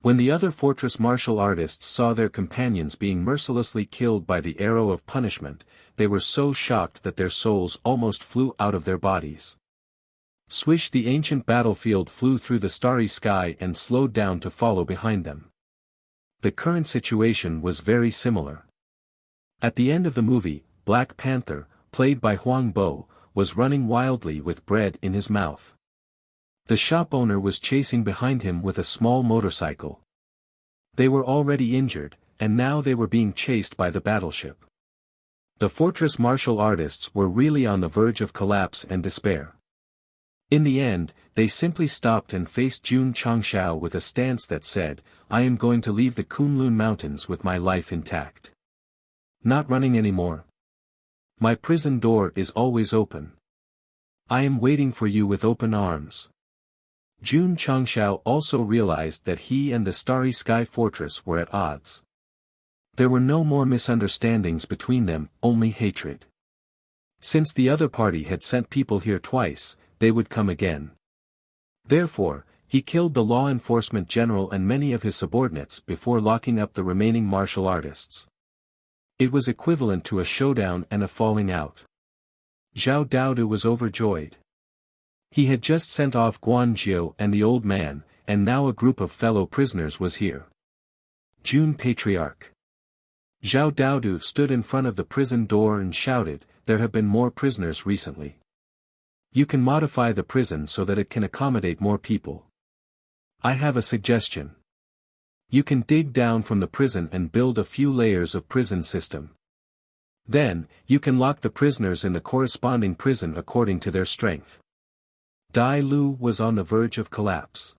When the other fortress martial artists saw their companions being mercilessly killed by the arrow of punishment, they were so shocked that their souls almost flew out of their bodies. Swish, the ancient battlefield flew through the starry sky and slowed down to follow behind them. The current situation was very similar. At the end of the movie, Black Panther, played by Huang Bo, was running wildly with bread in his mouth. The shop owner was chasing behind him with a small motorcycle. They were already injured, and now they were being chased by the battleship. The fortress martial artists were really on the verge of collapse and despair. In the end, they simply stopped and faced Jun Changshao with a stance that said, "I am going to leave the Kunlun Mountains with my life intact. Not running anymore. My prison door is always open. I am waiting for you with open arms." Jun Changshao also realized that he and the Starry Sky Fortress were at odds. There were no more misunderstandings between them, only hatred. Since the other party had sent people here twice, they would come again. Therefore, he killed the law enforcement general and many of his subordinates before locking up the remaining martial artists. It was equivalent to a showdown and a falling out. Zhao Daodu was overjoyed. He had just sent off Guan Jiu and the old man, and now a group of fellow prisoners was here. Jun Patriarch. Zhao Daodu stood in front of the prison door and shouted, "There have been more prisoners recently. You can modify the prison so that it can accommodate more people. I have a suggestion. You can dig down from the prison and build a few layers of prison system. Then, you can lock the prisoners in the corresponding prison according to their strength." Dai Lu was on the verge of collapse.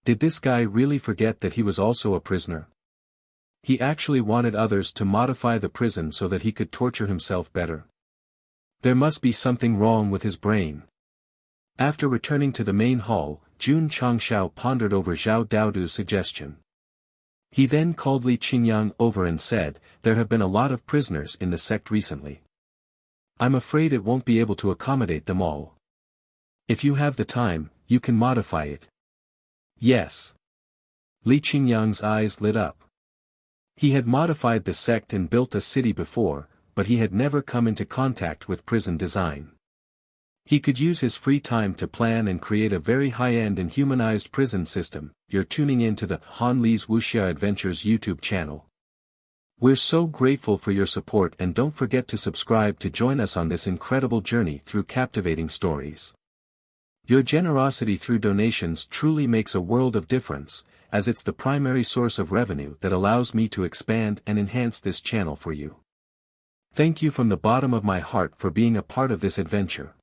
Did this guy really forget that he was also a prisoner? He actually wanted others to modify the prison so that he could torture himself better. There must be something wrong with his brain. After returning to the main hall, Jun Changshao pondered over Zhao Daodu's suggestion. He then called Li Qingyang over and said, "There have been a lot of prisoners in the sect recently. I'm afraid it won't be able to accommodate them all. If you have the time, you can modify it." "Yes." Li Qingyang's eyes lit up. He had modified the sect and built a city before, but he had never come into contact with prison design. He could use his free time to plan and create a very high-end and humanized prison system. You're tuning in to the Han Li's Wuxia Adventures YouTube channel. We're so grateful for your support, and don't forget to subscribe to join us on this incredible journey through captivating stories. Your generosity through donations truly makes a world of difference, as it's the primary source of revenue that allows me to expand and enhance this channel for you. Thank you from the bottom of my heart for being a part of this adventure.